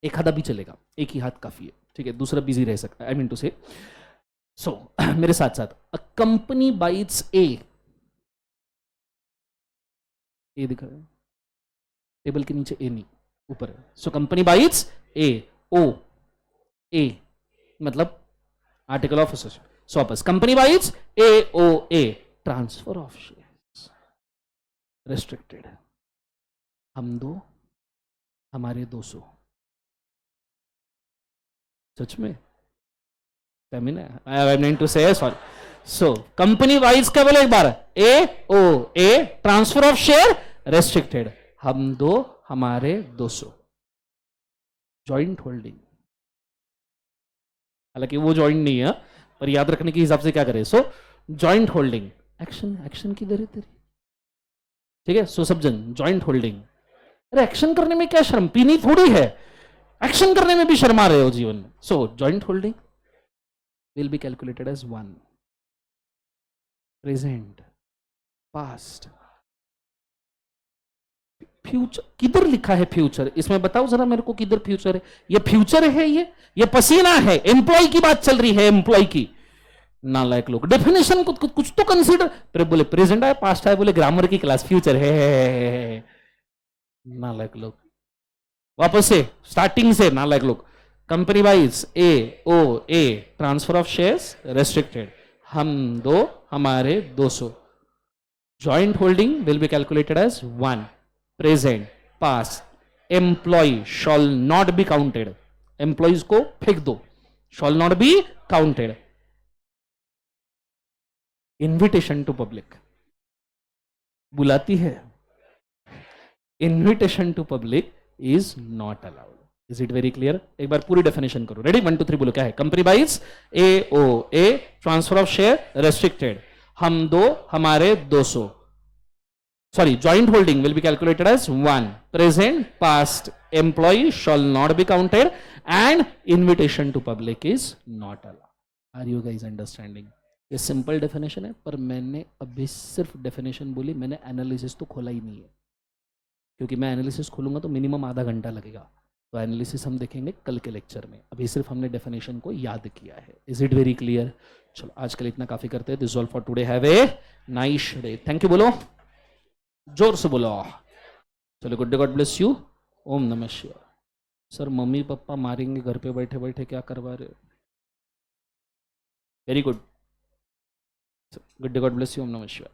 एक हाथ भी चलेगा, एक ही हाथ काफी है, ठीक है, दूसरा बिजी रह सकता है, आई मीन टू से। सो मेरे साथ साथ, अ कंपनी बाइट्स ए दिखा है टेबल के नीचे, ए नहीं ऊपर है। So company by its A, O ए मतलब आर्टिकल ऑफ एसोसिएशन। सो वापस, company by its A O A, transfer of shares restricted. हम दो, हमारे 200। सच में I mean to say sorry. So company wise क्या बोले एक बार, A O A, transfer of share restricted. हम दो, हमारे 200। जॉइंट होल्डिंग, हालांकि वो जॉइंट नहीं है, पर याद रखने के हिसाब से क्या करें। सो जॉइंट होल्डिंग, एक्शन, एक्शन किधर है तेरी, ठीक है। सो सब जन जॉइंट होल्डिंग। अरे एक्शन करने में क्या शर्म, पीनी थोड़ी है, एक्शन करने में भी शर्मा रहे हो जीवन में। So joint holding will be calculated as 1, present, past, future. किधर लिखा है फ्यूचर, इसमें बताओ जरा मेरे को, किधर फ्यूचर है? ये फ्यूचर है, ये पसीना है, एम्प्लॉय की बात चल रही है, एम्प्लॉय की। नालायक लोग, डेफिनेशन को कुछ तो कंसीडर। फिर बोले प्रेजेंट है, पास्ट है, बोले ग्रामर की क्लास, फ्यूचर है। नालायक लोग, वापस से स्टार्टिंग से नालायक लोग। Company wise A O A, transfer of shares restricted. हम दो, हमारे 200। Joint holding will be calculated as 1, present, past. Employ shall not be counted, employs को फेंक दो, shall not be counted. Invitation to public, बुलाती है, invitation to public is not allowed. Is it very clear? एक बार पूरी डेफिनेशन करो, रेडी, 1 2 3 बोलो क्या है। Company byes A O A, transfer of share restricted. हम दो, हमारे 200। Sorry, joint holding will be calculated as 1, present, past. Employ shall not be counted and invitation to public is not allowed. Are you guys understanding? ये सिंपल डेफिनेशन है, पर मैंने अभी सिर्फ डेफिनेशन बोली, मैंने एनालिसिस तो खोला ही नहीं है, क्योंकि मैं एनालिसिस खोलूंगा तो मिनिमम आधा घंटा लगेगा। तो एनालिसिस हम देखेंगे कल के लेक्चर में, अभी सिर्फ हमने डेफिनेशन को याद किया है। Is it very clear? चलो आज के लिए इतना काफी करते हैं। This all for today, have a nice day. Thank you बोलो, जोर से बोलो। चलो, good day, God bless you, ओम नमः शिवाय। सर मम्मी पापा मारेंगे घर पे बैठे बैठे, क्या करवा रहे हो? Very good, good day, God bless you, ओम नमः शिवाय।